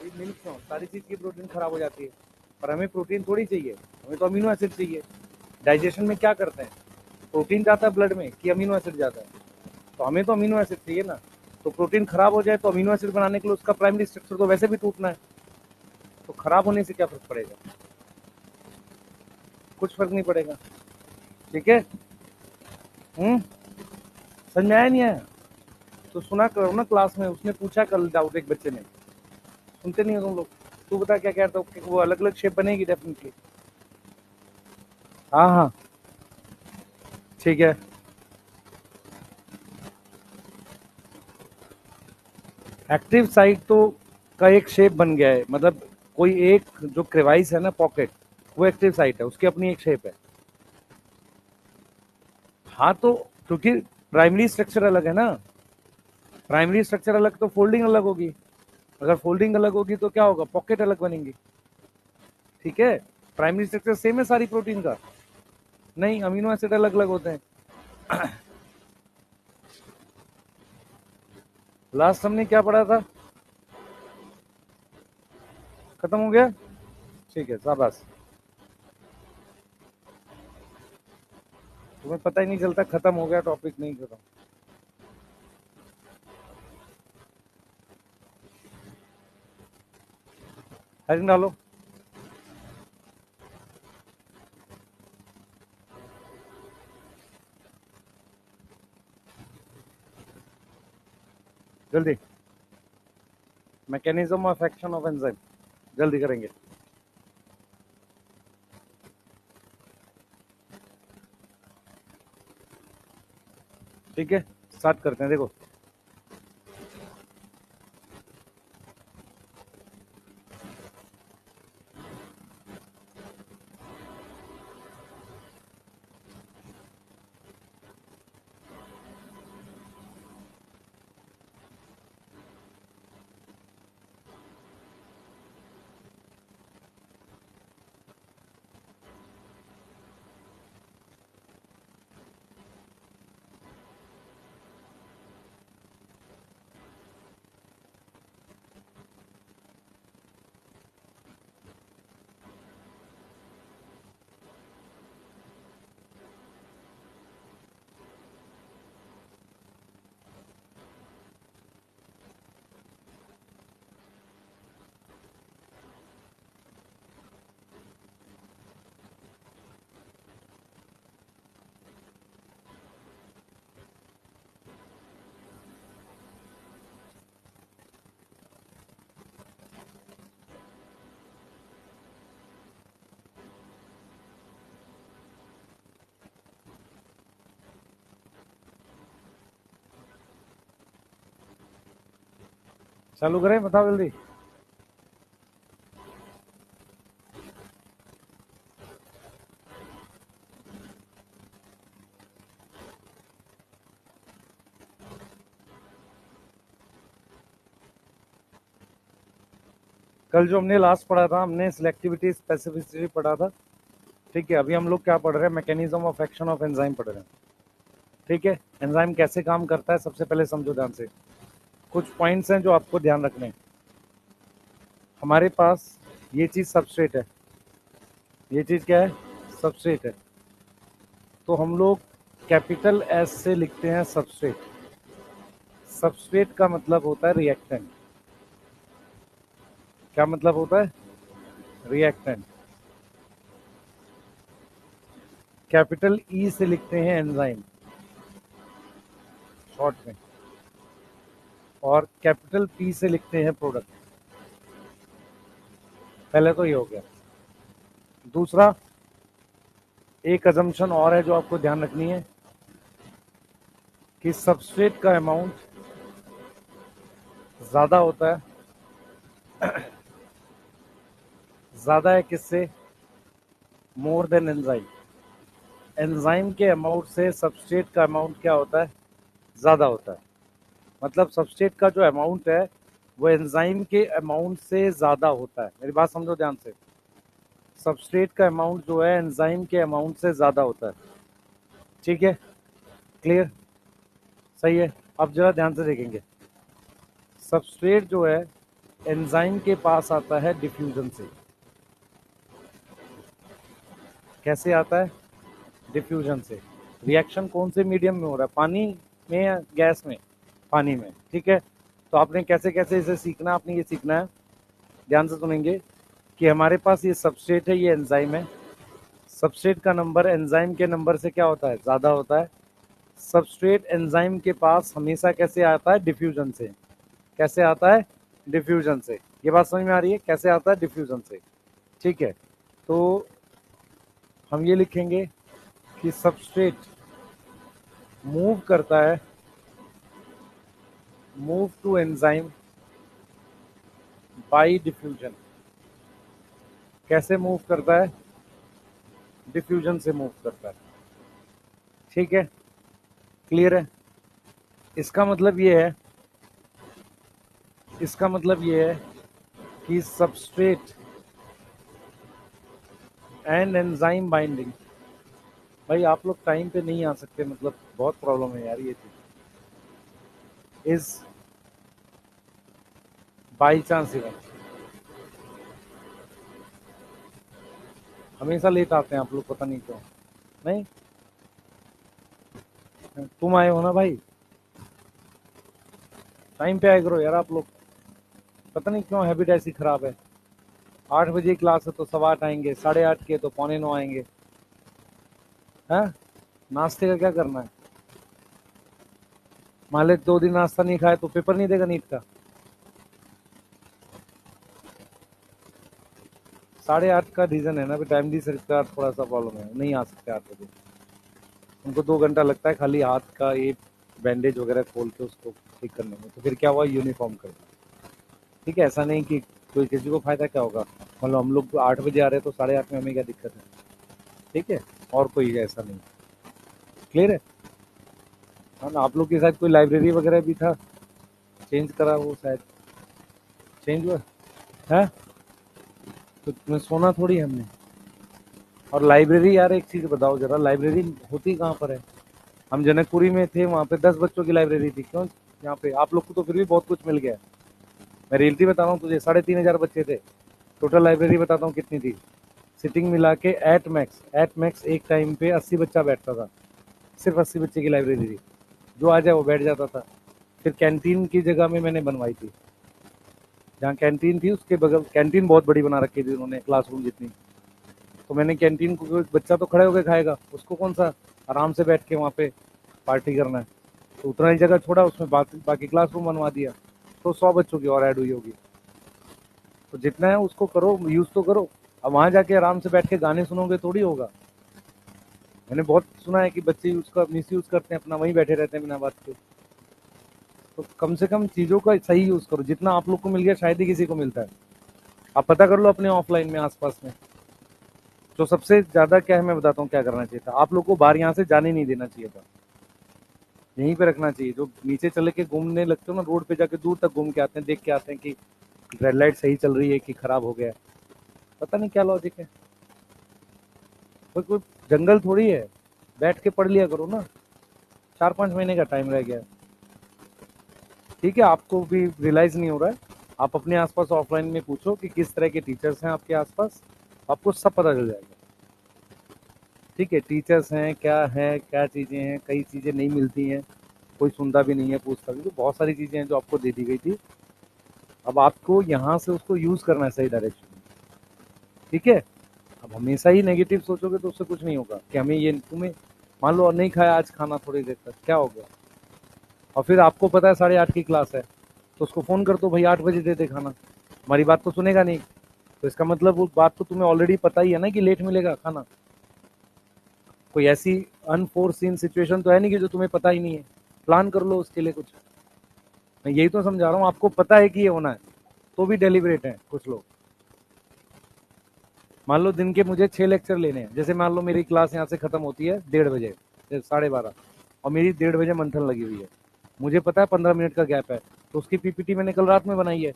सारी मिल्क क्यों, सारी चीज़ की प्रोटीन खराब हो जाती है, पर हमें प्रोटीन थोड़ी चाहिए, हमें तो अमीनो एसिड चाहिए। डाइजेशन में क्या करते हैं, प्रोटीन जाता है ब्लड में कि अमीनो एसिड जाता है, तो हमें तो अमीनो एसिड चाहिए ना। तो प्रोटीन खराब हो जाए तो अमीनो एसिड बनाने के लिए उसका प्राइमरी स्ट्रक्चर तो वैसे भी टूटना है, तो खराब होने से क्या फर्क पड़ेगा, कुछ फर्क नहीं पड़ेगा। ठीक है, समझ में आया नहीं आया तो सुना करो ना क्लास में, उसने पूछा कल डाउट एक बच्चे ने, सुनते नहीं हो तुम लोग। तू बता क्या कहता हो, वो अलग अलग शेप बनेगी डेफिनेटली। हाँ हाँ ठीक है। एक्टिव साइट तो का एक शेप बन गया है, मतलब कोई एक जो क्रेवाइस है ना पॉकेट, वो एक्टिव साइट है, उसकी अपनी एक शेप है। हाँ तो क्योंकि प्राइमरी स्ट्रक्चर अलग है ना, प्राइमरी स्ट्रक्चर अलग तो फोल्डिंग अलग होगी, अगर फोल्डिंग अलग होगी तो क्या होगा, पॉकेट अलग बनेंगी। ठीक है, प्राइमरी स्ट्रक्चर सेम है सारी प्रोटीन का, नहीं अमीनो एसिड अलग अलग होते हैं। लास्ट हमने क्या पढ़ा था, खत्म हो गया, ठीक है शाबाश। तुम्हें पता ही नहीं चलता खत्म हो गया टॉपिक, नहीं खत्म। हेडिंग डालो, जल्दी। Mechanism of action of enzyme, जल्दी करेंगे। ठीक है स्टार्ट करते हैं, देखो चालू करें, बताओ जल्दी। कल जो हमने लास्ट पढ़ा था, हमने सिलेक्टिविटी स्पेसिफिसिटी पढ़ा था। ठीक है, अभी हम लोग क्या पढ़ रहे हैं, mechanism of action of enzyme पढ़ रहे हैं। ठीक है, एंजाइम कैसे काम करता है सबसे पहले समझो ध्यान से। कुछ पॉइंट्स हैं जो आपको ध्यान रखने हैं। हमारे पास ये चीज सबस्ट्रेट है, ये चीज क्या है, सबस्ट्रेट है। तो हम लोग कैपिटल एस से लिखते हैं सबस्ट्रेट। सबस्ट्रेट का मतलब होता है रिएक्टेंट। क्या मतलब होता है, रिएक्टेंट। कैपिटल ई से लिखते हैं एंजाइम शॉर्ट में, और कैपिटल पी से लिखते हैं प्रोडक्ट। पहले तो ये हो गया। दूसरा, एक अजम्पशन और है जो आपको ध्यान रखनी है, कि सबस्ट्रेट का अमाउंट ज्यादा होता है, ज्यादा है किससे, मोर देन एंजाइम। एंजाइम के अमाउंट से सबस्ट्रेट का अमाउंट क्या होता है, ज्यादा होता है। मतलब सबस्ट्रेट का जो अमाउंट है वो एंजाइम के अमाउंट से ज्यादा होता है। मेरी बात समझो ध्यान से, सबस्ट्रेट का अमाउंट जो है एंजाइम के अमाउंट से ज्यादा होता है। ठीक है, क्लियर, सही है। अब जरा ध्यान से देखेंगे, सबस्ट्रेट जो है एंजाइम के पास आता है डिफ्यूजन से। कैसे आता है? डिफ्यूजन से। रिएक्शन कौन से मीडियम में हो रहा है, पानी में या गैस में? पानी में, ठीक है। तो आपने कैसे कैसे इसे सीखना, आपने ये सीखना है, ध्यान से सुनेंगे, कि हमारे पास ये सबस्ट्रेट है, ये एंजाइम है। सबस्ट्रेट का नंबर एंजाइम के नंबर से क्या होता है? ज़्यादा होता है। सबस्ट्रेट एंजाइम के पास हमेशा कैसे आता है? डिफ्यूजन से। कैसे आता है? डिफ्यूजन से। ये बात समझ में आ रही है? कैसे आता है? डिफ्यूजन से, ठीक है। तो हम ये लिखेंगे कि सबस्ट्रेट मूव करता है, move to enzyme by diffusion. कैसे मूव करता है? डिफ्यूजन से मूव करता है, ठीक है। क्लियर है? इसका मतलब ये है, इसका मतलब ये है कि सबस्ट्रेट एंड एंजाइम बाइंडिंग। भाई आप लोग टाइम पे नहीं आ सकते, मतलब बहुत प्रॉब्लम है यार ये चीज। Is by chance event. हमेशा लेट आते हैं आप लोग, पता नहीं क्यों। नहीं, तुम आए हो ना भाई, टाइम पे आए करो यार आप लोग। पता नहीं क्यों हैबिट ऐसी खराब है। 8 बजे क्लास है तो 8:15 आएंगे, 8:30 के तो 8:45 आएंगे। है, नाश्ते का क्या करना है? मान ले 2 दिन नाश्ता नहीं खाए तो पेपर नहीं देगा नीट का। 8:30 का रीजन है ना, टाइमली सरकार थोड़ा सा प्रॉब्लम है, नहीं आ सकते 8 बजे। उनको 2 घंटा लगता है खाली हाथ का ये बैंडेज वगैरह खोल के उसको ठीक करने में, तो फिर क्या हुआ? यूनिफॉर्म कर दिया, ठीक है। ऐसा नहीं कि कोई किसी को फायदा क्या होगा, मतलब हम लोग 8 बजे आ रहे हैं तो 8:30 में हमें क्या दिक्कत है, ठीक है। और कोई ऐसा नहीं। क्लियर है? हाँ ना, आप लोग के साथ कोई लाइब्रेरी वगैरह भी था, चेंज करा वो शायद, चेंज हुआ है। तो तुम्हें सोना थोड़ी है हमने। और लाइब्रेरी यार, एक चीज बताओ जरा, लाइब्रेरी होती कहाँ पर है? हम जनकपुरी में थे, वहाँ पे 10 बच्चों की लाइब्रेरी थी, क्यों? यहाँ पे आप लोग को तो फिर भी बहुत कुछ मिल गया है। मैं रियलिटी बता रहा हूँ तुझे, 3,500 बच्चे थे। टोटल लाइब्रेरी बताता हूँ कितनी थी, सिटिंग मिला के एट मैक्स एक टाइम पे 80 बच्चा बैठता था। सिर्फ 80 बच्चे की लाइब्रेरी थी, जो आ जाए वो बैठ जाता था। फिर कैंटीन की जगह में मैंने बनवाई थी, जहाँ कैंटीन थी उसके बगल, कैंटीन बहुत बड़ी बना रखी थी उन्होंने, क्लासरूम जितनी। तो मैंने कैंटीन को, कोई बच्चा तो खड़े होकर खाएगा, उसको कौन सा आराम से बैठ के वहाँ पे पार्टी करना है, तो उतना ही जगह छोड़ा, उसमें बाकी क्लासरूम बनवा दिया। तो 100 बच्चों की और ऐड हुई होगी। तो जितना है उसको करो, यूज तो करो। अब वहां जाके आराम से बैठ के गाने सुनोगे थोड़ी होगा। मैंने बहुत सुना है कि बच्चे उसका मिस यूज करते हैं, अपना वहीं बैठे रहते हैं बिना बात के। तो कम से कम चीजों का सही यूज करो, जितना आप लोग को मिल गया शायद ही किसी को मिलता है। आप पता कर लो अपने ऑफलाइन में आसपास में। जो सबसे ज्यादा क्या है, मैं बताता हूँ क्या करना चाहिए था। आप लोग को बाहर यहाँ से जाने नहीं देना चाहिए था, यहीं पे रखना चाहिए। जो नीचे चले के घूमने लगते हो ना, रोड पे जाके दूर तक घूम के आते हैं, देख के आते हैं कि रेड लाइट सही चल रही है कि खराब हो गया है। पता नहीं क्या लॉजिक है। कोई जंगल थोड़ी है, बैठ के पढ़ लिया करो ना। 4-5 महीने का टाइम रह गया है, ठीक है। आपको भी रियलाइज नहीं हो रहा है। आप अपने आसपास ऑफलाइन में पूछो कि किस तरह के टीचर्स हैं आपके आसपास, आपको सब पता चल जाएगा, ठीक है। टीचर्स हैं क्या है, क्या चीज़ें हैं, कई चीज़ें नहीं मिलती हैं, कोई सुनता भी नहीं है, पूछता भी। तो बहुत सारी चीज़ें हैं जो आपको दे दी गई थी। अब आपको यहाँ से उसको यूज़ करना है सही डायरेक्शन में, ठीक है। अब हमेशा ही नेगेटिव सोचोगे तो उससे कुछ नहीं होगा। कि हमें ये, तुम्हें मान लो नहीं खाया आज खाना थोड़ी देर तक, क्या हो गया? और फिर आपको पता है 8:30 की क्लास है, तो उसको फ़ोन कर दो, भाई 8 बजे दे दे खाना। हमारी बात तो सुनेगा नहीं, तो इसका मतलब वो बात तो तुम्हें ऑलरेडी पता ही है ना कि लेट मिलेगा खाना। कोई ऐसी अनफोर्सीन सिचुएशन तो है नहीं कि जो तुम्हें पता ही नहीं है। प्लान कर लो उसके लिए कुछ। मैं यही तो समझा रहा हूँ, आपको पता है कि ये होना है, तो भी डेलिबरेट है कुछ लोग। मान लो दिन के मुझे 6 लेक्चर लेने हैं, जैसे मान लो मेरी क्लास यहाँ से खत्म होती है 1:30 बजे, 12:30, और मेरी 1:30 बजे मंथन लगी हुई है। मुझे पता है 15 मिनट का गैप है, तो उसकी पीपीटी मैंने कल रात में बनाई है।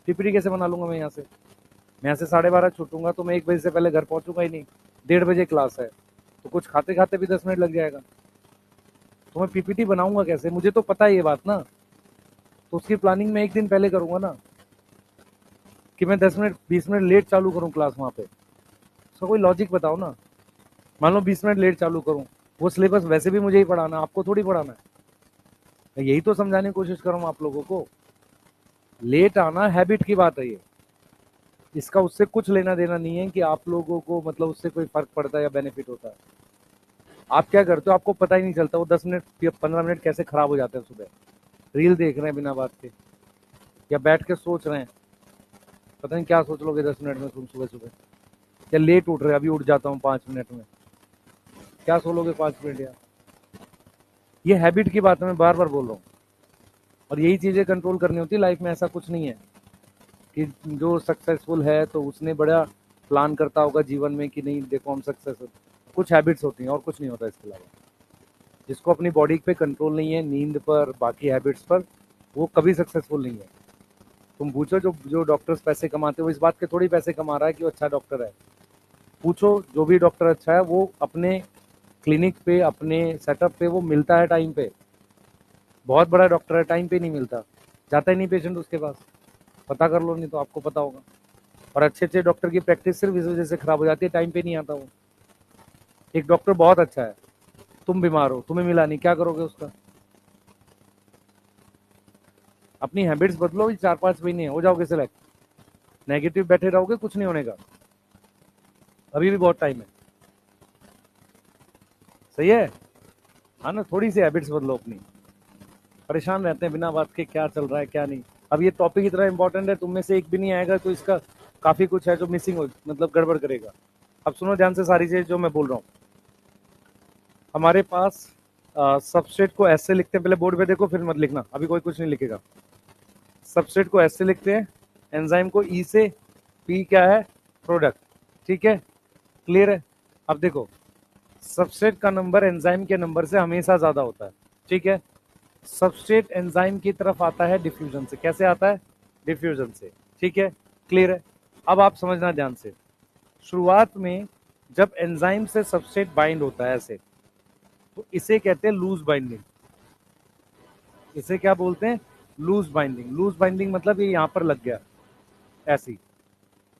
पीपीटी कैसे बना लूंगा मैं यहाँ से? मैं यहाँ से 12:30 छूटूंगा तो मैं 1 बजे से पहले घर पहुंचूंगा ही नहीं। 1:30 बजे क्लास है, तो कुछ खाते खाते भी 10 मिनट लग जाएगा। तो मैं पीपीटी बनाऊंगा कैसे? मुझे तो पता है ये बात ना, तो उसकी प्लानिंग मैं एक दिन पहले करूंगा ना। कि मैं 10 मिनट 20 मिनट लेट चालू करूं क्लास वहां पे? उसका कोई लॉजिक बताओ ना। मान लो 20 मिनट लेट चालू करूं, वो सिलेबस वैसे भी मुझे ही पढ़ाना, आपको थोड़ी पढ़ाना है। मैं यही तो समझाने की कोशिश कर रहा हूं आप लोगों को। लेट आना हैबिट की बात है ये, इसका उससे कुछ लेना देना नहीं है कि आप लोगों को मतलब उससे कोई फर्क पड़ता है या बेनिफिट होता है। आप क्या करते हो, आपको पता ही नहीं चलता वो 10 मिनट या 15 मिनट कैसे खराब हो जाते हैं सुबह। रील देख रहे हैं बिना बात के, या बैठ के सोच रहे हैं, पता नहीं क्या सोच लोगे 10 मिनट में तुम सुबह सुबह। या लेट उठ रहे, अभी उठ जाता हूँ 5 मिनट में, क्या सोलोगे 5 मिनट यार। ये हैबिट की बात मैं बार बार बोल रहा हूँ, और यही चीजें कंट्रोल करनी होती है लाइफ में। ऐसा कुछ नहीं है कि जो सक्सेसफुल है तो उसने बड़ा प्लान करता होगा जीवन में कि नहीं देखो हम सक्सेसफुल। कुछ हैबिट्स होती हैं और कुछ नहीं होता इसके अलावा। जिसको अपनी बॉडी पे कंट्रोल नहीं है, नींद पर, बाकी हैबिट्स पर, वो कभी सक्सेसफुल नहीं है। तुम पूछो जो जो डॉक्टर्स पैसे कमाते हो, इस बात के थोड़ी पैसे कमा रहा है कि वो अच्छा डॉक्टर है। पूछो जो भी डॉक्टर अच्छा है वो अपने क्लिनिक पे, अपने सेटअप पे वो मिलता है टाइम पे। बहुत बड़ा डॉक्टर है, टाइम पे नहीं मिलता, जाता ही नहीं पेशेंट उसके पास। पता कर लो, नहीं तो आपको पता होगा। और अच्छे अच्छे डॉक्टर की प्रैक्टिस सिर्फ इस वजह से खराब हो जाती है, टाइम पे नहीं आता वो। एक डॉक्टर बहुत अच्छा है, तुम बीमार हो, तुम्हें मिला नहीं, क्या करोगे उसका? अपनी हैबिट्स बदलो, 4-5 महीने हो जाओगे सिलेक्ट। नेगेटिव बैठे रहोगे, कुछ नहीं होने का। अभी भी बहुत टाइम है, सही है। हाँ ना, थोड़ी सी हैबिट्स बदलो अपनी। परेशान रहते हैं बिना बात के, क्या चल रहा है क्या नहीं। अब ये टॉपिक इतना इंपॉर्टेंट है, तुम में से एक भी नहीं आएगा तो इसका काफी कुछ है जो मिसिंग हो, मतलब गड़बड़ करेगा। अब सुनो ध्यान से सारी चीजें जो मैं बोल रहा हूँ। हमारे पास सबस्ट्रेट को ऐसे लिखते हैं, पहले बोर्ड पे देखो फिर मत लिखना, अभी कोई कुछ नहीं लिखेगा। सबस्ट्रेट को ऐसे लिखते हैं, एंजाइम को ई से, पी क्या है, प्रोडक्ट, ठीक है, क्लियर है। अब देखो, सबस्ट्रेट का नंबर एंजाइम के नंबर से हमेशा ज्यादा होता है, ठीक है। सबस्ट्रेट एंजाइम की तरफ आता है डिफ्यूजन से, कैसे आता है, डिफ्यूजन से, ठीक है, क्लियर है। अब आप समझना ध्यान से, शुरुआत में जब एंजाइम से सबस्ट्रेट बाइंड होता है ऐसे, तो इसे कहते हैं लूज बाइंडिंग। इसे क्या बोलते हैं, लूज बाइंडिंग। लूज बाइंडिंग मतलब ये यहां पर लग गया ऐसी।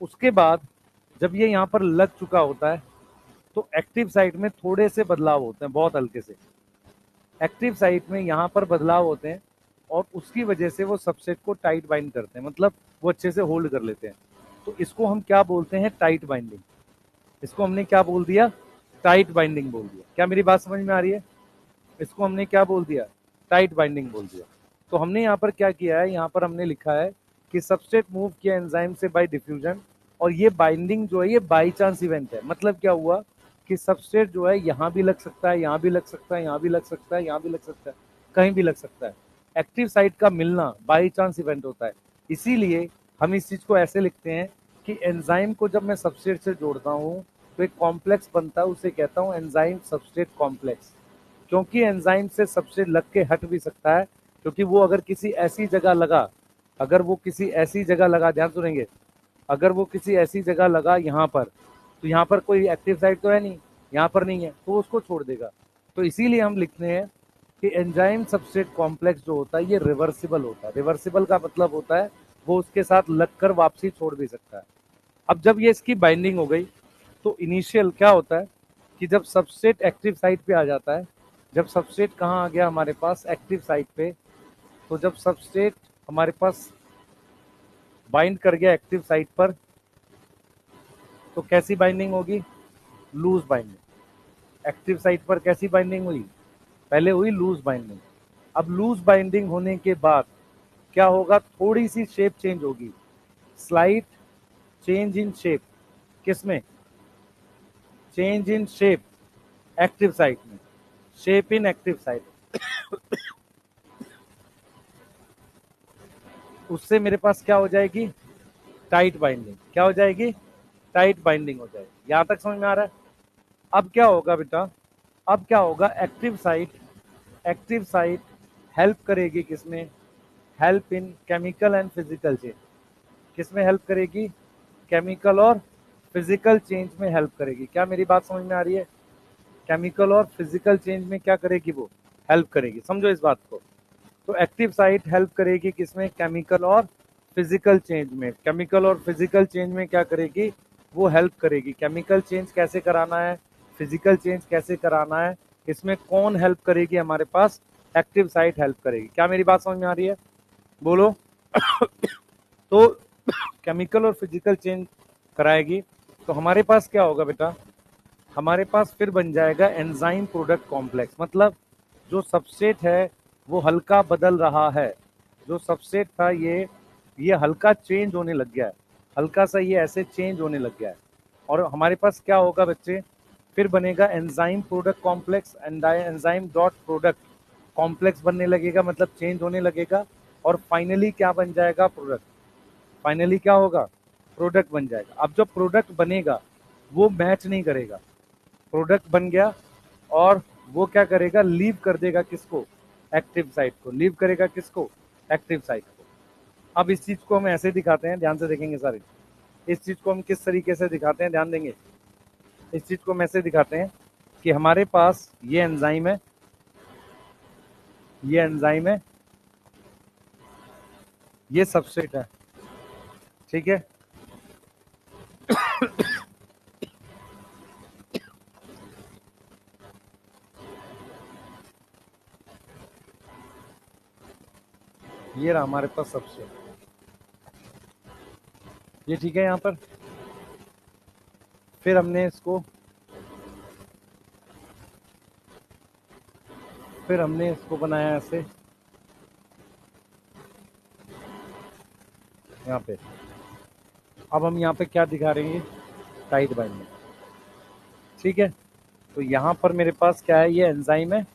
उसके बाद जब ये यहां पर लग चुका होता है तो एक्टिव साइट में थोड़े से बदलाव होते हैं, बहुत हल्के से। एक्टिव साइट में यहां पर बदलाव होते हैं और उसकी वजह से वो सबसेट को टाइट बाइंड करते हैं, मतलब वो अच्छे से होल्ड कर लेते हैं। तो इसको हम क्या बोलते हैं, टाइट बाइंडिंग। इसको हमने क्या बोल दिया, टाइट बाइंडिंग बोल दिया। क्या मेरी बात समझ में आ रही है? इसको हमने क्या बोल दिया, टाइट बाइंडिंग बोल दिया। तो हमने यहाँ पर क्या किया है, यहाँ पर हमने लिखा है कि सबस्ट्रेट मूव किया एंजाइम से बाय डिफ्यूजन, और ये बाइंडिंग जो है ये बाई चांस इवेंट है। मतलब क्या हुआ कि सबस्ट्रेट जो है यहाँ भी लग सकता है, यहाँ भी लग सकता है, यहाँ भी लग सकता है, यहाँ भी लग सकता है, कहीं भी लग सकता है। एक्टिव साइट का मिलना बाई चांस इवेंट होता है। इसीलिए हम इस चीज को ऐसे लिखते हैं कि एंजाइम को जब मैं सबस्ट्रेट से जोड़ता हूँ तो एक कॉम्प्लेक्स बनता है, उसे कहता हूँ एंजाइम सबस्ट्रेट कॉम्प्लेक्स। क्योंकि एंजाइम से सबसे लग के हट भी सकता है, क्योंकि वो अगर किसी ऐसी जगह लगा, अगर वो किसी ऐसी जगह लगा, ध्यान सुनेंगे, अगर वो किसी ऐसी जगह लगा यहाँ पर, तो यहाँ पर कोई एक्टिव साइट तो है नहीं, यहाँ पर नहीं है, तो उसको छोड़ देगा। तो इसीलिए हम लिखते हैं कि एंजाइम सबस्ट्रेट कॉम्प्लेक्स जो होता है ये रिवर्सिबल होता है। रिवर्सिबल का मतलब होता है वो उसके साथ लगकर वापसी छोड़ भी सकता है। अब जब ये इसकी बाइंडिंग हो गई तो इनिशियल क्या होता है कि जब सबस्ट्रेट एक्टिव साइट पे आ जाता है, जब सबस्ट्रेट कहाँ आ गया हमारे पास, एक्टिव साइट पे, तो जब सबस्ट्रेट हमारे पास बाइंड कर गया एक्टिव साइट पर, तो कैसी बाइंडिंग होगी, लूज बाइंडिंग। एक्टिव साइट पर कैसी बाइंडिंग हुई, पहले हुई लूज बाइंडिंग। अब लूज बाइंडिंग होने के बाद क्या होगा, थोड़ी सी शेप चेंज होगी, स्लाइट चेंज इन शेप। किसमें, change in shape, active site में, शेप इन एक्टिव साइट। उससे मेरे पास क्या हो जाएगी, टाइट बाइंडिंग। क्या हो जाएगी, टाइट बाइंडिंग हो जाएगी। यहां तक समझ में आ रहा है? अब क्या होगा बेटा, अब क्या होगा, active site, active site help करेगी किसमें, help in chemical and physical change. किसमें हेल्प करेगी, केमिकल और फिजिकल चेंज में हेल्प करेगी। क्या मेरी बात समझ में आ रही है? केमिकल और फिजिकल चेंज में क्या करेगी, वो हेल्प करेगी। समझो इस बात को। तो एक्टिव साइट हेल्प करेगी किसमें, केमिकल और फिजिकल चेंज में, केमिकल और फिजिकल चेंज में क्या करेगी, वो हेल्प करेगी। केमिकल चेंज कैसे कराना है, फिजिकल चेंज कैसे कराना है, इसमें कौन हेल्प करेगी हमारे पास, एक्टिव साइट हेल्प करेगी। क्या मेरी बात समझ में आ रही है, बोलो। तो केमिकल और फिजिकल चेंज कराएगी, तो हमारे पास क्या होगा बेटा, हमारे पास फिर बन जाएगा एंजाइम प्रोडक्ट कॉम्प्लेक्स। मतलब जो सबस्ट्रेट है वो हल्का बदल रहा है, जो सबस्ट्रेट था ये हल्का चेंज होने लग गया है, हल्का सा ये ऐसे चेंज होने लग गया है। और हमारे पास क्या होगा बच्चे, फिर बनेगा enzyme product complex, enzyme dot product complex बनने लगेगा, मतलब चेंज होने लगेगा। और फाइनली क्या बन जाएगा, प्रोडक्ट। फाइनली क्या होगा, प्रोडक्ट बन जाएगा। अब जो प्रोडक्ट बनेगा वो मैच नहीं करेगा, प्रोडक्ट बन गया और वो क्या करेगा, लीव कर देगा किसको, एक्टिव साइट को। लीव करेगा किसको, एक्टिव साइट को। अब इस चीज को हम ऐसे दिखाते हैं, ध्यान से देखेंगे सारे। इस चीज को हम किस तरीके से दिखाते हैं, ध्यान देंगे। इस चीज को हम ऐसे दिखाते हैं कि हमारे पास ये एंजाइम है, ये एंजाइम है, ये सबस्ट्रेट है, ठीक है। ये रहा हमारे पास सबस्ट्रेट, ये ठीक है। यहाँ पर फिर हमने इसको बनाया ऐसे, यहाँ पे। अब हम यहाँ पे क्या दिखा रहे हैं, टाइट बाइंडिंग, ठीक है। तो यहाँ पर मेरे पास क्या है, ये एंजाइम है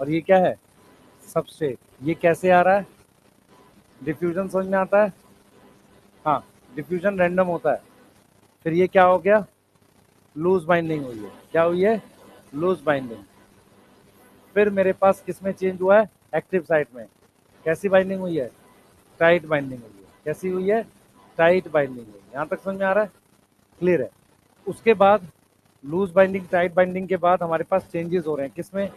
और ये क्या है, सबस्ट्रेट। ये कैसे आ रहा है, डिफ्यूजन समझ में आता है, हाँ, डिफ्यूजन रैंडम होता है। फिर ये क्या हो गया, लूज बाइंडिंग हुई है। क्या हुई है, लूज बाइंडिंग। फिर मेरे पास किस में चेंज हुआ है, एक्टिव साइट में। कैसी बाइंडिंग हुई है, टाइट बाइंडिंग हुई है। कैसी हुई है, टाइट बाइंडिंग हुई है। यहाँ तक समझ में आ रहा है, क्लियर है। उसके बाद लूज बाइंडिंग, टाइट बाइंडिंग के बाद हमारे पास चेंजेस हो रहे हैं किसमें,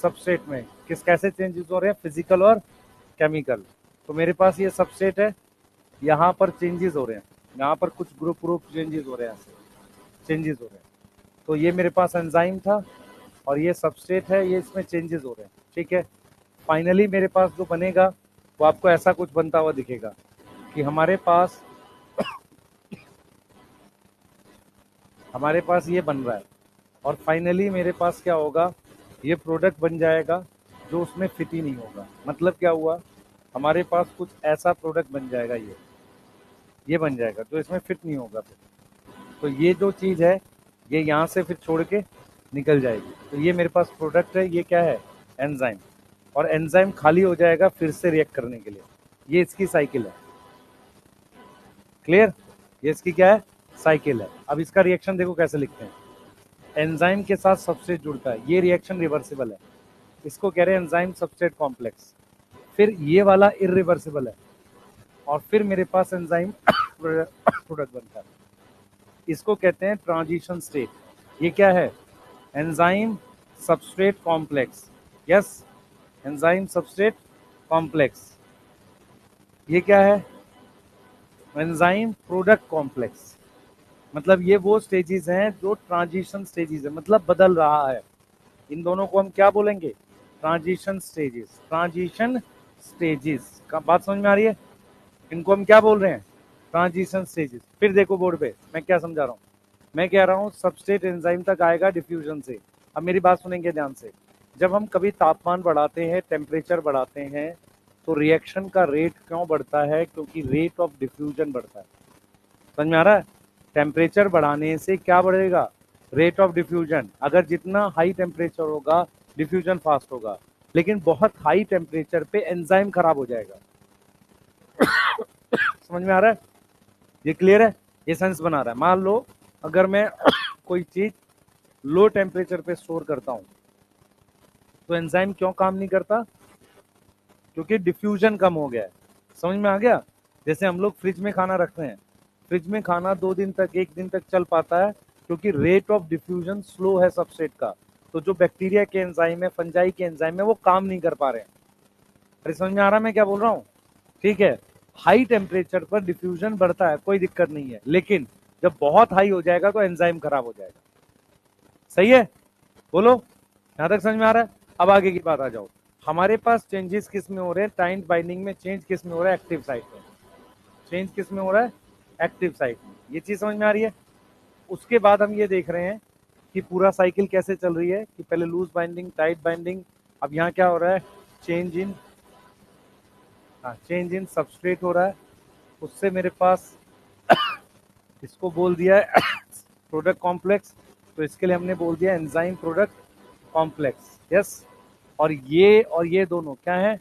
सबस्ट्रेट में। किस कैसे चेंजेस हो रहे हैं, फिजिकल और केमिकल। तो मेरे पास ये सबस्ट्रेट है, यहाँ पर चेंजेस हो रहे हैं, यहाँ पर कुछ ग्रुप ग्रुप चेंजेस हो रहे हैं, ऐसे चेंजेस हो रहे हैं। तो ये मेरे पास एंजाइम था और ये सबस्ट्रेट है, ये इसमें चेंजेस हो रहे हैं, ठीक है। फाइनली मेरे पास जो बनेगा वो आपको ऐसा कुछ बनता हुआ दिखेगा कि हमारे पास ये बन रहा है। और फाइनली मेरे पास क्या होगा, ये प्रोडक्ट बन जाएगा जो उसमें फिट ही नहीं होगा। मतलब क्या हुआ, हमारे पास कुछ ऐसा प्रोडक्ट बन जाएगा, ये बन जाएगा जो इसमें फिट नहीं होगा फिर। तो ये जो चीज़ है ये यहाँ से फिर छोड़ के निकल जाएगी। तो ये मेरे पास प्रोडक्ट है, ये क्या है, एंजाइम। और एंजाइम खाली हो जाएगा फिर से रिएक्ट करने के लिए। ये इसकी साइकिल है, क्लियर। ये इसकी क्या है, साइकिल है। अब इसका रिएक्शन देखो कैसे लिखते हैं, एंजाइम के साथ सबस्ट्रेट जुड़ता है, ये रिएक्शन रिवर्सिबल है, इसको कह रहे हैं एंजाइम सबस्ट्रेट कॉम्प्लेक्स। फिर ये वाला इरिवर्सिबल है और फिर मेरे पास एंजाइम प्रोडक्ट बनता है, इसको कहते हैं ट्रांजिशन स्टेट। ये क्या है, enzyme substrate complex, yes, enzyme substrate complex. ये क्या है, एंजाइम प्रोडक्ट कॉम्प्लेक्स। मतलब ये वो स्टेजेस हैं जो ट्रांजिशन स्टेजेस है, मतलब बदल रहा है। इन दोनों को हम क्या बोलेंगे, ट्रांजिशन स्टेजेस। ट्रांजिशन स्टेजेस का बात समझ में आ रही है, इनको हम क्या बोल रहे हैं, ट्रांजिशन स्टेजेस। फिर देखो बोर्ड पे मैं क्या समझा रहा हूँ, मैं कह रहा हूँ सबस्ट्रेट एंजाइम तक आएगा डिफ्यूजन से। अब मेरी बात सुनेंगे ध्यान से, जब हम कभी तापमान बढ़ाते हैं, टेम्परेचर बढ़ाते हैं, तो रिएक्शन का रेट क्यों बढ़ता है, क्योंकि रेट ऑफ डिफ्यूजन बढ़ता है। समझ में आ रहा है, टेम्परेचर बढ़ाने से क्या बढ़ेगा, रेट ऑफ डिफ्यूजन। अगर जितना हाई टेम्परेचर होगा डिफ्यूजन फास्ट होगा, लेकिन बहुत हाई टेम्परेचर पे एंजाइम खराब हो जाएगा। समझ में आ रहा है, ये क्लियर है, ये सेंस बना रहा है। मान लो अगर मैं कोई चीज लो टेम्परेचर पे स्टोर करता हूं तो एंजाइम क्यों काम नहीं करता, क्योंकि डिफ्यूजन कम हो गया है। समझ में आ गया। जैसे हम लोग फ्रिज में खाना रखते हैं, फ्रिज में खाना 2 दिन तक, 1 दिन तक चल पाता है क्योंकि रेट ऑफ डिफ्यूजन स्लो है सबस्ट्रेट का। तो जो बैक्टीरिया के एंजाइम है, फंजाई के एंजाइम है, वो काम नहीं कर पा रहे हैं। अरे समझ में आ रहा है मैं क्या बोल रहा हूँ, ठीक है। हाई टेम्परेचर पर डिफ्यूजन बढ़ता है, कोई दिक्कत नहीं है, लेकिन जब बहुत हाई हो जाएगा तो एंजाइम खराब हो जाएगा। सही है, बोलो, यहां तक समझ में आ रहा है? अब आगे की बात आ जाओ। हमारे पास चेंजेस किस में हो रहे हैं? टाइम बाइंडिंग में चेंज किस में हो रहा है? एक्टिव साइट में। चेंज किस में हो रहा है? एक्टिव साइट में। ये चीज समझ में आ रही है? उसके बाद हम ये देख रहे हैं कि पूरा साइकिल कैसे चल रही है, कि पहले लूज बाइंडिंग, टाइट बाइंडिंग, अब यहाँ क्या हो रहा है? चेंज इन, हाँ, चेंज इन सबस्ट्रेट हो रहा है। उससे मेरे पास इसको बोल दिया है प्रोडक्ट कॉम्प्लेक्स, तो इसके लिए हमने बोल दिया एंजाइम प्रोडक्ट कॉम्प्लेक्स। यस, और ये दोनों क्या है?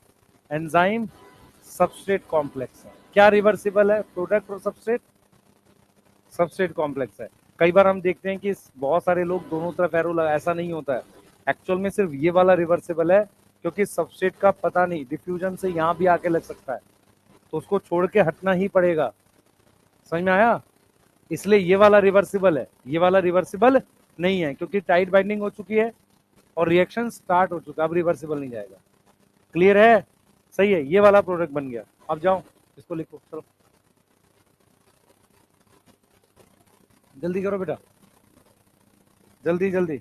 एंजाइम सबस्ट्रेट कॉम्प्लेक्स है। क्या रिवर्सिबल है? प्रोडक्ट और सबस्ट्रेट, सबस्ट्रेट कॉम्प्लेक्स है। कई बार हम देखते हैं कि बहुत सारे लोग दोनों तरफ एरो लगा, ऐसा नहीं होता है। एक्चुअल में सिर्फ ये वाला रिवर्सिबल है, क्योंकि सबस्ट्रेट का पता नहीं, डिफ्यूजन से यहाँ भी आके लग सकता है, तो उसको छोड़ के हटना ही पड़ेगा। समझ में आया? इसलिए ये वाला रिवर्सिबल है, ये वाला रिवर्सिबल नहीं है, क्योंकि टाइट बाइंडिंग हो चुकी है और रिएक्शन स्टार्ट हो चुका है, अब रिवर्सिबल नहीं जाएगा। क्लियर है? सही है, ये वाला प्रोडक्ट बन गया। अब जाओ इसको लिखो, चलो जल्दी करो बेटा, जल्दी जल्दी।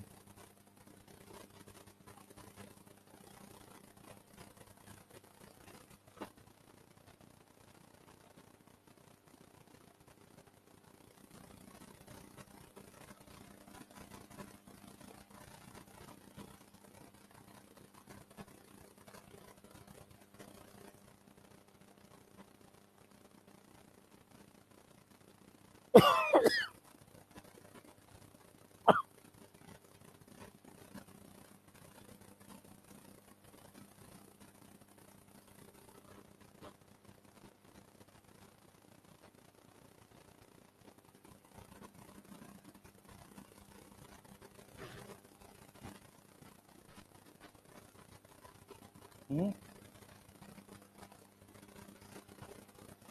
हम्म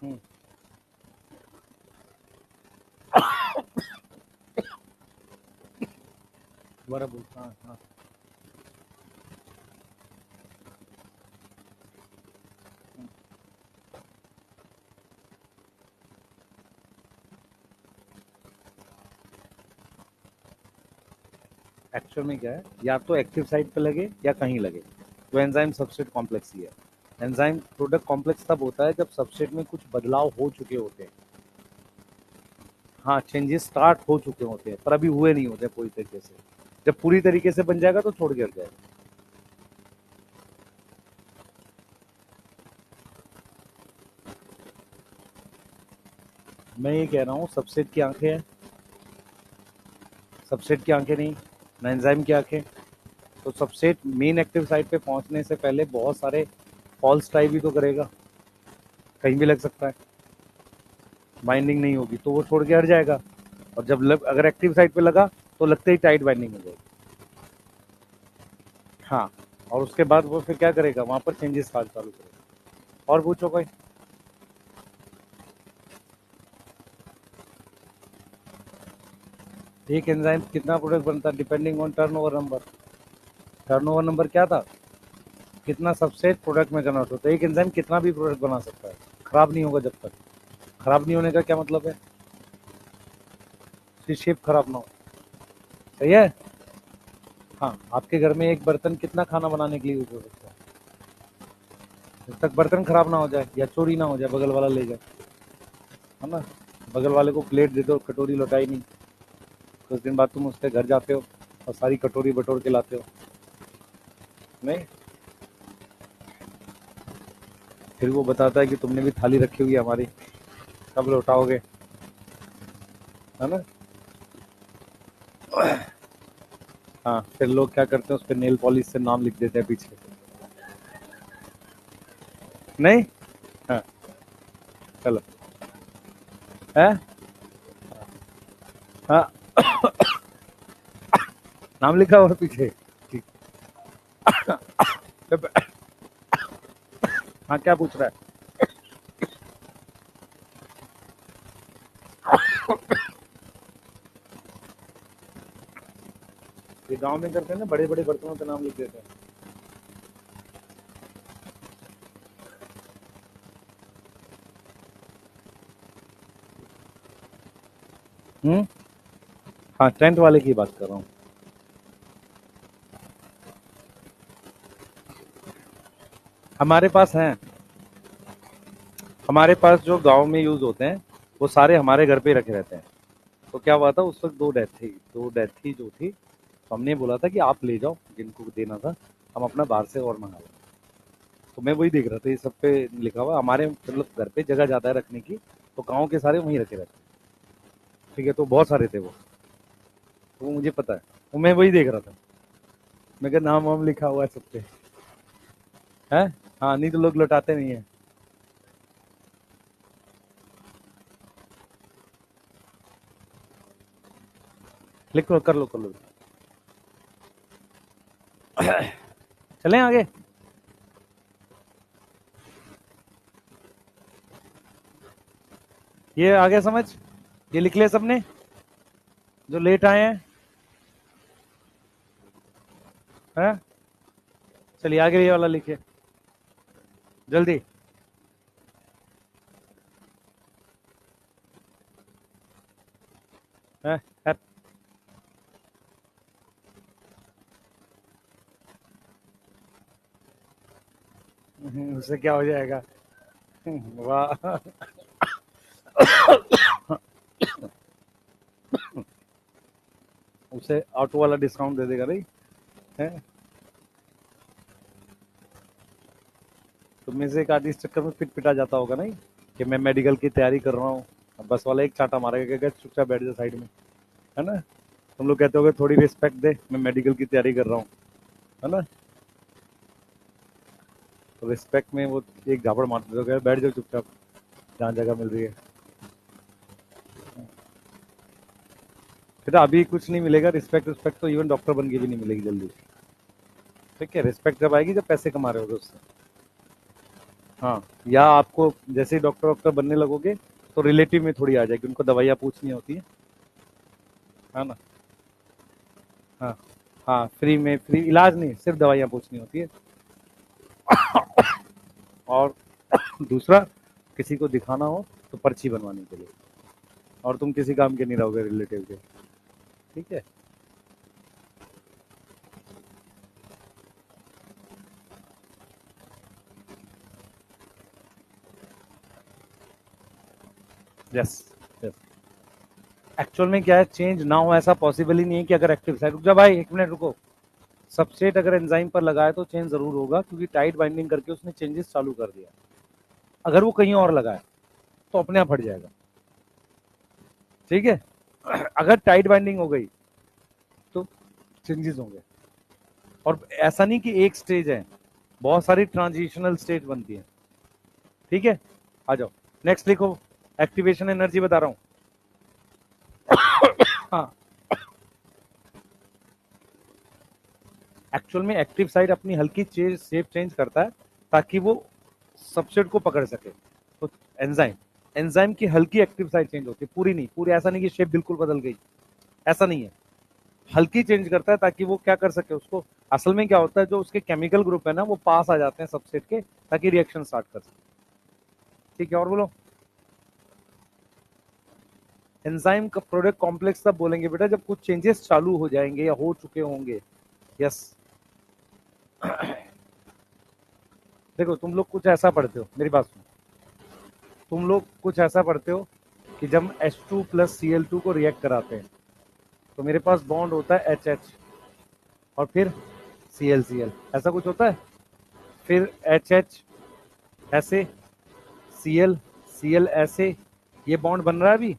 हम्म दोबारा बोल, हाँ हाँ। एक्चुअल में क्या है, या तो एक्टिव साइट पे लगे या कहीं लगे, तो एंजाइम सबस्ट्रेट कॉम्प्लेक्स ही है। एंजाइम प्रोडक्ट कॉम्प्लेक्स तब होता है जब सबस्ट्रेट में कुछ बदलाव हो चुके होते हैं। हाँ, चेंजेस स्टार्ट हो चुके होते हैं पर अभी हुए नहीं होते पूरी तरीके से। जब पूरी तरीके से बन जाएगा तो छोड़ के हट जाएगा। मैं ये कह रहा हूँ, सबसेट की आंखें हैं, सबसेट की आंखें नहीं, ना एंजाइम की आंखें। तो सबसेट मेन एक्टिव साइट पे पहुंचने से पहले बहुत सारे फॉल्स ट्राई भी तो करेगा, कहीं भी लग सकता है, बाइंडिंग नहीं होगी तो वो छोड़ के हट जाएगा। और जब अगर एक्टिव साइट पे लगा तो लगते ही टाइट बाइंडिंग हो जाएगी। हाँ, और उसके बाद वो फिर क्या करेगा, वहां पर चेंजेस चालू करेगा। और पूछो कोई। एक एंजाइम कितना प्रोडक्ट बनता है? Depending on turnover number. Turnover number क्या था? कितना सबसेट प्रोडक्ट में कन्वर्ट होता है। एक एंजाइम कितना भी प्रोडक्ट बना सकता है, खराब नहीं होगा जब तक। खराब नहीं होने का क्या मतलब है? उसकी शेप खराब ना हो। सही है? हाँ, आपके घर में एक बर्तन कितना खाना बनाने के लिए यूज हो सकता है? जब तक बर्तन खराब ना हो जाए या चोरी ना हो जाए, बगल वाला ले जाए, है ना। बगल वाले को प्लेट दे दो, कटोरी लौटाई नहीं, कुछ दिन बाद तुम उसके घर जाते हो और सारी कटोरी बटोर के लाते हो, नहीं? फिर वो बताता है कि तुमने भी थाली रखी हुई है हमारी, कब लौटाओगे, है ना। हाँ, फिर लोग क्या करते हैं, उस पर नेल पॉलिश से नाम लिख देते हैं पीछे, नहीं? हाँ, चलो, है, हाँ, नाम लिखा हुआ है पीछे, ठीक। हाँ, क्या पूछ रहा है? ये गांव में करते हैं ना, बड़े बड़े बर्तनों पे नाम लिख देते हैं। हाँ, टेंट वाले की बात कर रहा हूँ। हमारे पास हैं, हमारे पास जो गांव में यूज होते हैं वो सारे हमारे घर पे ही रखे रहते हैं। तो क्या हुआ था उस वक्त, दो डेथ थी जो थी, तो हमने बोला था कि आप ले जाओ जिनको देना था, हम अपना बाहर से और मंगा लें। तो मैं वही देख रहा था, ये सब पे लिखा हुआ हमारे मतलब घर पे जगह ज्यादा है रखने की, तो गाँव के सारे वहीं रखे रहते हैं। ठीक है, तो बहुत सारे थे वो, तो वो मुझे पता है, तो मैं वही देख रहा था। मैं कहा नाम वाम लिखा हुआ है सब पे है। हाँ, नहीं तो लोग लौटाते नहीं है। लिख लो, कर लो, कर लो। चलें आगे। ये आ गया समझ? ये लिख लिया सबने जो लेट आए हैं? चलिए आगे ये वाला लिखिए जल्दी। है, है। उससे क्या हो जाएगा? वाह। उसे ऑटो वाला डिस्काउंट दे देगा नहीं है? तो में से एक आदि इस चक्कर में पिट पिटा जाता होगा नहीं कि मैं मेडिकल की तैयारी कर रहा हूँ, बस वाला एक चाटा मारेगा कि चुपचाप बैठ जा साइड में, है ना? तुम लोग कहते हो थोड़ी रिस्पेक्ट दे, मैं मेडिकल की तैयारी कर रहा हूँ, है ना? तो रिस्पेक्ट में वो एक झापड़ मार देते हो, बैठ जाओ चुपचाप जहाँ जगह मिल रही है। फिर अभी कुछ नहीं मिलेगा, रिस्पेक्ट रिस्पेक्ट तो इवन डॉक्टर बन के भी नहीं मिलेगी जल्दी। ठीक है, रिस्पेक्ट जब आएगी जब पैसे कमा रहे होगे उससे। हाँ, या आपको जैसे ही डॉक्टर वॉक्टर बनने लगोगे तो रिलेटिव में थोड़ी आ जाएगी, उनको दवाइयाँ पूछनी होती है ना? हाँ, हाँ, फ्री में, फ्री इलाज नहीं, सिर्फ दवाइयाँ पूछनी होती है। और दूसरा, किसी को दिखाना हो तो पर्ची बनवाने के लिए, और तुम किसी काम के नहीं रहोगे रिलेटिव के। ठीक है। Yes, yes. एक्चुअल में क्या है, चेंज ना हो ऐसा पॉसिबल ही नहीं है कि अगर एक्टिव साइट, रुक जा भाई, एक मिनट रुको। सबस्ट्रेट अगर एंजाइम पर लगा है तो चेंज जरूर होगा, क्योंकि टाइट बाइंडिंग करके उसने चेंजेस चालू कर दिया। अगर वो कहीं और लगा है तो अपने आप हट जाएगा। ठीक है। अगर टाइट बाइंडिंग हो गई तो चेंजेस होंगे। और ऐसा नहीं कि एक स्टेज है, बहुत सारी ट्रांजिशनल स्टेज बनती है। ठीक है, आ जाओ, नेक्स्ट लिखो। एक्टिवेशन एनर्जी बता रहा हूं। हाँ, एक्चुअल में एक्टिव साइट अपनी हल्की शेप चेंज करता है ताकि वो सबसेट को पकड़ सके। तो एंजाइम एंजाइम की हल्की एक्टिव साइट चेंज होती है, पूरी नहीं, पूरी ऐसा नहीं कि शेप बिल्कुल बदल गई, ऐसा नहीं है। हल्की चेंज करता है ताकि वो क्या कर सके उसको। असल में क्या होता है, जो उसके केमिकल ग्रुप है ना वो पास आ जाते हैं सबसेट के, ताकि रिएक्शन स्टार्ट कर सके। ठीक है, और बोलो। एंजाइम का प्रोडक्ट कॉम्प्लेक्स तब बोलेंगे बेटा जब कुछ चेंजेस चालू हो जाएंगे या हो चुके होंगे। यस। देखो, तुम लोग कुछ ऐसा पढ़ते हो, मेरी बात सुनो। तुम लोग कुछ ऐसा पढ़ते हो कि जब H2 प्लस Cl2 को रिएक्ट कराते हैं तो मेरे पास बॉन्ड होता है HH, और फिर ClCl, ऐसा कुछ होता है। फिर HH ऐसे, Cl ऐसे, ये बॉन्ड बन रहा है अभी।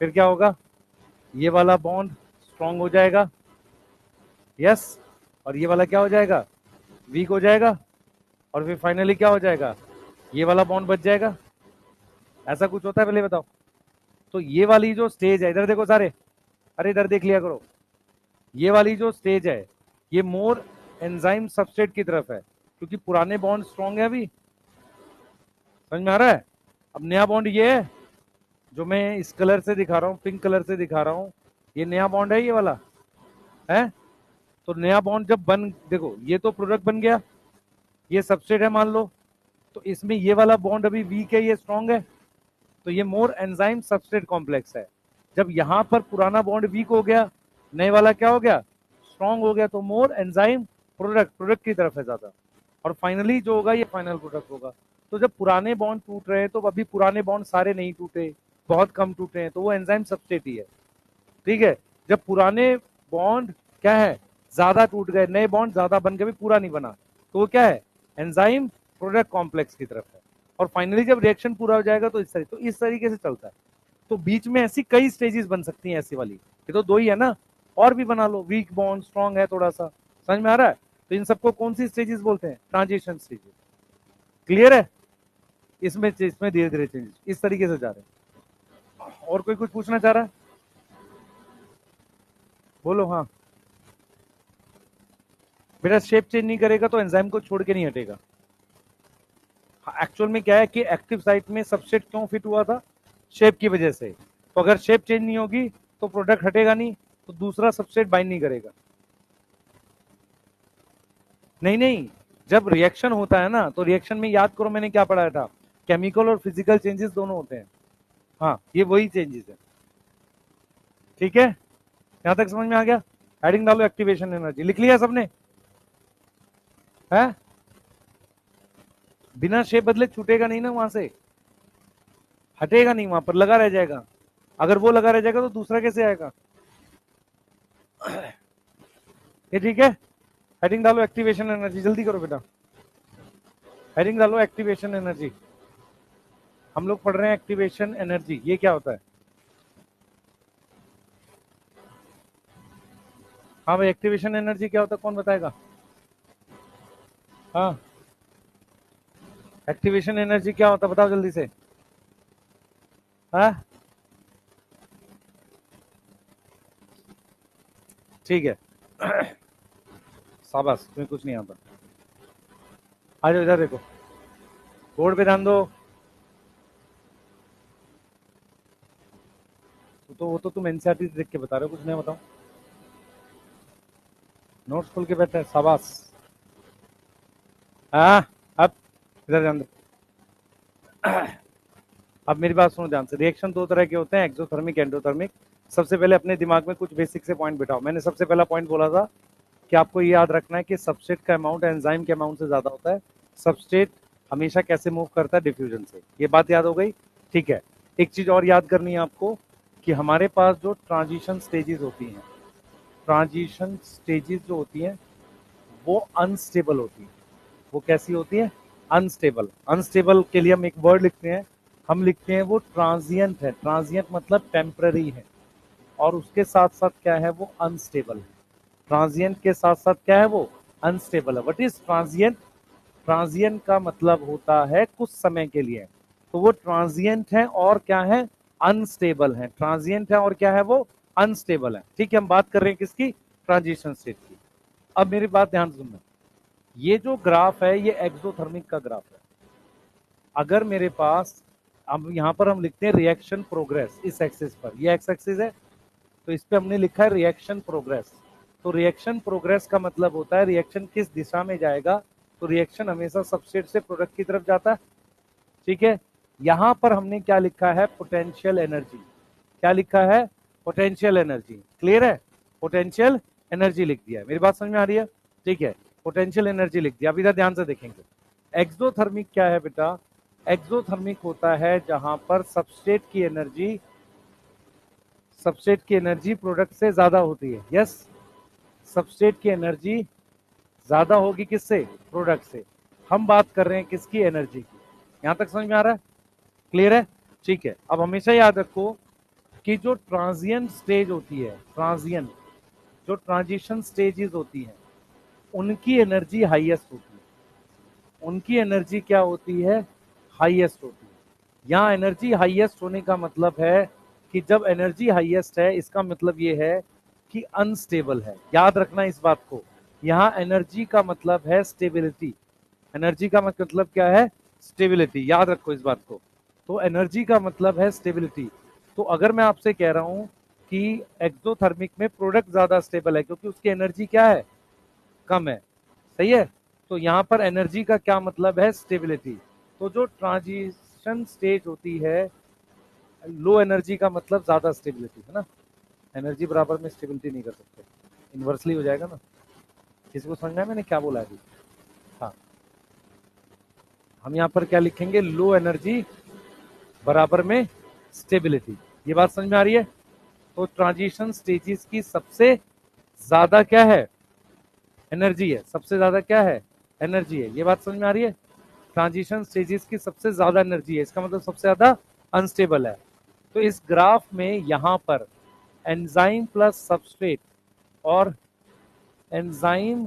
फिर क्या होगा, ये वाला बॉन्ड स्ट्रांग हो जाएगा। यस। और ये वाला क्या हो जाएगा, वीक हो जाएगा। और फिर फाइनली क्या हो जाएगा, ये वाला बॉन्ड बच जाएगा। ऐसा कुछ होता है, पहले बताओ। तो ये वाली जो स्टेज है, इधर देखो सारे, अरे इधर देख लिया करो। ये वाली जो स्टेज है ये मोर एंजाइम सबस्ट्रेट की तरफ है, क्योंकि पुराने बॉन्ड स्ट्रांग है अभी। समझ में आ रहा है? अब नया बॉन्ड ये है जो मैं इस कलर से दिखा रहा हूँ, पिंक कलर से दिखा रहा हूँ, ये नया बॉन्ड है, ये वाला है। तो नया बॉन्ड जब बन, देखो ये तो प्रोडक्ट बन गया, ये सबस्ट्रेट है मान लो, तो इसमें ये वाला बॉन्ड अभी वीक है, ये स्ट्रांग है। तो ये मोर एंजाइम सबस्ट्रेट कॉम्प्लेक्स है। जब यहाँ पर पुराना बॉन्ड वीक हो गया, नए वाला क्या हो गया, स्ट्रॉन्ग हो गया, तो मोर एंजाइम प्रोडक्ट की तरफ है ज्यादा, और फाइनली जो होगा ये फाइनल प्रोडक्ट होगा। तो जब पुराने बॉन्ड टूट रहे हैं, तो अभी पुराने बॉन्ड सारे नहीं टूटे, बहुत कम टूटे हैं, तो वो एंजाइम सबस्ट्रेट ही है, ठीक है। जब पुराने बॉन्ड क्या है, ज्यादा टूट गए, नए बॉन्ड ज्यादा बन के भी पूरा नहीं बना, तो वो क्या है, एंजाइम प्रोडक्ट कॉम्प्लेक्स की तरफ है। और फाइनली जब रिएक्शन पूरा हो जाएगा तो इस तरीके से चलता है। तो बीच में ऐसी कई स्टेजेस बन सकती हैं, ऐसी वाली, ये तो दो ही है ना, और भी बना लो, वीक बॉन्ड, स्ट्रॉन्ग है थोड़ा सा, समझ में आ रहा है। तो इन सबको कौन सी स्टेजेस बोलते हैं, ट्रांजिशन स्टेजेस। क्लियर है, इसमें इसमें धीरे धीरे चेंजेस इस तरीके से जा रहे हैं। और कोई कुछ पूछना चाह रहा है, बोलो। हाँ बेटा, शेप चेंज नहीं करेगा तो एंजाइम को छोड़ के नहीं हटेगा। एक्चुअल में क्या है कि एक्टिव साइट में सबस्ट्रेट क्यों फिट हुआ था, शेप की वजह से। तो अगर शेप चेंज नहीं होगी तो प्रोडक्ट हटेगा नहीं, तो दूसरा सबस्ट्रेट बाइंड नहीं करेगा। नहीं नहीं, जब रिएक्शन होता है ना, तो रिएक्शन में याद करो मैंने क्या पढ़ाया था, केमिकल और फिजिकल चेंजेस दोनों होते हैं। हाँ ये वही चेंजेस है, ठीक है, यहां तक समझ में आ गया। हेडिंग डालो एक्टिवेशन एनर्जी, लिख लिया सबने है। बिना शेप बदले छूटेगा नहीं ना वहां से, हटेगा नहीं, वहां पर लगा रह जाएगा। अगर वो लगा रह जाएगा तो दूसरा कैसे आएगा, ये ठीक है। हेडिंग डालो एक्टिवेशन एनर्जी, जल्दी करो बेटा, हेडिंग डालो एक्टिवेशन एनर्जी। हम लोग पढ़ रहे हैं एक्टिवेशन एनर्जी, ये क्या होता है। हाँ भाई, एक्टिवेशन एनर्जी क्या होता है, कौन बताएगा। हाँ, एक्टिवेशन एनर्जी क्या होता है, बताओ जल्दी से। हाँ ठीक है, शाबाश, तुम्हें कुछ नहीं आता। आ जाओ इधर देखो, बोर्ड पे ध्यान दो। तो वो तो तुम एनसीईआरटी देख के बता रहे हो, कुछ नहीं बताओ। नोट्स खोल के बैठे हैं, शाबाश। हाँ, अब इधर ध्यान दो। अब मेरी बात सुनो ध्यान से। रिएक्शन दो तरह के होते हैं, एक्सोथर्मिक, एंडोथर्मिक। सबसे पहले अपने दिमाग में कुछ बेसिक से पॉइंट बिठाओ। मैंने सबसे पहला पॉइंट बोला था कि आपको ये याद रखना है कि सबस्ट्रेट का अमाउंट एंजाइम के अमाउंट से ज्यादा होता है। सबस्ट्रेट हमेशा कैसे मूव करता है, डिफ्यूजन से। ये बात याद हो गई, ठीक है। एक चीज और याद करनी है आपको कि हमारे पास जो ट्रांजिशन स्टेजेस होती हैं, ट्रांजिशन स्टेजेस जो होती हैं वो अनस्टेबल होती है। वो कैसी होती है, अनस्टेबल। अनस्टेबल के लिए हम एक वर्ड लिखते हैं, हम लिखते हैं वो ट्रांजिएंट है। ट्रांजिएंट मतलब टेम्पररी है, और उसके साथ साथ क्या है, वो अनस्टेबल है। ट्रांजिएंट के साथ साथ क्या है, वो अनस्टेबल है। व्हाट इज ट्रांजिएंट, ट्रांजिएंट का मतलब होता है कुछ समय के लिए। तो वो ट्रांजिएंट है और क्या है, अनस्टेबल है। ट्रांजिएंट है और क्या है, वो अनस्टेबल है, ठीक है। हम बात कर रहे हैं किसकी, ट्रांजिशन स्टेट की। अब मेरी बात ध्यान सुनना, ये जो ग्राफ है ये एक्सोथर्मिक का ग्राफ है। अगर मेरे पास, अब यहां पर हम लिखते हैं रिएक्शन प्रोग्रेस, इस एक्सिस पर, ये एक्स एक्सिस है, तो इस पे हमने लिखा है रिएक्शन प्रोग्रेस। तो रिएक्शन प्रोग्रेस का मतलब होता है रिएक्शन किस दिशा में जाएगा। तो रिएक्शन हमेशा सबस्ट्रेट से प्रोडक्ट की तरफ जाता है, ठीक है। यहां पर हमने क्या लिखा है, पोटेंशियल एनर्जी। क्या लिखा है, पोटेंशियल एनर्जी। क्लियर है, पोटेंशियल एनर्जी लिख दिया है। मेरी बात समझ में आ रही है, ठीक है। पोटेंशियल एनर्जी लिख दिया। अब इधर ध्यान से देखेंगे, एक्सोथर्मिक क्या है बेटा, एक्सोथर्मिक होता है जहां पर सबस्ट्रेट की एनर्जी प्रोडक्ट से ज्यादा होती है। यस, सबस्ट्रेट की एनर्जी ज्यादा होगी किससे, प्रोडक्ट से। हम बात कर रहे हैं किसकी, एनर्जी की। यहां तक समझ में आ रहा है, क्लियर है, ठीक है। अब हमेशा याद रखो कि जो ट्रांजिएंट स्टेज होती है, ट्रांजिएंट जो ट्रांजिशन स्टेजेस होती हैं, उनकी एनर्जी हाईएस्ट होती है। उनकी एनर्जी क्या होती है, हाईएस्ट होती है। यहाँ एनर्जी हाईएस्ट होने का मतलब है कि जब एनर्जी हाईएस्ट है, इसका मतलब ये है कि अनस्टेबल है। याद रखना इस बात को, यहाँ एनर्जी का मतलब है स्टेबिलिटी। एनर्जी का मतलब क्या है, स्टेबिलिटी। याद रखो इस बात को। तो एनर्जी का मतलब है स्टेबिलिटी। तो अगर मैं आपसे कह रहा हूं कि एक्सोथर्मिक में प्रोडक्ट ज्यादा स्टेबल है क्योंकि उसकी एनर्जी क्या है, कम है, सही है। तो यहाँ पर एनर्जी का क्या मतलब है, स्टेबिलिटी। तो जो ट्रांजिशन स्टेज होती है लो एनर्जी का मतलब ज्यादा स्टेबिलिटी है ना, एनर्जी बराबर में स्टेबिलिटी नहीं कर सकते, इनवर्सली हो जाएगा ना। किसी को समझना है मैंने क्या बोला अभी? हाँ, हम यहाँ पर क्या लिखेंगे, लो एनर्जी बराबर में स्टेबिलिटी। ये बात समझ में आ रही है? तो ट्रांजिशन स्टेजेस की सबसे ज्यादा क्या है, एनर्जी है, सबसे ज्यादा क्या है, एनर्जी है। ये बात समझ में आ रही है? ट्रांजिशन स्टेजेस की सबसे ज्यादा एनर्जी है, इसका मतलब सबसे ज्यादा अनस्टेबल है। तो इस ग्राफ में यहां पर एंजाइम प्लस सबस्ट्रेट और एंजाइम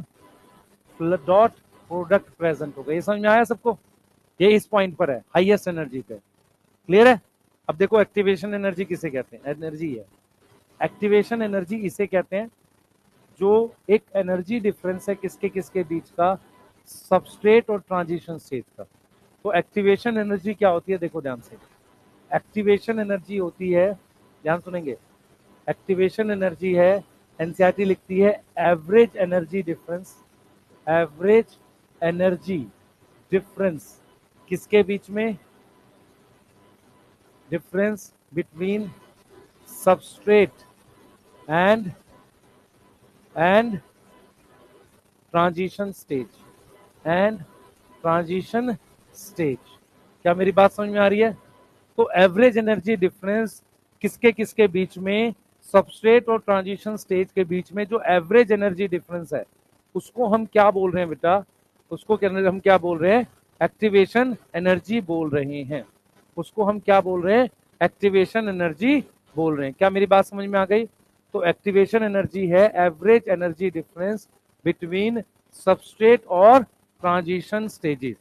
डॉट प्रोडक्ट प्रेजेंट होगा। ये समझ में आया सबको? ये इस पॉइंट पर है, हाईएस्ट एनर्जी पे। क्लियर है? अब देखो एक्टिवेशन एनर्जी किसे कहते हैं, एनर्जी है, एक्टिवेशन एनर्जी इसे कहते हैं जो एक एनर्जी डिफरेंस है किसके किसके बीच का, सबस्ट्रेट और ट्रांजिशन स्टेज का। तो एक्टिवेशन एनर्जी क्या होती है, देखो ध्यान से, एक्टिवेशन एनर्जी होती है, ध्यान सुनेंगे, एक्टिवेशन एनर्जी है, एनसीईआरटी लिखती है average energy difference, average energy difference किसके बीच में, difference between substrate and transition stage, and transition stage. क्या मेरी बात समझ में आ रही है? तो एवरेज एनर्जी डिफरेंस किसके किसके बीच में, सबस्ट्रेट और ट्रांजिशन स्टेज के बीच में जो एवरेज एनर्जी डिफरेंस है उसको हम क्या बोल रहे हैं बेटा, उसको हम क्या बोल रहे हैं, एक्टिवेशन एनर्जी बोल रहे हैं। उसको हम क्या बोल रहे हैं, एक्टिवेशन एनर्जी बोल रहे हैं। क्या मेरी बात समझ में आ गई? तो एक्टिवेशन एनर्जी है average energy difference between substrate और ट्रांजिशन स्टेजेस,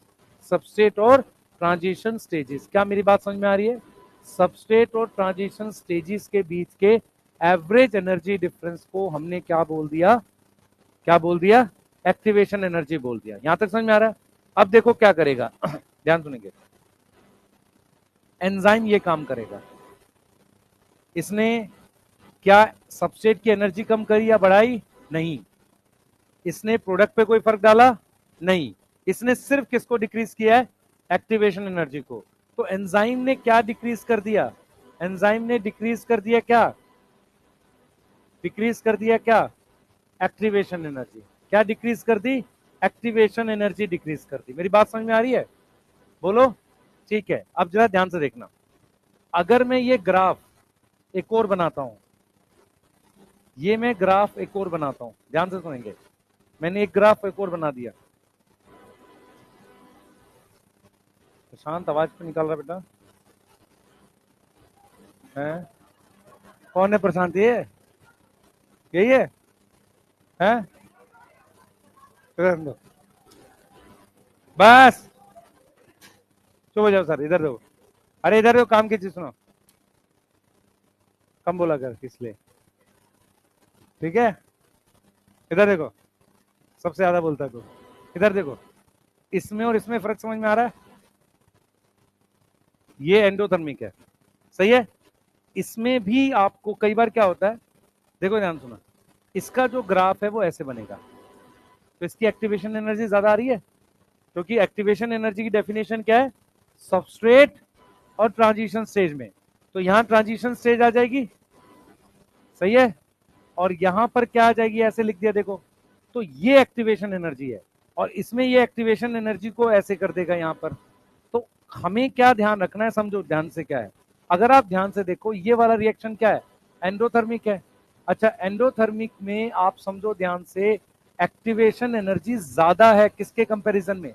सबस्ट्रेट और ट्रांजिशन स्टेजेस। क्या मेरी बात समझ में आ रही है? सबस्ट्रेट और ट्रांजिशन स्टेजेस के बीच के एवरेज एनर्जी डिफरेंस को हमने क्या बोल दिया, क्या बोल दिया, एक्टिवेशन एनर्जी बोल दिया। यहां तक समझ में आ रहा है? अब देखो क्या करेगा ध्यान सुनेंगे, एंजाइम ये काम करेगा, इसने क्या सबस्ट्रेट की एनर्जी कम करी या बढ़ाई? नहीं। इसने प्रोडक्ट पे कोई फर्क डाला? नहीं। इसने सिर्फ किसको डिक्रीज किया है, एक्टिवेशन एनर्जी को। तो एंजाइम ने क्या डिक्रीज कर दिया, एंजाइम ने डिक्रीज कर दिया क्या, डिक्रीज कर दिया क्या, एक्टिवेशन एनर्जी। क्या डिक्रीज कर दी, एक्टिवेशन एनर्जी डिक्रीज कर दी। मेरी बात समझ में आ रही है? बोलो। ठीक है, अब जरा ध्यान से देखना, अगर मैं ये ग्राफ एक और बनाता हूं, ये मैं ग्राफ एक और बनाता हूं, ध्यान से सुनेंगे, मैंने एक ग्राफ एक और बना दिया। शांत आवाज क्यों निकाल रहा बेटा है? कौन है प्रशांत? ये यही है, हैं? बस चुप हो जाओ सर, इधर देखो, अरे इधर देखो, काम की चीज सुनो, कम बोला कर इसलिए, ठीक है? इधर देखो, सबसे ज्यादा बोलता है तू, इधर देखो, इसमें और इसमें फर्क समझ में आ रहा है? ये एंडोथर्मिक है, सही है? इसमें भी आपको कई बार क्या होता है, देखो ध्यान सुना, इसका जो ग्राफ है वो ऐसे बनेगा, तो इसकी एक्टिवेशन एनर्जी ज्यादा आ रही है, क्योंकि एक्टिवेशन एनर्जी की डेफिनेशन क्या है, सबस्ट्रेट और ट्रांजिशन स्टेज में। तो यहां ट्रांजिशन स्टेज आ जाएगी, सही है, और यहां पर क्या आ जाएगी, ऐसे लिख दिया देखो। तो ये एक्टिवेशन एनर्जी है, और इसमें ये एक्टिवेशन एनर्जी को ऐसे कर देगा यहां पर। तो हमें क्या ध्यान रखना है, समझो ध्यान से क्या है, अगर आप ध्यान से देखो ये वाला रिएक्शन क्या है, एंडोथर्मिक है। अच्छा, एंडोथर्मिक में आप समझो ध्यान से, एक्टिवेशन एनर्जी ज्यादा है किसके कंपैरिजन में,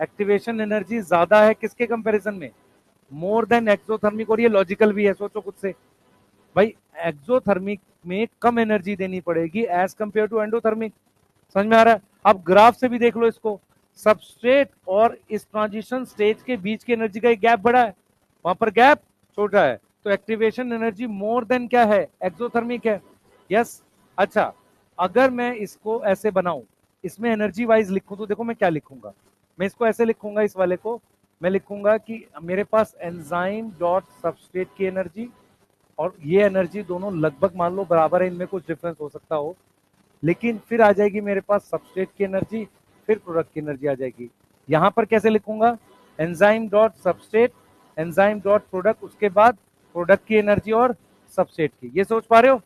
एक्टिवेशन एनर्जी ज्यादा है किसके कंपैरिजन में, मोर देन एक्सोथर्मिक। और ये लॉजिकल भी है, सोचो खुद से भाई, एक्सोथर्मिक में कम एनर्जी देनी पड़ेगी एज कंपेयर टू एंडोथर्मिक। समझ में आ रहा है? आप ग्राफ से भी देख लो इसको, सबस्ट्रेट और इस ट्रांजिशन स्टेज के बीच की एनर्जी का एक गैप बड़ा है, वहां पर गैप छोटा है, तो एक्टिवेशन एनर्जी मोर देन क्या है, एक्सोथर्मिक है। यस। अच्छा, अगर मैं इसको ऐसे बनाऊं, इसमें एनर्जी वाइज लिखूं, तो देखो मैं क्या लिखूंगा, मैं इसको ऐसे लिखूंगा, इस वाले को मैं लिखूंगा कि मेरे पास एंजाइम डॉट सबस्ट्रेट की एनर्जी और ये एनर्जी दोनों लगभग मान लो बराबर है, इनमें कुछ डिफरेंस हो सकता हो, लेकिन फिर आ जाएगी मेरे पास सबस्ट्रेट की एनर्जी, फिर प्रोडक्ट की एनर्जी आ जाएगी। यहां पर कैसे लिखूंगा, enzyme dot substrate, enzyme dot product, उसके बाद प्रोडक्ट की एनर्जी और सबस्ट्रेट की। ये सोच पा रहे हो,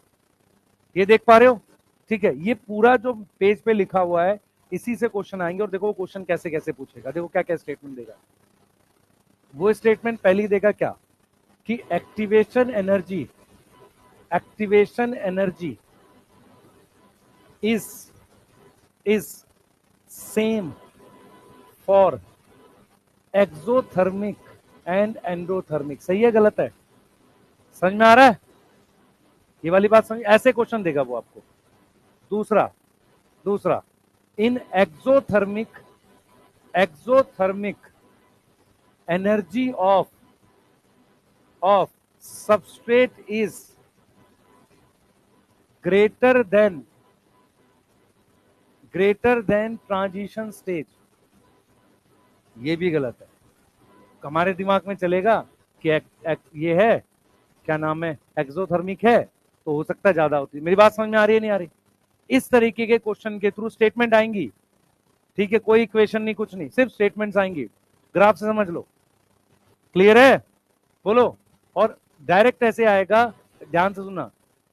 ये देख पा रहे हो? ठीक है, ये पूरा जो पेज पे लिखा हुआ है इसी से क्वेश्चन आएंगे। और देखो क्वेश्चन कैसे कैसे पूछेगा, देखो क्या क्या स्टेटमेंट देगा। वो स्टेटमेंट पहली देगा क्या, कि activation energy is same for exothermic and endothermic. सही है गलत है? समझ में आ रहा है ये वाली बात? समझ, ऐसे क्वेश्चन देगा वो आपको। दूसरा दूसरा in exothermic energy of substrate is greater than transition stage. ये भी गलत है। हमारे दिमाग में चलेगा कि ये है, क्या नाम है, एक्सोथर्मिक है, तो हो सकता है ज्यादा होती है। मेरी बात समझ में आ रही है नहीं आ रही? इस तरीके के क्वेश्चन के थ्रू स्टेटमेंट आएंगी। ठीक है, कोई इक्वेशन नहीं, कुछ नहीं, सिर्फ स्टेटमेंट्स आएंगी। ग्राफ से समझ लो। क्लियर है? बोलो। और डायरेक्ट ऐसे आएगा, ध्यान से सुनना।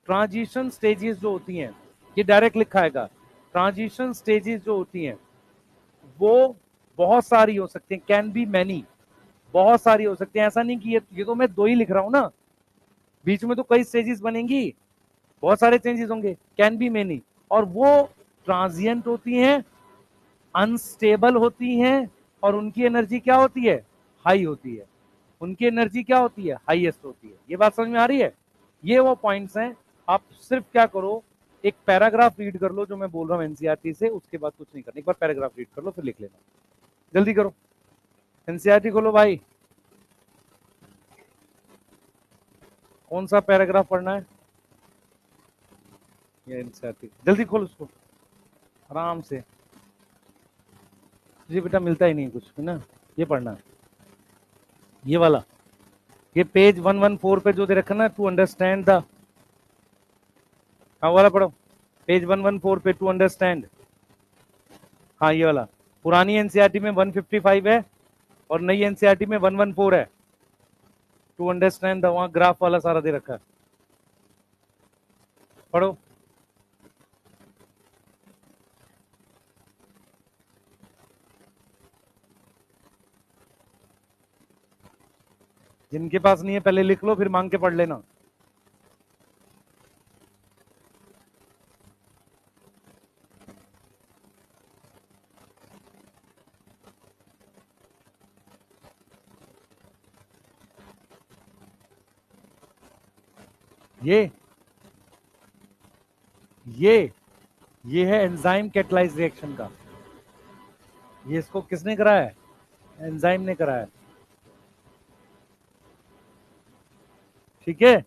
ट्रांजिशन स्टेजेस जो होती हैं, ये डायरेक्ट लिखा आएगा। ट्रांजिशन स्टेजेस जो होती हैं वो बहुत सारी हो सकती हैं, कैन बी मैनी, बहुत सारी हो सकती हैं। ऐसा नहीं कि ये तो मैं दो ही लिख रहा हूं ना, बीच में तो कई स्टेजेस बनेंगी, बहुत सारे चेंजेस होंगे, कैन बी मेनी। और वो ट्रांजिएंट होती हैं, अनस्टेबल होती हैं, और उनकी एनर्जी क्या होती है, हाई होती है। उनकी एनर्जी क्या होती है, हाईएस्ट होती है। ये बात समझ में आ रही है? ये वो पॉइंट्स हैं। आप सिर्फ क्या करो, एक पैराग्राफ रीड कर लो जो मैं बोल रहा हूँ एनसीईआरटी से, उसके बाद कुछ नहीं करना। एक बार पैराग्राफ रीड कर लो, फिर लिख लेना। जल्दी करो, एनसीईआरटी खोलो भाई। कौन सा पैराग्राफ पढ़ना है? ये एनसीईआरटी, जल्दी खोल उसको आराम से। तुझे बेटा मिलता ही नहीं कुछ है ना, ये पढ़ना है, ये वाला। ये पेज 114 पे जो दे रखा ना, टू अंडरस्टैंड द, हाँ वाला पढ़ो। पेज 114 पे टू अंडरस्टैंड, हाँ ये वाला। पुरानी एनसीईआरटी में 155 है और नई एनसीईआरटी में 114 है। टू अंडरस्टैंड द, वहां ग्राफ वाला सारा दे रखा है, पढ़ो। जिनके पास नहीं है पहले लिख लो, फिर मांग के पढ़ लेना। ये ये ये है एंजाइम कैटलाइज रिएक्शन का। ये इसको किसने कराया है? एंजाइम ने कराया है। ठीक है?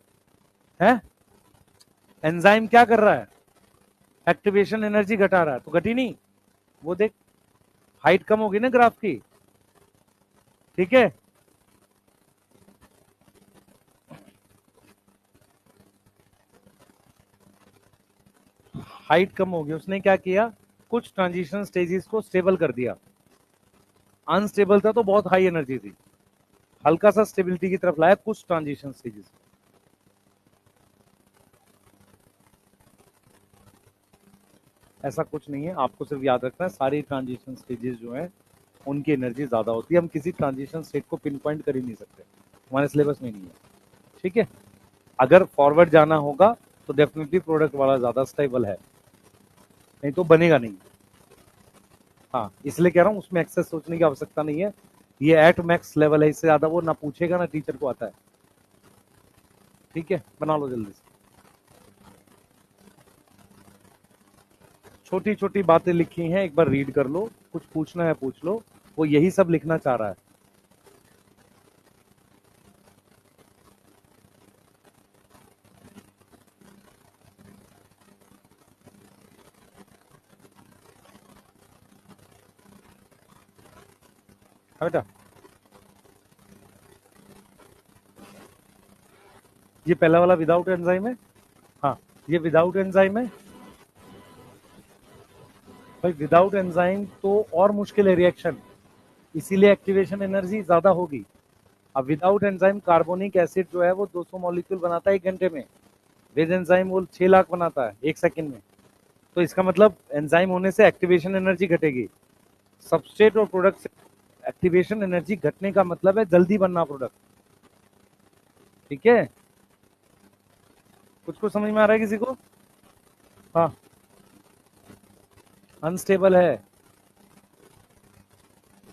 एंजाइम क्या कर रहा है, एक्टिवेशन एनर्जी घटा रहा है, तो घटी नहीं? वो देख, हाइट कम होगी ना ग्राफ की। ठीक है, हाइट कम होगी, उसने क्या किया, कुछ ट्रांजिशन स्टेजेस को स्टेबल कर दिया। अनस्टेबल था तो बहुत हाई एनर्जी थी, हल्का सा स्टेबिलिटी की तरफ लाया कुछ ट्रांजिशन स्टेजेस। ऐसा कुछ नहीं है, आपको सिर्फ याद रखना है सारी ट्रांजिशन स्टेजेस जो है उनकी एनर्जी ज्यादा होती है। हम किसी ट्रांजिशन स्टेट को पिन पॉइंट कर ही नहीं सकते, हमारे सिलेबस में नहीं है। ठीक है, अगर फॉरवर्ड जाना होगा तो डेफिनेटली प्रोडक्ट वाला ज्यादा स्टेबल है, नहीं तो बनेगा नहीं। हाँ, इसलिए कह रहा हूँ उसमें एक्सेस सोचने की आवश्यकता नहीं है। ये एट मैक्स लेवल है, इससे ज्यादा वो ना पूछेगा ना टीचर को आता है। ठीक है, बना लो जल्दी से। छोटी छोटी बातें लिखी हैं, एक बार रीड कर लो, कुछ पूछना है पूछ लो, वो यही सब लिखना चाह रहा है। बेटा ये पहला वाला विदाउट एंजाइम है, हाँ ये विदाउट एंजाइम है भाई। विदाउट एंजाइम तो और मुश्किल है रिएक्शन, इसीलिए एक्टिवेशन एनर्जी ज्यादा होगी। अब विदाउट एंजाइम कार्बोनिक एसिड जो है वो 200 मॉलिक्यूल बनाता है 1 घंटे में, विद एंजाइम वो 6 लाख बनाता है 1 सेकंड में। तो इसका मतलब एंजाइम होने से एक्टिवेशन एनर्जी घटेगी। सबस्ट्रेट और प्रोडक्ट से एक्टिवेशन एनर्जी घटने का मतलब है जल्दी बनना प्रोडक्ट। ठीक है, कुछ समझ में आ रहा है किसी को? हाँ, अनस्टेबल है,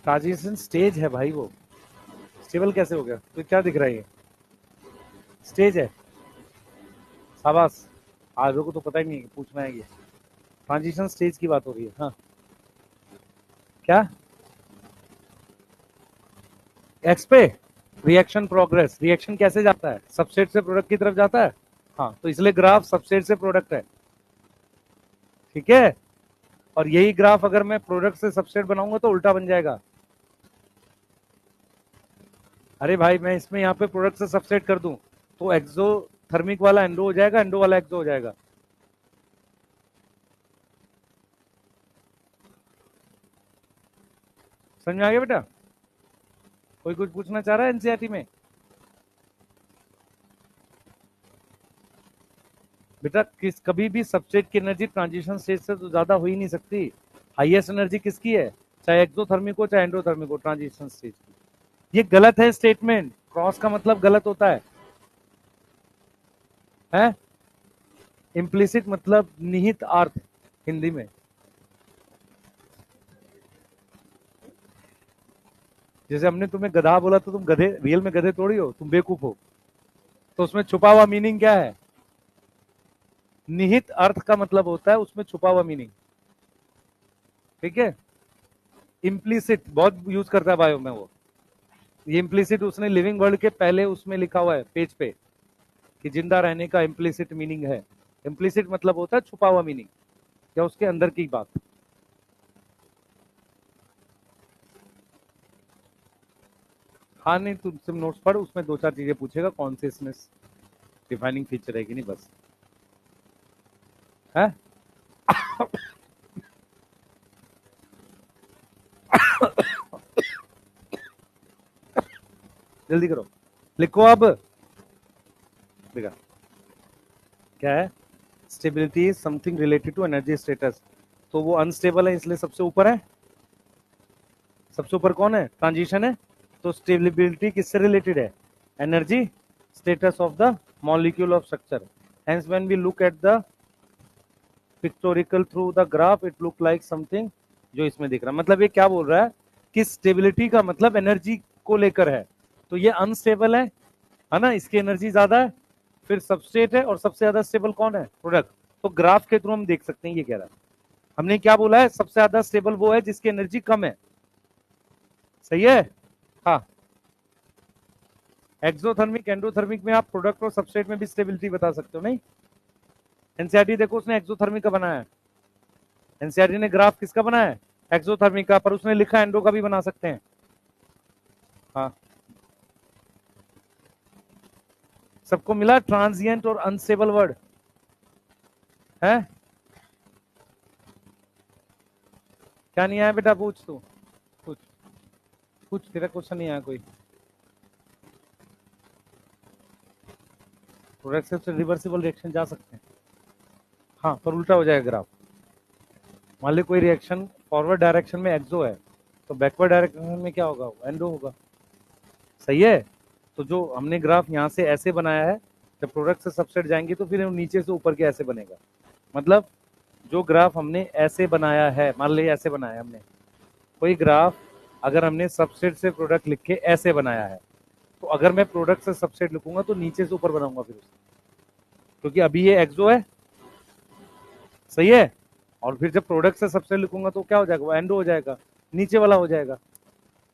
ट्रांजिशन स्टेज है भाई वो, स्टेबल कैसे हो गया? तो क्या दिख रहा है? ये स्टेज है। शाबाश, आज को तो पता ही नहीं है, पूछना है ये। ट्रांजिशन स्टेज की बात हो रही है। हाँ, क्या एक्स पे रिएक्शन प्रोग्रेस, रिएक्शन कैसे जाता है? सबस्ट्रेट से प्रोडक्ट की तरफ जाता है। हाँ, तो इसलिए ग्राफ सबस्ट्रेट से प्रोडक्ट है। ठीक है, और यही ग्राफ अगर मैं प्रोडक्ट से सबस्ट्रेट बनाऊंगा तो उल्टा बन जाएगा। अरे भाई, मैं इसमें यहाँ पे प्रोडक्ट से सबस्ट्रेट कर दूं तो एक्सोथर्मिक वाला एंडो हो जाएगा, एंडो वाला एक्सो हो जाएगा। समझ में आ गया बेटा? कोई कुछ पूछना चाह रहा है एनसीईआरटी में? बेटा कभी भी सबस्ट्रेट की एनर्जी ट्रांजिशन स्टेज से तो ज्यादा हो ही नहीं सकती। हाईएस्ट एनर्जी किसकी है? चाहे एक्सोथर्मिक हो चाहे एंडोथर्मिक हो, ट्रांजिशन स्टेज की। ये गलत है स्टेटमेंट, क्रॉस का मतलब गलत होता है। हैं? इम्प्लिसिट मतलब निहित अर्थ हिंदी में। जैसे हमने तुम्हें गधा बोला तो तुम गधे, रियल में गधे थोड़ी हो, तुम बेवकूफ हो। तो उसमें छुपा हुआ मीनिंग क्या है? निहित अर्थ का मतलब होता है उसमें छुपा हुआ मीनिंग। ठीक है, इम्प्लिसिट बहुत यूज करता है बायो में वो। ये इम्प्लिसिट उसने लिविंग वर्ल्ड के पहले उसमें लिखा हुआ है पेज पे कि जिंदा रहने का इम्प्लिसिट मीनिंग है। इम्प्लिसिट मतलब होता है छुपा हुआ मीनिंग या उसके अंदर की बात। हाँ नहीं, तुम नोट्स पढ़, उसमें 2-4 चीजें पूछेगा, कॉन्सियसनेस डिफाइनिंग फीचर है कि नहीं, बस है। जल्दी करो, लिखो अब। देखा क्या है? Stability is something related to energy status. तो वो अनस्टेबल है इसलिए सबसे ऊपर है। सबसे ऊपर कौन है? ट्रांजिशन है। तो स्टेबिलिटी किससे रिलेटेड है? Energy status of the molecule of structure. Hence when we look at the pictorial through the graph it look like something, जो इसमें दिख रहा है। मतलब ये क्या बोल रहा है कि स्टेबिलिटी का मतलब एनर्जी को लेकर है। तो ये अनस्टेबल है ना, इसकी एनर्जी ज्यादा है। फिर सबस्ट्रेट है और सबसे ज्यादा स्टेबल कौन है? प्रोडक्ट। तो ग्राफ के थ्रू हम देख सकते हैं ये कह रहा है। हमने क्या बोला है? सबसे ज्यादा स्टेबल वो है जिसकी एनर्जी कम है। सही है? हाँ, एक्सोथर्मिक एंडोथर्मिक में आप प्रोडक्ट और सबस्ट्रेट में भी स्टेबिलिटी बता सकते हो। नहीं, एनसीईआरटी देखो उसने एक्सोथर्मिक का बनाया है। एनसीईआरटी ने ग्राफ किसका बनाया है? एक्सोथर्मिक का, पर उसने लिखा एंडो का भी बना सकते हैं। हाँ, सबको मिला ट्रांजिएंट और अनस्टेबल वर्ड है? क्या नहीं आया बेटा? पूछ तू, पूछ पूछ, तेरा क्वेश्चन नहीं आया कोई? प्रोडक्ट से रिवर्सिबल रिएक्शन जा सकते हैं, हाँ, पर उल्टा हो जाएगा ग्राफ। मान ली कोई रिएक्शन फॉरवर्ड डायरेक्शन में एक्सो है तो बैकवर्ड डायरेक्शन में क्या होगा? एंडो होगा। सही है? तो जो हमने ग्राफ यहाँ से ऐसे बनाया है, जब प्रोडक्ट से सबसेट जाएंगे तो फिर नीचे से ऊपर के ऐसे बनेगा। मतलब जो ग्राफ हमने ऐसे बनाया है, मान लीजिए ऐसे बनाया हमने कोई ग्राफ, अगर हमने सबसेट से प्रोडक्ट लिख के ऐसे बनाया है, तो अगर मैं प्रोडक्ट से सबसेट लिखूंगा तो नीचे से ऊपर बनाऊंगा फिर उससे, क्योंकि अभी ये एक्सो है। सही है? और फिर जब प्रोडक्ट से सबसेट लिखूंगा तो क्या हो जाएगा? वो एंडो हो जाएगा, नीचे वाला हो जाएगा।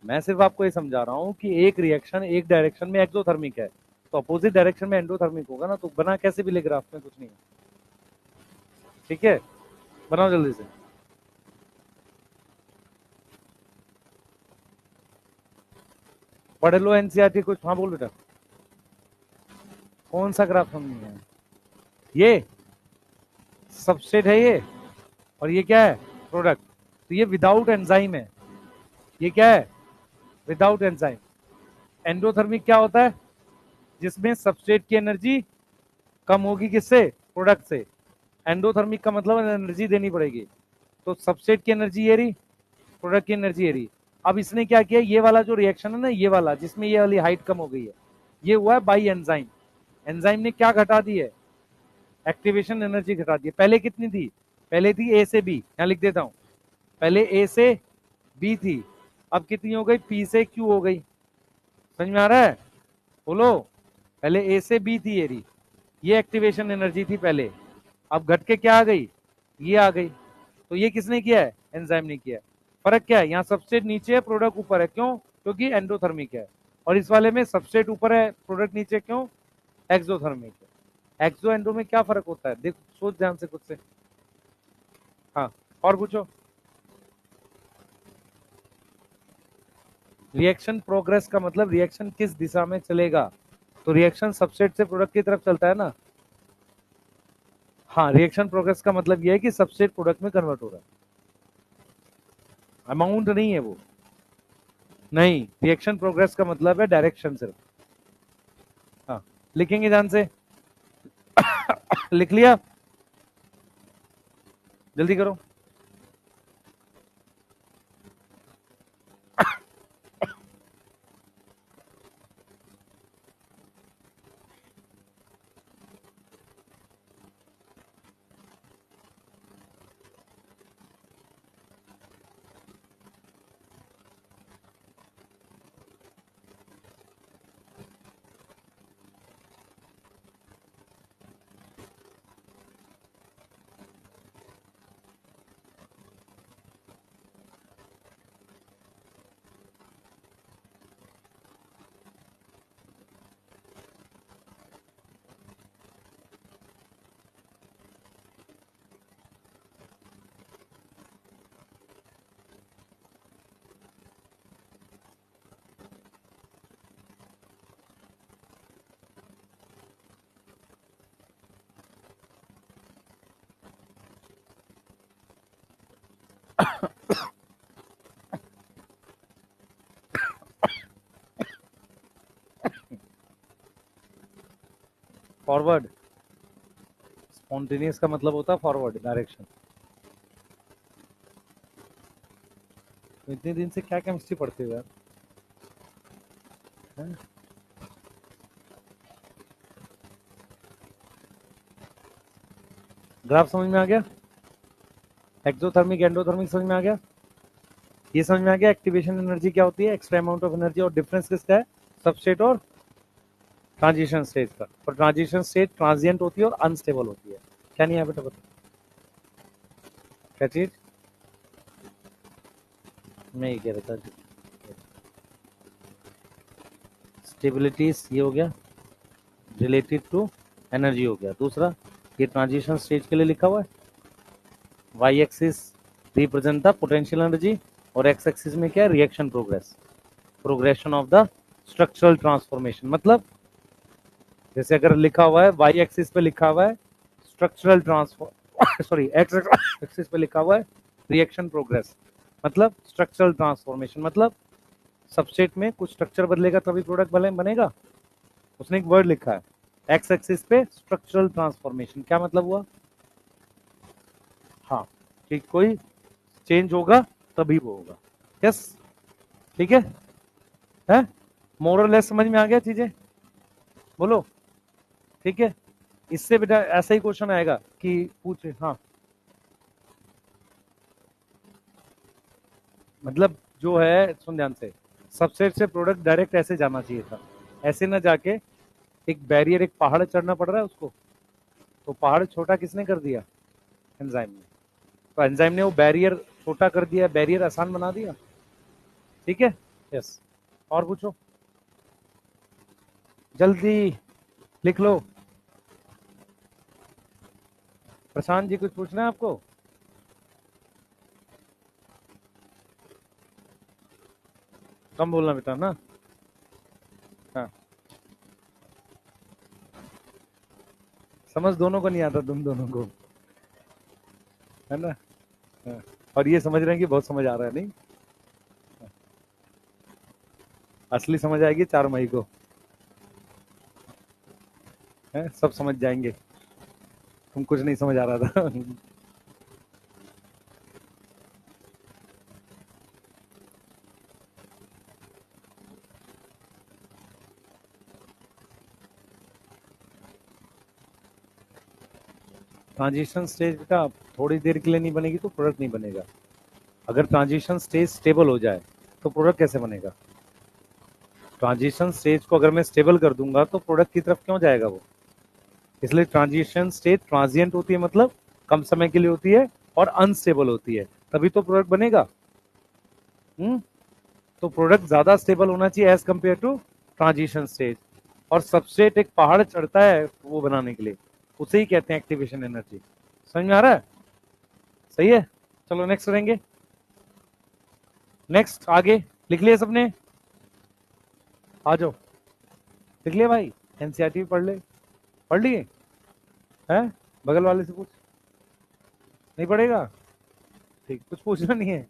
मैं सिर्फ आपको ये समझा रहा हूँ कि एक रिएक्शन एक डायरेक्शन में एक्सोथर्मिक है तो अपोजिट डायरेक्शन में एंडोथर्मिक होगा ना, तो बना कैसे भी ले ग्राफ में कुछ नहीं है। ठीक है, बनाओ जल्दी से। पढ़ लो एनसीईआरटी कुछ। हाँ बोल बेटा, कौन सा ग्राफ समझ है? ये सबस्ट्रेट है ये, और ये क्या है? प्रोडक्ट। तो ये विदाउट एंजाइम है। ये क्या है? Without enzyme. एंडोथर्मिक क्या होता है? जिसमें सबस्ट्रेट की एनर्जी कम होगी, किससे? प्रोडक्ट से। एंडोथर्मिक का मतलब एनर्जी देनी पड़ेगी। तो सबस्ट्रेट की एनर्जी ये रही, प्रोडक्ट की एनर्जी ये रही। अब इसने क्या किया, ये वाला जो रिएक्शन है ना, ये वाला जिसमें ये वाली हाइट कम हो गई है, ये हुआ है बाई एंजाइम। एंजाइम ने क्या घटा दी है? एक्टिवेशन एनर्जी घटा दी है। पहले कितनी थी? पहले थी ए से बी, यहां लिख देता हूं, पहले ए से बी थी, अब कितनी हो गई? पी से क्यू हो गई। समझ में आ रहा है? बोलो। पहले ए से बी थी, ये एक्टिवेशन एनर्जी थी पहले, अब घट के क्या आ गई? ये आ गई। तो ये किसने किया है? एंजाइम ने किया है। फर्क क्या है? यहाँ सबस्ट्रेट नीचे है, प्रोडक्ट ऊपर है, क्यों? क्योंकि एंडोथर्मिक है। और इस वाले में सबस्ट्रेट ऊपर है, प्रोडक्ट नीचे, क्यों? एक्सोथर्मिक है। एक्सो एंडो में क्या फर्क होता है? देख, सोच ध्यान से खुद से। हाँ, और पूछो। रिएक्शन प्रोग्रेस का मतलब रिएक्शन किस दिशा में चलेगा। तो रिएक्शन सबस्ट्रेट से प्रोडक्ट की तरफ चलता है ना। हाँ, रिएक्शन प्रोग्रेस का मतलब यह है कि सबस्ट्रेट प्रोडक्ट में कन्वर्ट हो रहा है, अमाउंट नहीं है वो। नहीं, रिएक्शन प्रोग्रेस का मतलब है डायरेक्शन सिर्फ। हाँ, लिखेंगे ध्यान से। लिख लिया? जल्दी करो। फॉरवर्ड, स्पॉन्टेनियस का मतलब होता है फॉरवर्ड डायरेक्शन। तो इतने दिन से क्या केमिस्ट्री पढ़ते हो यार? हैं? ग्राफ समझ में आ गया? एक्सोथर्मिक एंडोथर्मिक समझ में आ गया? ये समझ में आ गया एक्टिवेशन एनर्जी क्या होती है, एक्स्ट्रा अमाउंट ऑफ एनर्जी, और डिफरेंस किसका है? सबस्ट्रेट और ट्रांजिशन स्टेज का। और ट्रांजिशन स्टेज ट्रांजिएंट होती है और अनस्टेबल होती है। क्या नहीं है बेटा, बता। क्या चीज? मैं ये कह रहा था, स्टेबिलिटी ये हो गया, रिलेटेड टू एनर्जी हो गया। दूसरा, ये ट्रांजिशन स्टेज के लिए लिखा हुआ है, Y axis represent the potential energy, और एक्स एक्सिस में क्या है? Reaction progress, progression of the structural transformation. मतलब जैसे अगर लिखा हुआ है वाई एक्सिस पे लिखा हुआ है structural transform sorry, x axis पे लिखा हुआ है रिएक्शन प्रोग्रेस, मतलब स्ट्रक्चरल ट्रांसफॉर्मेशन। मतलब सबस्ट्रेट में कुछ स्ट्रक्चर बदलेगा तभी प्रोडक्ट बनेगा। उसने एक वर्ड लिखा है एक्स एक्सिस पे स्ट्रक्चरल ट्रांसफॉर्मेशन। क्या मतलब हुआ? हाँ, कि कोई चेंज होगा तभी वो होगा। यस, ठीक है मोर और लेस समझ में आ गया चीजें? बोलो। ठीक है, इससे बेटा ऐसा ही क्वेश्चन आएगा कि पूछे। हाँ, मतलब जो है, सुन ध्यान से, सबसेट से प्रोडक्ट डायरेक्ट ऐसे जाना चाहिए था, ऐसे ना जाके एक बैरियर, एक पहाड़ चढ़ना पड़ रहा है उसको, तो पहाड़ छोटा किसने कर दिया? एंजाइम ने। तो एंजाइम ने वो बैरियर छोटा कर दिया, बैरियर आसान बना दिया। ठीक है, यस। और पूछो, जल्दी लिख लो। प्रशांत जी कुछ पूछना है आपको? कम बोलना बेटा ना। हाँ, समझ दोनों को नहीं आता, तुम दोनों को, है ना? हाँ। और ये समझ रहे हैं कि बहुत समझ आ रहा है, नहीं? असली समझ आएगी 4 मई को, है सब समझ जाएंगे। तुम कुछ नहीं समझ आ रहा था। ट्रांजिशन स्टेज बेटा थोड़ी देर के लिए नहीं बनेगी तो प्रोडक्ट नहीं बनेगा। अगर ट्रांजिशन स्टेज स्टेबल हो जाए तो प्रोडक्ट कैसे बनेगा? ट्रांजिशन स्टेज को अगर मैं स्टेबल कर दूंगा तो प्रोडक्ट की तरफ क्यों जाएगा वो? इसलिए ट्रांजिशन स्टेज ट्रांजिएंट होती है, मतलब कम समय के लिए होती है और अनस्टेबल होती है, तभी तो प्रोडक्ट बनेगा। तो प्रोडक्ट ज्यादा स्टेबल होना चाहिए as compare to transition stage. और सबस्ट्रेट एक पहाड़ चढ़ता है वो बनाने के लिए, उसे ही कहते हैं एक्टिवेशन एनर्जी। समझ में आ रहा है? सही है, चलो नेक्स्ट करेंगे। नेक्स्ट आगे लिख लिया सबने? आ जाओ, लिख लिया भाई, एनसीईआरटी पढ़ ले, पढ़ लिए हैं? बगल वाले से पूछ, नहीं पढ़ेगा? ठीक, कुछ पूछना नहीं है।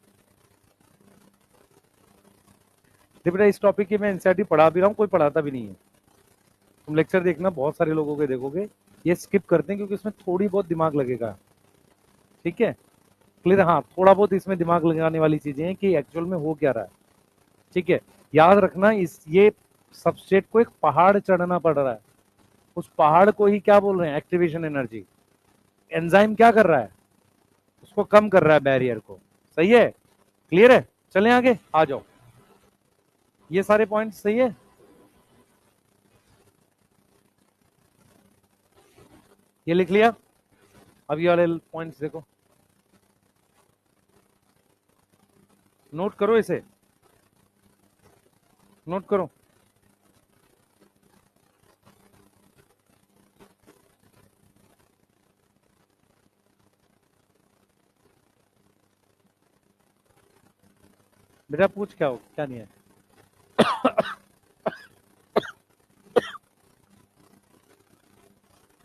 बेटा इस टॉपिक की मैं एनसीईआरटी पढ़ा भी रहा हूँ, कोई पढ़ाता भी नहीं है। तुम लेक्चर देखना, बहुत सारे लोगों के देखोगे ये स्किप करते हैं क्योंकि उसमें थोड़ी बहुत दिमाग लगेगा। ठीक है, क्लियर? हाँ, थोड़ा बहुत इसमें दिमाग लगाने वाली चीजें हैं कि एक्चुअल में हो क्या रहा है। ठीक है, याद रखना, इस ये सबस्ट्रेट को एक पहाड़ चढ़ना पड़ रहा है, उस पहाड़ को ही क्या बोल रहे हैं? Activation energy. एंजाइम क्या कर रहा है? उसको कम कर रहा है, बैरियर को। सही है, क्लियर है? चलें आगे, आ जाओ। ये सारे पॉइंट सही है? ये लिख लिया? अब ये वाले पॉइंट्स देखो, नोट करो, इसे नोट करो। बेटा पूछ क्या हो, क्या नहीं है?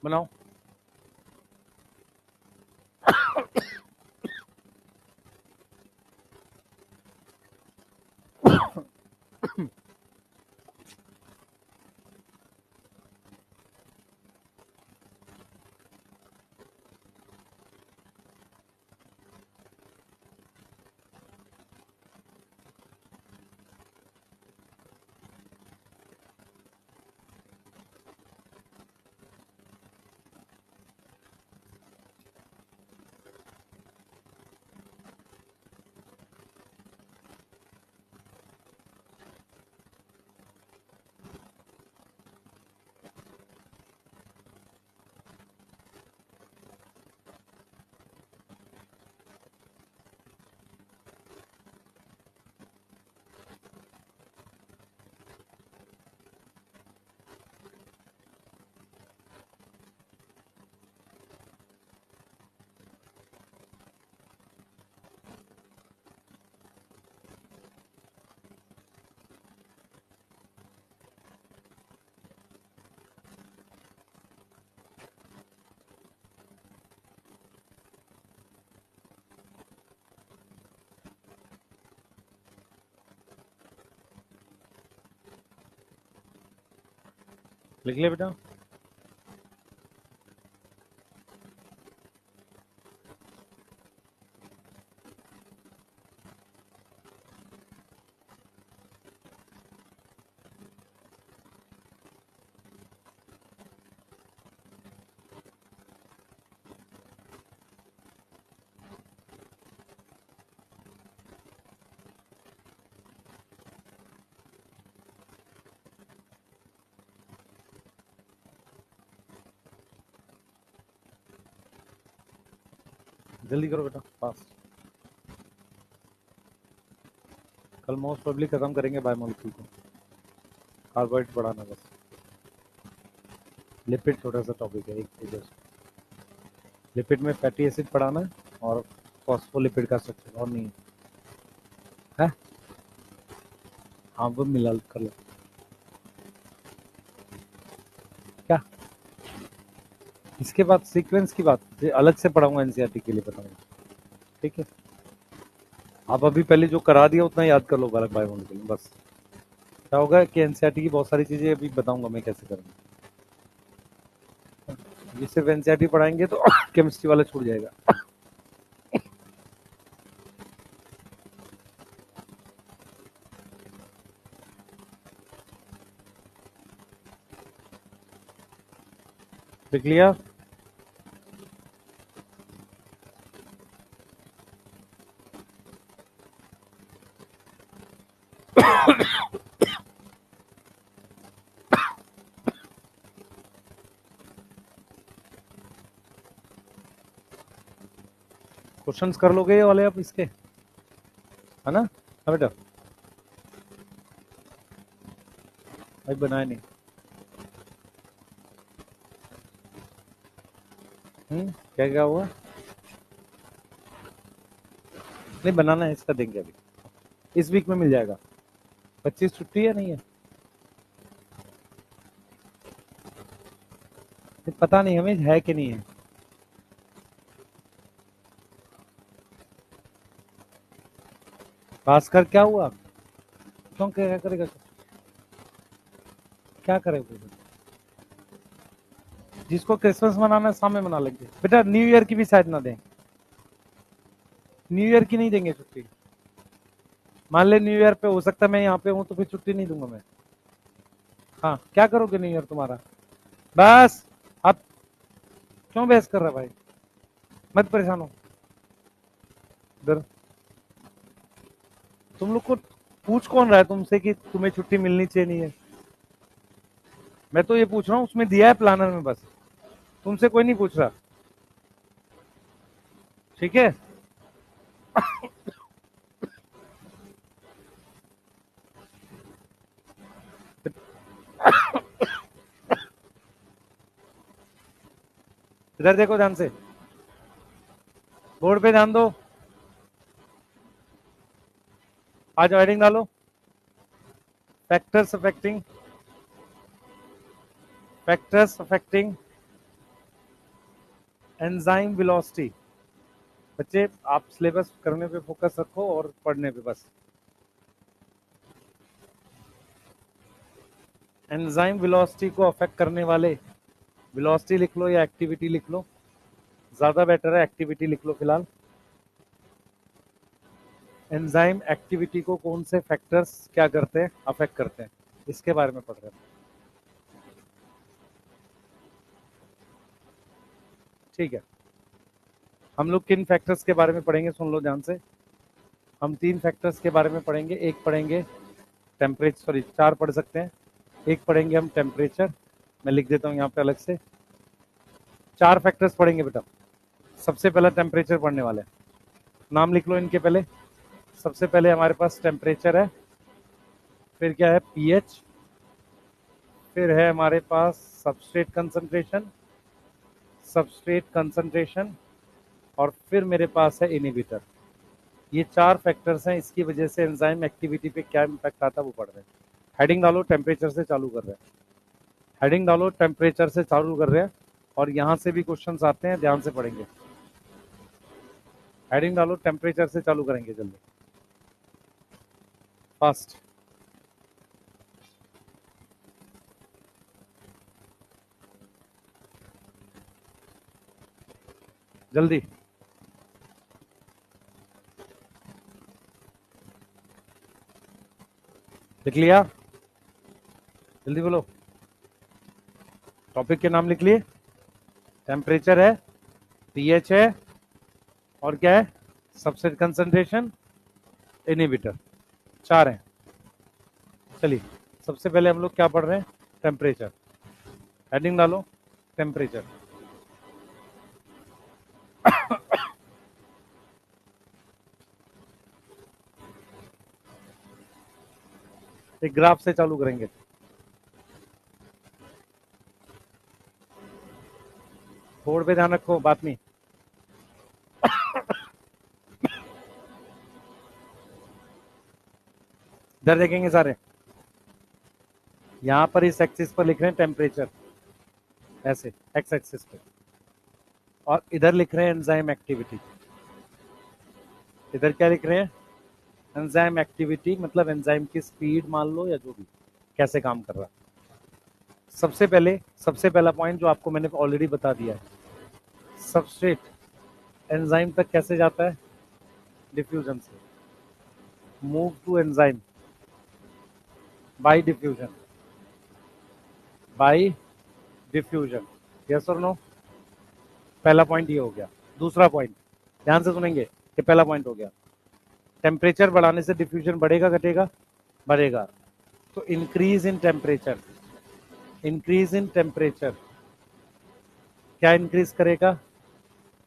बनाओ। लिख ले बेटा। जल्दी करो बेटा, फास्ट। कल मोस्ट प्रोबेबली खत्म करेंगे बायोमोलिक्यूल को, कार्बोहाइड्रेट बढ़ाना बस। लिपिड छोटा सा टॉपिक है, एक पेज। लिपिड में फैटी एसिड पढ़ाना है और फॉस्फोलिपिड का स्ट्रक्चर, और नहीं है? हाँ वो मिला कर लो। क्या इसके बाद सीक्वेंस की बात अलग से पढ़ाऊंगा, एनसीईआरटी के लिए बताऊंगा। ठीक है, आप अभी पहले जो करा दिया उतना याद कर लो बायोमोलिक्यूल बस। क्या होगा कि एनसीईआरटी की बहुत सारी चीजें अभी बताऊंगा मैं कैसे करूंगा। ये सिर्फ एनसीईआरटी पढ़ाएंगे तो केमिस्ट्री वाला छूट जाएगा। देख लिया। क्वेश्चंस कर लोगे ये वाले आप इसके, है ना? हाँ बेटा, भाई बनाए नहीं। क्या क्या हुआ? नहीं बनाना है, इसका देंगे अभी, इस वीक में मिल जाएगा। 25 छुट्टी है नहीं है? पता नहीं हमें है कि नहीं है। भास्कर क्या हुआ? क्यों, क्या करेगा? क्या करेगा? जिसको क्रिसमस मनाना है सामने मना लेंगे बेटा। न्यू ईयर की भी शायद ना दें, न्यू ईयर की नहीं देंगे छुट्टी। मान ले न्यू ईयर पे हो सकता है मैं यहाँ पे हूँ तो फिर छुट्टी नहीं दूंगा मैं। हाँ, क्या करोगे न्यू ईयर तुम्हारा? बस अब क्यों बहस कर रहा है भाई? मत परेशान हो इधर। तुम लोग को पूछ कौन रहा है तुमसे कि तुम्हें छुट्टी मिलनी चाहिए नहीं है? मैं तो ये पूछ रहा हूँ, उसमें दिया है प्लानर में, बस तुमसे कोई नहीं पूछ रहा। ठीक है? इधर देखो ध्यान से, बोर्ड पे ध्यान दो। आज हेडिंग डालो, फैक्टर्स अफेक्टिंग एंजाइम वेलोसिटी। बच्चे आप सिलेबस करने पे फोकस रखो और पढ़ने पे बस। एंजाइम वेलोसिटी को अफेक्ट करने वाले, वेलोसिटी लिख लो या एक्टिविटी लिख लो, ज्यादा बेटर है एक्टिविटी लिख लो फिलहाल। एंजाइम एक्टिविटी को कौन से फैक्टर्स क्या करते हैं, अफेक्ट करते हैं, इसके बारे में पढ़ रहे हैं। ठीक है, हम लोग किन फैक्टर्स के बारे में पढ़ेंगे सुन लो ध्यान से। हम 3 फैक्टर्स के बारे में पढ़ेंगे। एक पढ़ेंगे टेम्परेचर, सॉरी 4 पढ़ सकते हैं। एक पढ़ेंगे हम टेम्परेचर, मैं लिख देता हूँ यहाँ पे अलग से। 4 फैक्टर्स पढ़ेंगे बेटा। सबसे पहला टेम्परेचर पढ़ने वाले, नाम लिख लो इनके पहले। सबसे पहले हमारे पास टेम्परेचर है, फिर क्या है पीएच, फिर है हमारे पास सबस्ट्रेट कंसंट्रेशन, और फिर मेरे पास है इनहिबिटर। ये 4 फैक्टर्स हैं, इसकी वजह से एंजाइम एक्टिविटी पे क्या इम्पैक्ट आता है वो पढ़ रहे हैं। हेडिंग डालो, टेम्परेचर से चालू कर रहे हैं। हेडिंग डालो, टेम्परेचर से चालू कर रहे हैं, और यहां से भी क्वेश्चंस आते हैं, ध्यान से पढ़ेंगे। हेडिंग डालो, टेम्परेचर से चालू करेंगे जल्दी, फास्ट। जल्दी लिख लिया? जल्दी बोलो, टॉपिक के नाम लिख लिए। टेम्परेचर है, पीएच है, और क्या है सबस्ट्रेट कंसंट्रेशन, इनहिबिटर। 4 हैं। चलिए सबसे पहले हम लोग क्या पढ़ रहे हैं, टेम्परेचर। हेडिंग डालो, टेम्परेचर। एक ग्राफ से चालू करेंगे। बोर्ड पे ध्यान रखो, बात नहीं। इधर देखेंगे सारे, यहां पर इस एक्सिस पर लिख रहे हैं टेम्परेचर, ऐसे एक्स एक्सिस पे, और इधर लिख रहे हैं एंजाइम एक्टिविटी। इधर क्या लिख रहे हैं, एंजाइम एक्टिविटी, मतलब एंजाइम की स्पीड मान लो या जो भी। कैसे काम कर रहा है। सबसे पहला पॉइंट जो आपको मैंने ऑलरेडी बता दिया है, सबस्ट्रेट एंजाइम तक कैसे जाता है, डिफ्यूजन से। Move to enzyme by diffusion, by diffusion, yes और नो। पहला पॉइंट ये हो गया। दूसरा पॉइंट ध्यान से सुनेंगे, ये पहला पॉइंट हो गया। टेम्परेचर बढ़ाने से डिफ्यूजन बढ़ेगा घटेगा, बढ़ेगा। तो increase in temperature, increase in temperature क्या इंक्रीज करेगा,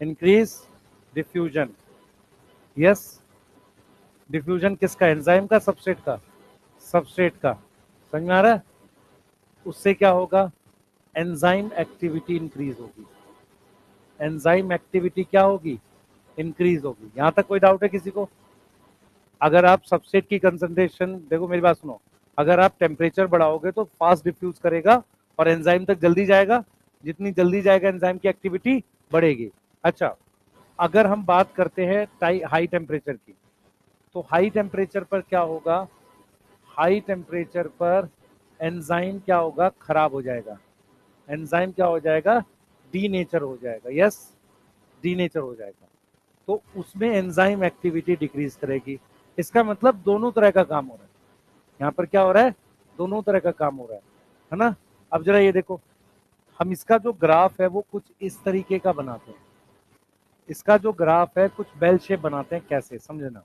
इंक्रीज डिफ्यूजन। यस, डिफ्यूजन किसका, एंजाइम का, सबस्ट्रेट का, सबस्ट्रेट का। समझ में आ रहा है। उससे क्या होगा, एंजाइम एक्टिविटी इंक्रीज होगी, एंजाइम एक्टिविटी क्या होगी, इंक्रीज होगी। यहां तक कोई डाउट है किसी को। अगर आप सबस्ट्रेट की कंसंट्रेशन, देखो मेरी बात सुनो, अगर आप टेम्परेचर बढ़ाओगे तो फास्ट डिफ्यूज करेगा और एंजाइम तक जल्दी जाएगा, जितनी जल्दी जाएगा एंजाइम की एक्टिविटी बढ़ेगी। अच्छा, अगर हम बात करते हैं हाई टेम्परेचर की, तो हाई टेम्परेचर पर क्या होगा, हाई टेम्परेचर पर एंजाइम क्या होगा, खराब हो जाएगा। एंजाइम क्या हो जाएगा, डीनेचर हो जाएगा। यस, डीनेचर हो जाएगा। तो उसमें एंजाइम एक्टिविटी डिक्रीज करेगी। इसका मतलब दोनों तरह का काम हो रहा है। यहाँ पर क्या हो रहा है, दोनों तरह का काम हो रहा है ना। अब जरा ये देखो, हम इसका जो ग्राफ है वो कुछ इस तरीके का बनाते हैं। इसका जो ग्राफ है कुछ बेल शेप बनाते हैं। कैसे, समझना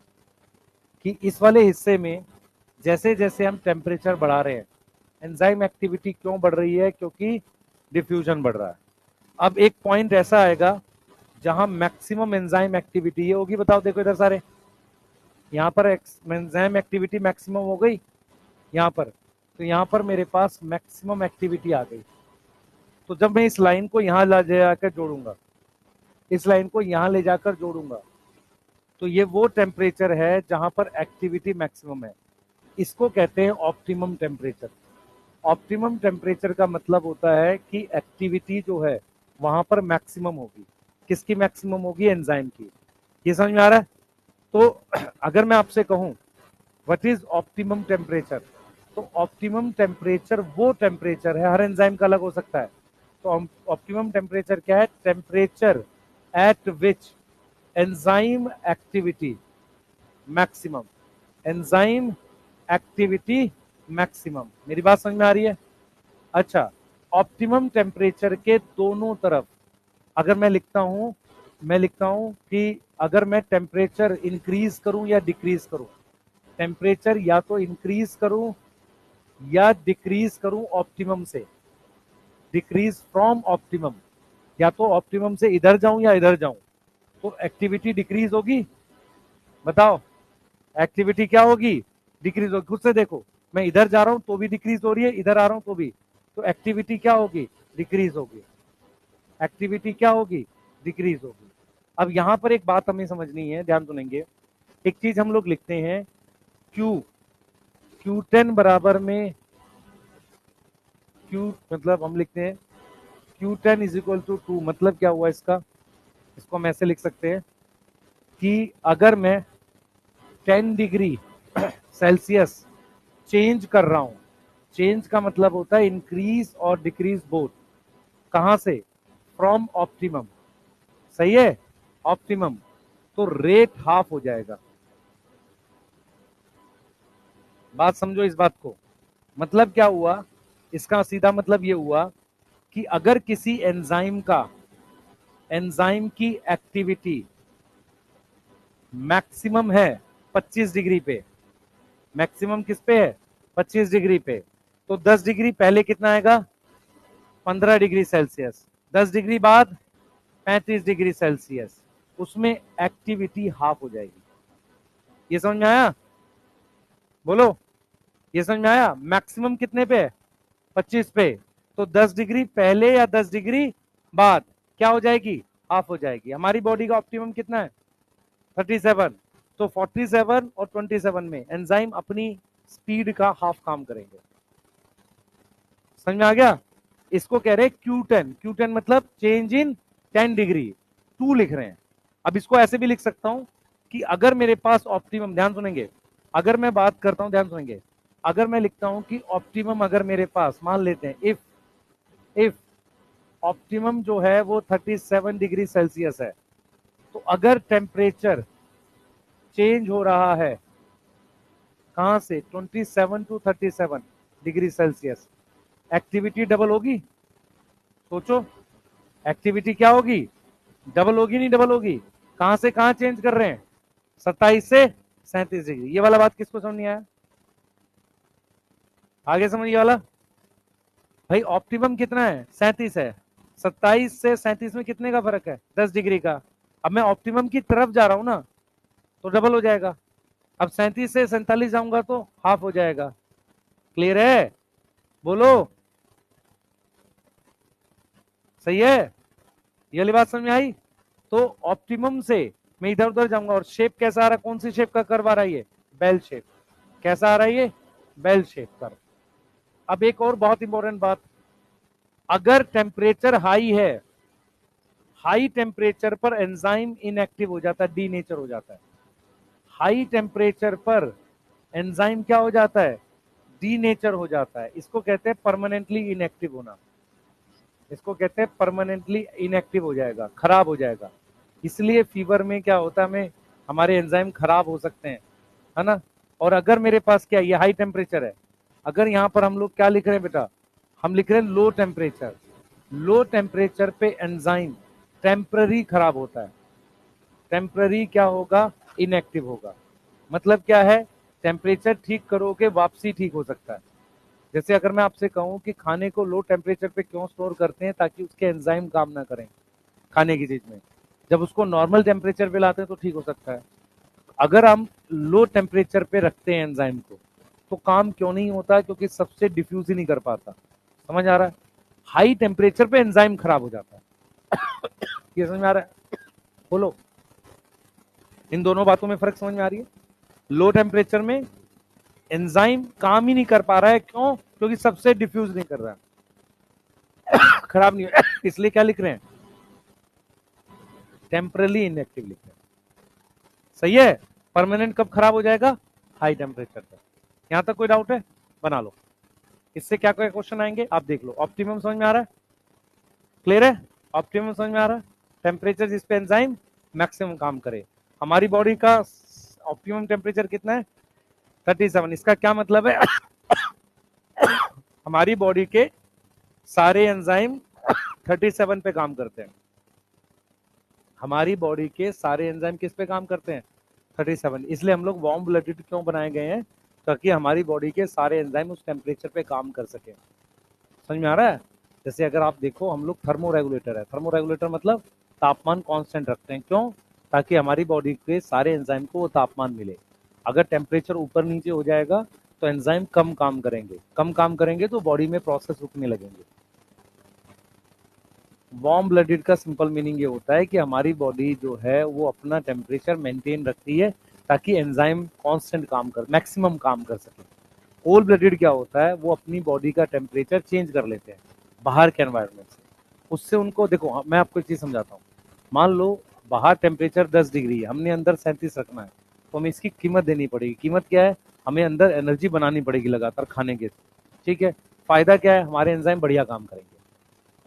कि इस वाले हिस्से में जैसे जैसे हम टेम्परेचर बढ़ा रहे हैं, एंजाइम एक्टिविटी क्यों बढ़ रही है, क्योंकि डिफ्यूजन बढ़ रहा है। अब एक पॉइंट ऐसा आएगा जहां मैक्सिमम एंजाइम एक्टिविटी ये होगी। बताओ, देखो इधर सारे, यहाँ पर एंजाइम एक्टिविटी मैक्सिमम हो गई यहाँ पर, तो यहाँ पर मेरे पास मैक्सिमम एक्टिविटी आ गई। तो जब मैं इस लाइन को यहाँ ले जाकर जोड़ूंगा, इस लाइन को यहाँ ले जाकर जोड़ूंगा, तो ये वो टेम्परेचर है जहां पर एक्टिविटी मैक्सिमम है। इसको कहते हैं ऑप्टिमम टेम्परेचर। ऑप्टिमम टेम्परेचर का मतलब होता है कि एक्टिविटी जो है वहां पर मैक्सिमम होगी। किसकी मैक्सिमम होगी, एंजाइम की। ये समझ में आ रहा है। तो अगर मैं आपसे कहूं व्हाट इज ऑप्टिमम टेम्परेचर, तो ऑप्टिमम टेम्परेचर वो टेम्परेचर है, हर एंजाइम का अलग हो सकता है। तो ऑप्टिमम टेम्परेचर क्या है, temperature at which enzyme activity maximum, enzyme activity maximum. मेरी बात समझ में आ रही है। अच्छा, ऑप्टिमम टेम्परेचर के दोनों तरफ अगर मैं लिखता हूं कि अगर मैं टेम्परेचर इंक्रीज करूं या डिक्रीज करूं, टेम्परेचर या तो इंक्रीज करूं या डिक्रीज करूं ऑप्टिमम से, डिक्रीज फ्रॉम ऑप्टिमम, या तो ऑप्टिमम से इधर जाऊं या इधर जाऊं, तो एक्टिविटी डिक्रीज होगी। बताओ, एक्टिविटी क्या होगी, डिक्रीज होगी। खुद से देखो, मैं इधर जा रहा हूं तो भी डिक्रीज हो रही है, इधर आ रहा हूं तो भी, तो एक्टिविटी क्या होगी, डिक्रीज होगी। एक्टिविटी क्या होगी, डिक्रीज होगी। अब यहां पर एक बात हमें समझनी है, ध्यान सुनेंगे। एक चीज हम लोग लिखते हैं, Q10 बराबर में Q, मतलब हम लिखते हैं Q10 इज इक्वल टू 2। मतलब क्या हुआ इसका, इसको हम ऐसे लिख सकते हैं कि अगर मैं 10 डिग्री सेल्सियस चेंज कर रहा हूं, चेंज का मतलब होता है इंक्रीज और डिक्रीज बोथ। कहां से, फ्रॉम ऑप्टिमम। सही है, ऑप्टिमम, तो रेट हाफ हो जाएगा। बात समझो इस बात को। मतलब क्या हुआ, इसका सीधा मतलब ये हुआ कि अगर किसी एंजाइम का, एंजाइम की एक्टिविटी मैक्सिमम है 25 डिग्री पे, मैक्सिमम किस पे है, 25 डिग्री पे, तो 10 डिग्री पहले कितना आएगा, 15 डिग्री सेल्सियस, 10 डिग्री बाद 35 डिग्री सेल्सियस, उसमें एक्टिविटी हाफ हो जाएगी। ये समझ में आया, बोलो, ये समझ में आया। मैक्सिमम कितने पे है, 25 पे, तो 10 डिग्री पहले या 10 डिग्री बाद क्या हो जाएगी, हाफ हो जाएगी। हमारी बॉडी का ऑप्टिमम कितना है, 37। तो 47 और 27 में एंजाइम अपनी स्पीड का हाफ काम करेंगे। समझ में आ गया। इसको कह रहे हैं Q10। Q10 मतलब चेंज इन 10 डिग्री, 2 लिख रहे हैं। अब इसको ऐसे भी लिख सकता हूं कि अगर मेरे पास ऑप्टिमम, ध्यान सुनेंगे, अगर मैं बात करता हूं, ध्यान सुनेंगे, अगर मैं लिखता हूं कि ऑप्टिमम, अगर मेरे पास मान लेते हैं इफ ऑप्टिमम जो है वो 37 डिग्री सेल्सियस है, तो अगर टेम्परेचर चेंज हो रहा है कहां से 27 to 37 degree Celsius, activity double होगी। सोचो, एक्टिविटी क्या होगी, डबल होगी नहीं डबल होगी। कहां से कहां चेंज कर रहे हैं, 27 से 37 डिग्री। ये वाला बात किसको समझ नहीं आया, आगे समझिए वाला। भाई ऑप्टिमम कितना है, 37 है, 27 से 37 में कितने का फर्क है, 10 डिग्री का। अब मैं ऑप्टिमम की तरफ जा रहा हूं ना, तो डबल हो जाएगा। अब 37 से 47 जाऊंगा तो हाफ हो जाएगा। क्लियर है, बोलो सही है, ये वाली बात समझ में आई। तो ऑप्टिमम से मैं इधर उधर जाऊंगा, और शेप कैसा आ रहा है, कौन सी शेप का कर्व आ रहा है, ये बेल शेप। कैसा आ रहा है ये, बेल शेप कर्व। अब एक और बहुत इंपॉर्टेंट बात, अगर टेम्परेचर हाई है, हाई टेम्परेचर पर एंजाइम इनएक्टिव हो जाता है, डी नेचर हो जाता है। हाई टेम्परेचर पर एंजाइम क्या हो जाता है, डी नेचर हो जाता है। इसको कहते हैं परमानेंटली इनएक्टिव होना, इसको कहते हैं परमानेंटली इनएक्टिव हो जाएगा, खराब हो जाएगा। इसलिए फीवर में क्या होता है, हमें हमारे एंजाइम खराब हो सकते हैं, है ना। और अगर मेरे पास क्या, ये हाई टेम्परेचर है, अगर यहाँ पर हम लोग क्या लिख रहे हैं बेटा, हम लिख रहे हैं लो टेम्परेचर। लो टेम्परेचर पे एंजाइम टेम्पररी खराब होता है, टेम्पररी क्या होगा, इनएक्टिव होगा। मतलब क्या है, टेम्परेचर ठीक करोगे वापसी ठीक हो सकता है। जैसे अगर मैं आपसे कहूं कि खाने को लो टेम्परेचर पे क्यों स्टोर करते हैं, ताकि उसके एंजाइम काम ना करें खाने की चीज में, जब उसको नॉर्मल टेम्परेचर पे लाते हैं तो ठीक हो सकता है। अगर हम लो टेम्परेचर पे रखते हैं एंजाइम को, तो काम क्यों नहीं होता, क्योंकि सबसे डिफ्यूज ही नहीं कर पाता। समझ आ रहा है, हाई टेम्परेचर पे एंजाइम खराब हो जाता है। ये समझ में आ रहा है, बोलो, इन दोनों बातों में फर्क समझ में आ रही है। लो टेम्परेचर में एंजाइम काम ही नहीं कर पा रहा है, क्यों, क्योंकि सबसे डिफ्यूज नहीं कर रहा है, खराब नहीं है। इसलिए क्या लिख रहे हैं, टेम्परली इनएक्टिव लिख रहे हैं। सही है, परमानेंट कब खराब हो जाएगा, हाई टेम्परेचर पर। यहां तक कोई डाउट है, बना लो। इससे क्या क्या क्वेश्चन आएंगे आप देख लो। ऑप्टिमम समझ में आ रहा है, क्लियर है, ऑप्टिमम समझ में आ रहा है, टेम्परेचर जिस पे एंजाइम मैक्सिमम काम करे। हमारी बॉडी का ऑप्टिमम टेम्परेचर कितना है, 37। इसका क्या मतलब है, हमारी बॉडी के सारे एंजाइम 37 पे काम करते हैं। हमारी बॉडी के सारे एंजाइम किस पे काम करते हैं, 37। इसलिए हम लोग वार्म ब्लडेड क्यों बनाए गए हैं, ताकि हमारी बॉडी के सारे एंजाइम उस टेम्परेचर पे काम कर सके। समझ में आ रहा है। जैसे अगर आप देखो, हम लोग थर्मो रेगुलेटर है, थर्मो रेगुलेटर मतलब तापमान कांस्टेंट रखते हैं, क्यों, ताकि हमारी बॉडी के सारे एंजाइम को वो तापमान मिले। अगर टेम्परेचर ऊपर नीचे हो जाएगा तो एंजाइम कम काम करेंगे, कम काम करेंगे तो बॉडी में प्रोसेस रुकने लगेंगे। वार्म ब्लडेड का सिंपल मीनिंग ये होता है कि हमारी बॉडी जो है वो अपना टेम्परेचर मेंटेन रखती है, ताकि एंजाइम कांस्टेंट काम कर, मैक्सिमम काम कर सके। कोल्ड ब्लडेड क्या होता है, वो अपनी बॉडी का टेम्परेचर चेंज कर लेते हैं बाहर के एनवायरनमेंट से। उससे उनको देखो, मैं आपको एक चीज समझाता हूँ। मान लो बाहर टेम्परेचर 10 डिग्री है, हमने अंदर 37 रखना है, तो हमें इसकी कीमत देनी पड़ेगी। कीमत क्या है, हमें अंदर एनर्जी बनानी पड़ेगी लगातार खाने के, ठीक है। फायदा क्या है, हमारे एंजाइम बढ़िया काम करेंगे।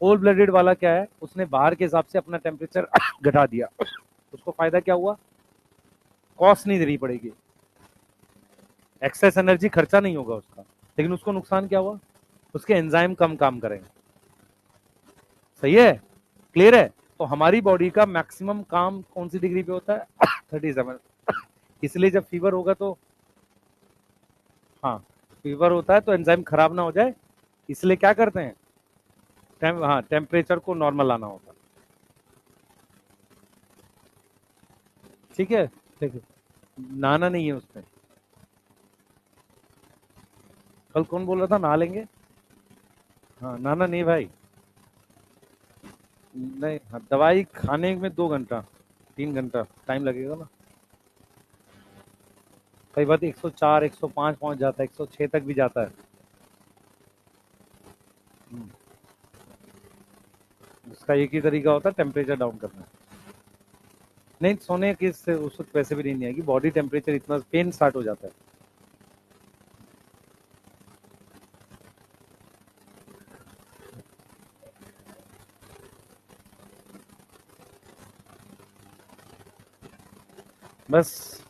कोल्ड ब्लडेड वाला क्या है, उसने बाहर के हिसाब से अपना टेम्परेचर घटा दिया, उसको फायदा क्या हुआ, कॉस्ट नहीं देनी पड़ेगी, एक्सेस एनर्जी खर्चा नहीं होगा उसका। लेकिन उसको नुकसान क्या हुआ, उसके एंजाइम कम काम करेंगे। सही है, क्लियर है। तो हमारी बॉडी का मैक्सिमम काम कौन सी डिग्री पे होता है, 37। इसलिए जब फीवर होगा तो, हाँ, फीवर होता है तो एंजाइम खराब ना हो जाए, इसलिए क्या करते हैं, हाँ, टेम्परेचर को नॉर्मल लाना होता है। ठीक है, ठीक है, नहाना नहीं है उसमें। कल कौन बोल रहा था नहा लेंगे, हाँ, नहाना नहीं भाई, नहीं, हाँ, दवाई खाने में 2 घंटा 3 घंटा टाइम लगेगा ना। कई बार 104 105 पहुंच जाता है, 106 तक भी जाता है। उसका एक ही तरीका होता है, टेम्परेचर डाउन करना। नहीं, सोने की से उस वक्त वैसे भी नहीं आएगी, बॉडी टेम्परेचर इतना पेन स्टार्ट हो जाता है। बस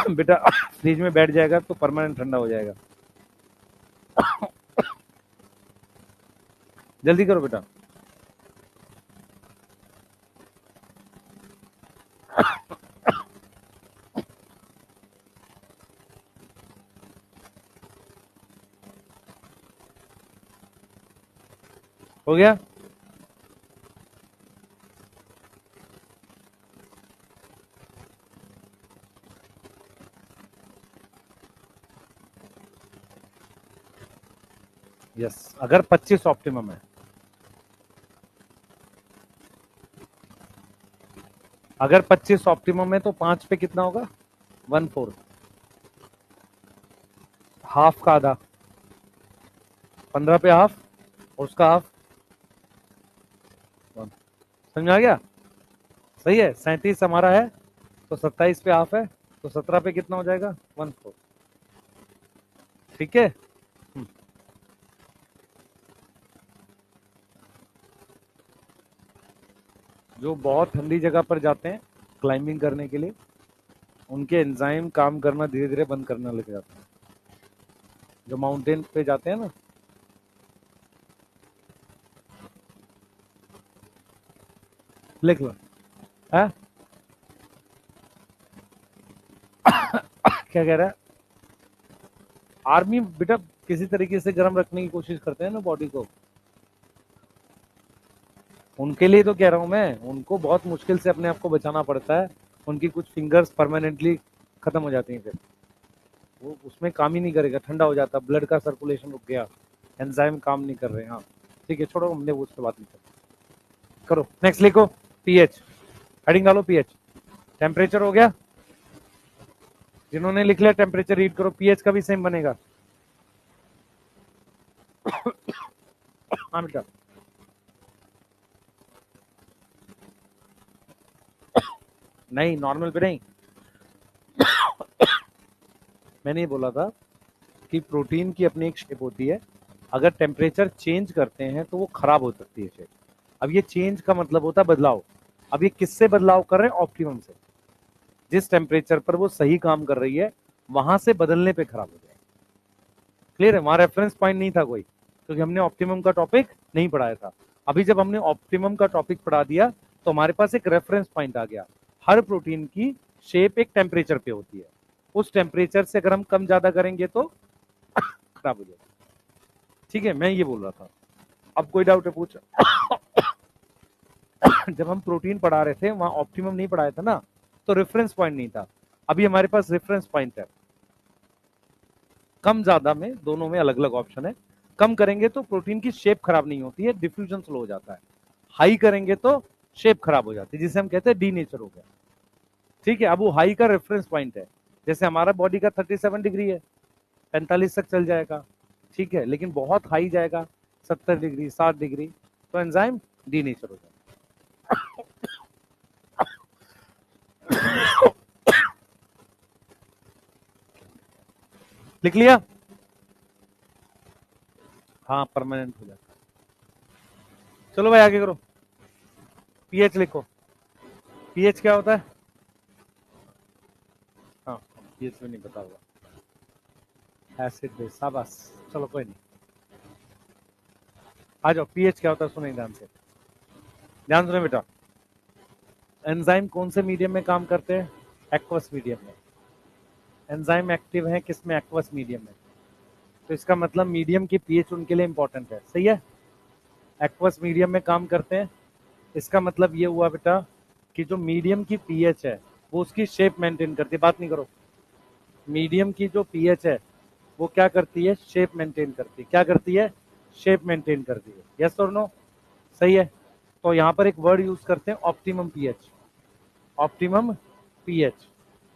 बेटा फ्रिज में बैठ जाएगा तो परमानेंट ठंडा हो जाएगा। जल्दी करो बेटा। हो गया? यस, अगर 25 ऑप्टिमम है, अगर 25 ऑप्टिमम है तो 5 पे कितना होगा? 1/4, हाफ का आधा, 15 पे हाफ और उसका हाफ 1। समझ आ गया? सही है। 37 हमारा है तो 27 पे हाफ है तो 17 पे कितना हो जाएगा? 1/4। ठीक है। जो बहुत ठंडी जगह पर जाते हैं क्लाइंबिंग करने के लिए, उनके एंजाइम काम करना धीरे धीरे बंद करने लग जाते हैं। जो माउंटेन पे जाते हैं ना, लिख लो। है क्या कह रहा है? आर्मी बेटा किसी तरीके से गर्म रखने की कोशिश करते हैं ना बॉडी को, उनके लिए तो कह रहा हूं मैं, उनको बहुत मुश्किल से अपने आप को बचाना पड़ता है। उनकी कुछ फिंगर्स परमानेंटली खत्म हो जाती हैं, फिर वो उसमें काम ही नहीं करेगा, ठंडा हो जाता, ब्लड का सर्कुलेशन रुक गया, एंजाइम काम नहीं कर रहे। हाँ ठीक है, छोड़ो, हमने वो उससे बात नहीं कर। करो नेक्स्ट, लिखो पीएच, हेडिंग डालो पीएच। टेम्परेचर हो गया? जिन्होंने लिख लिया टेम्परेचर रीड करो, पीएच का भी सेम बनेगा। हाँ बेटा, नहीं नॉर्मल पे नहीं। मैंने ये बोला था कि प्रोटीन की अपनी एक शेप होती है, अगर टेम्परेचर चेंज करते हैं तो वो खराब हो सकती है शेप। अब ये चेंज का मतलब होता है बदलाव। अब ये किससे बदलाव कर रहे हैं? ऑप्टिमम से। जिस टेम्परेचर पर वो सही काम कर रही है वहां से बदलने पे खराब हो जाएगा। क्लियर है? वहां रेफरेंस पॉइंट नहीं था कोई, क्योंकि हमने ऑप्टिमम का टॉपिक नहीं पढ़ाया था। अभी जब हमने ऑप्टिमम का टॉपिक पढ़ा दिया तो हमारे पास एक रेफरेंस पॉइंट आ गया। हर प्रोटीन की शेप एक टेम्परेचर पे होती है, उस टेम्परेचर से अगर हम कम ज्यादा करेंगे तो खराब हो जाएगा। ठीक है, मैं ये बोल रहा था। अब कोई डाउट है पूछ। जब हम प्रोटीन पढ़ा रहे थे वहां ऑप्टिमम नहीं पढ़ाया था ना, तो रेफरेंस पॉइंट नहीं था। अभी हमारे पास रेफरेंस पॉइंट है। कम ज्यादा में दोनों में अलग अलग ऑप्शन है। कम करेंगे तो प्रोटीन की शेप खराब नहीं होती है, डिफ्यूजन स्लो हो जाता है। हाई करेंगे तो शेप खराब हो जाती है, जिसे हम कहते हैं डी नेचर हो गया। ठीक है, अब वो हाई का रेफरेंस पॉइंट है। जैसे हमारा बॉडी का 37 डिग्री है, 45 तक चल जाएगा, ठीक है, लेकिन बहुत हाई जाएगा 70 डिग्री 60 डिग्री, तो एंजाइम डी नेचर हो जाएगा। लिख लिया? हाँ, परमानेंट हो जाता है। चलो भाई आगे करो। पीएच लिखो। पीएच क्या होता है? हाँ, पीएच में नहीं पता होगा। एसिड बेस, शाबाश। चलो कोई नहीं, आ जाओ। पीएच क्या होता है सुने ध्यान से, ध्यान सुने बेटा। एंजाइम कौन से मीडियम में काम करते हैं? एक्वस मीडियम में। एंजाइम एक्टिव है किस में? एक्वस मीडियम में। तो इसका मतलब मीडियम की पीएच उनके लिए इंपॉर्टेंट है। सही है, एक्वस मीडियम में काम करते हैं। इसका मतलब ये हुआ बेटा कि जो मीडियम की पीएच है वो उसकी शेप मेंटेन करती है। बात नहीं करो। मीडियम की जो पीएच है वो क्या करती है? शेप मेंटेन करती है। क्या करती है? शेप मेंटेन करती है। यस और नो? सही है। तो यहां पर एक वर्ड यूज करते हैं, ऑप्टिमम पीएच। ऑप्टिमम पीएच,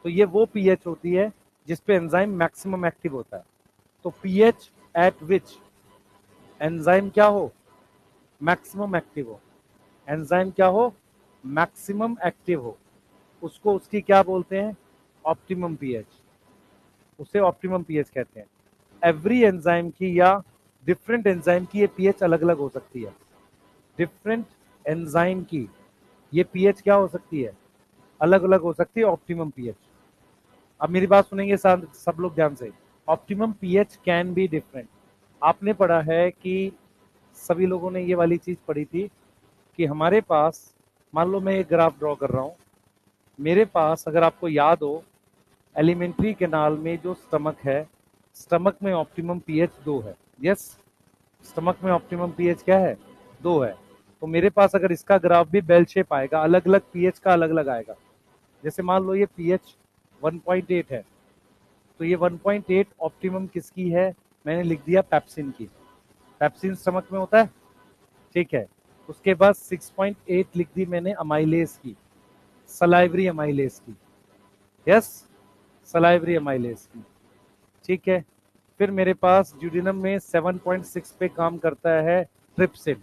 तो ये वो पीएच होती है जिसपे एंजाइम मैक्सिमम एक्टिव होता है। तो पीएच एट विच एंजाइम क्या हो? मैक्सिमम एक्टिव हो। एंजाइम क्या हो? मैक्सिमम एक्टिव हो, उसको उसकी क्या बोलते हैं? Optimum pH. उसे ऑप्टिमम पीएच कहते हैं। एवरी एंजाइम की या डिफरेंट एंजाइम की ये पीएच अलग अलग हो सकती है। डिफरेंट एंजाइम की ये पीएच क्या हो सकती है? अलग अलग हो सकती है ऑप्टिमम पीएच। अब मेरी बात सुनेंगे सब लोग ध्यान से। Optimum pH can be different. आपने पढ़ा है कि सभी लोगों ने ये वाली चीज पढ़ी थी कि हमारे पास, मान लो मैं एक ग्राफ ड्रॉ कर रहा हूं, मेरे पास अगर आपको याद हो एलिमेंट्री कैनाल में जो स्टमक है, स्टमक में ऑप्टिमम पीएच 2 है। यस, स्टमक में ऑप्टिमम पीएच क्या है? 2 है। तो मेरे पास अगर इसका ग्राफ भी बेल शेप आएगा, अलग अलग पीएच का अलग अलग आएगा। जैसे मान लो ये पीएच 1.8 है, तो ये 1.8 ऑप्टिमम किसकी है? मैंने लिख दिया पेप्सिन की। पेप्सिन स्टमक में होता है, ठीक है। उसके बाद 6.8 लिख दी मैंने अमाइलेज की, सलाइवरी अमाइलेज की। यस, सलाइवरी अमाइलेज की, ठीक है। फिर मेरे पास ड्यूडिनम में 7.6 पे काम करता है ट्रिप्सिन।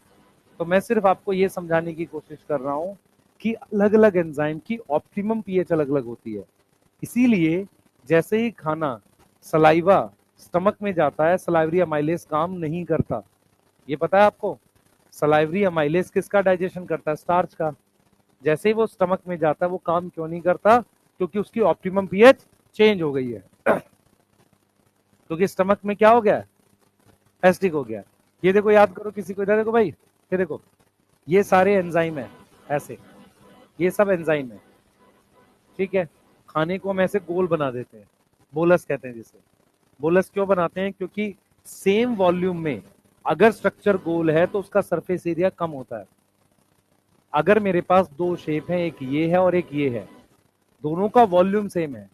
तो मैं सिर्फ आपको ये समझाने की कोशिश कर रहा हूं कि अलग अलग एंजाइम की ऑप्टिमम पीएच अलग अलग होती है। इसीलिए जैसे ही खाना सलाइवा स्टमक में जाता है, सलाइवरी अमाइलेज काम नहीं करता। ये पता है आपको? सलाइवरी अमाइलेज किसका डाइजेशन करता है? स्टार्च का। जैसे ही वो स्टमक में जाता है वो काम क्यों नहीं करता? क्योंकि उसकी ऑप्टिमम पीएच चेंज हो गई है। क्योंकि स्टमक में क्या हो गया? एसिडिक हो गया। ये देखो, याद करो किसी को, इधर देखो भाई, ये देखो, ये सारे एंजाइम है ऐसे, ये सब एंजाइम है, ठीक है। खाने को हम ऐसे गोल बना देते हैं, बोलस कहते हैं जिसे। बोलस क्यों बनाते हैं? क्योंकि सेम वॉल्यूम में अगर स्ट्रक्चर गोल है तो उसका सरफेस एरिया कम होता है। अगर मेरे पास दो शेप है, एक ये है और एक ये है, दोनों का वॉल्यूम सेम है,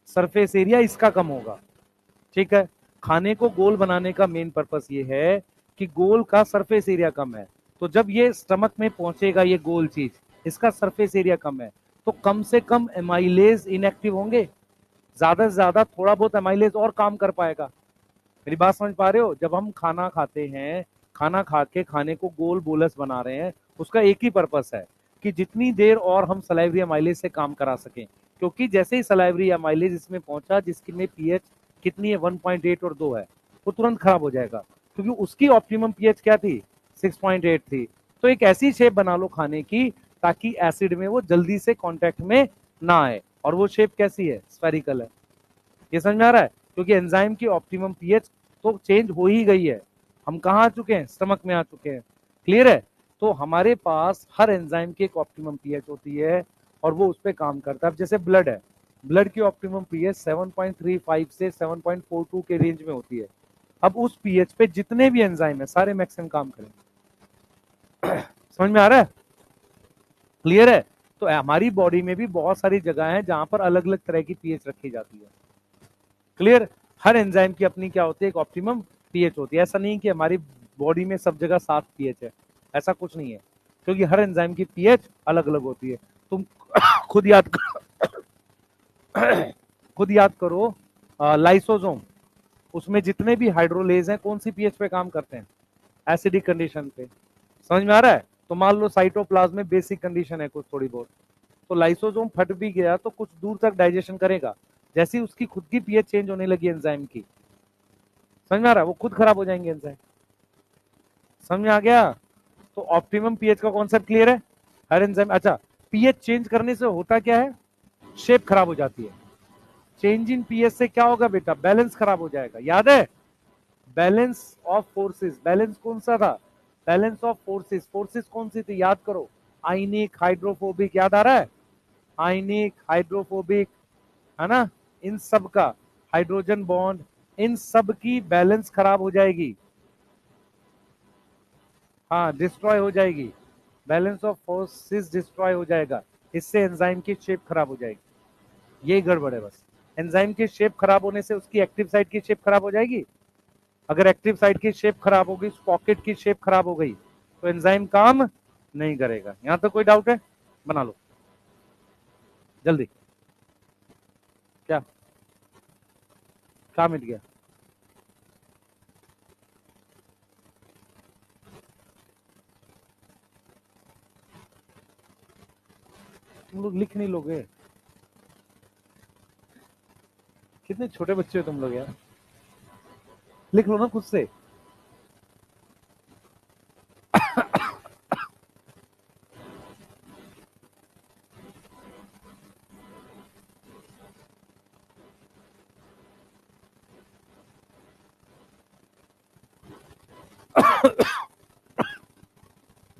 सरफेस एरिया इसका कम होगा, ठीक है। खाने को गोल बनाने का मेन पर्पस ये है कि गोल का सरफेस एरिया कम है, तो जब ये स्टमक में पहुंचेगा ये गोल चीज, इसका सरफेस एरिया कम है, तो कम से कम एमाइलेज इनएक्टिव होंगे, ज्यादा से ज्यादा थोड़ा बहुत एमाइलेज और काम कर पाएगा। मेरी बात समझ पा रहे हो? जब हम खाना खाते हैं, खाना खा के खाने को गोल बोलस बना रहे हैं, उसका एक ही पर्पस है कि जितनी देर और हम सलाइवरी अमाइलेज से काम करा सकें। क्योंकि जैसे ही सलाइवरी अमाइलेज इसमें पहुंचा, जिसकी में पीएच कितनी है? 1.8 और 2 है, वो तुरंत खराब हो जाएगा। क्योंकि उसकी ऑप्टिमम पीएच क्या थी? 6.8 थी। तो एक ऐसी शेप बना लो खाने की ताकि एसिड में वो जल्दी से कांटेक्ट में ना आए। और वो शेप कैसी है? स्फेरिकल है। ये समझ में आ रहा है? क्योंकि एंजाइम की ऑप्टिमम पीएच तो चेंज हो ही गई है। हम कहाँ आ चुके हैं? स्टमक में आ चुके हैं। क्लियर है? तो हमारे पास हर एंजाइम की एक ऑप्टिमम पीएच होती है और वो उस पर काम करता है। जैसे ब्लड है, ब्लड की ऑप्टिमम पीएच 7.35 से 7.42 के रेंज में होती है। अब उस पीएच पे जितने भी एंजाइम है सारे मैक्सिमम काम करेंगे। समझ में आ रहा है? क्लियर है? तो हमारी बॉडी में भी बहुत सारी जगह है जहां पर अलग अलग तरह की पीएच रखी जाती है। क्लियर? हर एंजाइम की अपनी क्या होती है? एक ऑप्टिमम पीएच होती है। ऐसा नहीं कि हमारी बॉडी में सब जगह 7 पीएच है, ऐसा कुछ नहीं है। क्योंकि हर एंजाइम की पीएच अलग अलग होती है। तुम खुद याद करो, खुद याद करो, लाइसोसोम, उसमें जितने भी हाइड्रोलेज हैं कौन सी पीएच पे काम करते हैं? एसिडिक कंडीशन पे। समझ में आ रहा है? तो मान लो साइटोप्लाज्म में बेसिक कंडीशन है कुछ थोड़ी बहुत, तो लाइसोसोम फट भी गया तो कुछ दूर तक डाइजेशन करेगा। जैसे ही उसकी खुद की पीएच चेंज होने लगी एंजाइम की, समझ में आ रहा है, वो खुद खराब हो जाएंगे एंजाइम। समझ में आ गया? तो ऑप्टिमम पीएच का कॉन्सेप्ट क्लियर है? हर एंजाइम, अच्छा, पीएच चेंज करने से होता क्या है? शेप खराब हो जाती है। चेंज इन पीएच से क्या होगा बेटा? बैलेंस खराब हो जाएगा। याद है? बैलेंस ऑफ फोर्सेस, बैलेंस कौन सा था? Balance of forces. फोर्सेस कौन सी थी? याद करो, आइनिक, हाइड्रोफोबिक, याद आ रहा है? आइनिक, हाइड्रोफोबिक, है ना? इन सब का हाइड्रोजन बॉन्ड, इन सब की बैलेंस खराब हो जाएगी। हाँ, डिस्ट्रॉय हो जाएगी। बैलेंस ऑफ फोर्सेस डिस्ट्रॉय हो जाएगा। इससे एंजाइम की शेप खराब हो जाएगी। यही गड़बड़ है बस। एंजाइम की शेप खराब होने से उसकी एक्टिव साइट की शेप खराब हो जाएगी। अगर एक्टिव साइट की शेप खराब हो गई, पॉकेट की शेप खराब हो गई, तो एंजाइम काम नहीं करेगा। यहां तो कोई डाउट है? बना लो जल्दी। क्या क्या मिट गया? तुम लोग लिख नहीं लोगे? कितने छोटे बच्चे हो तुम लोग यार, लिख लो ना खुद से।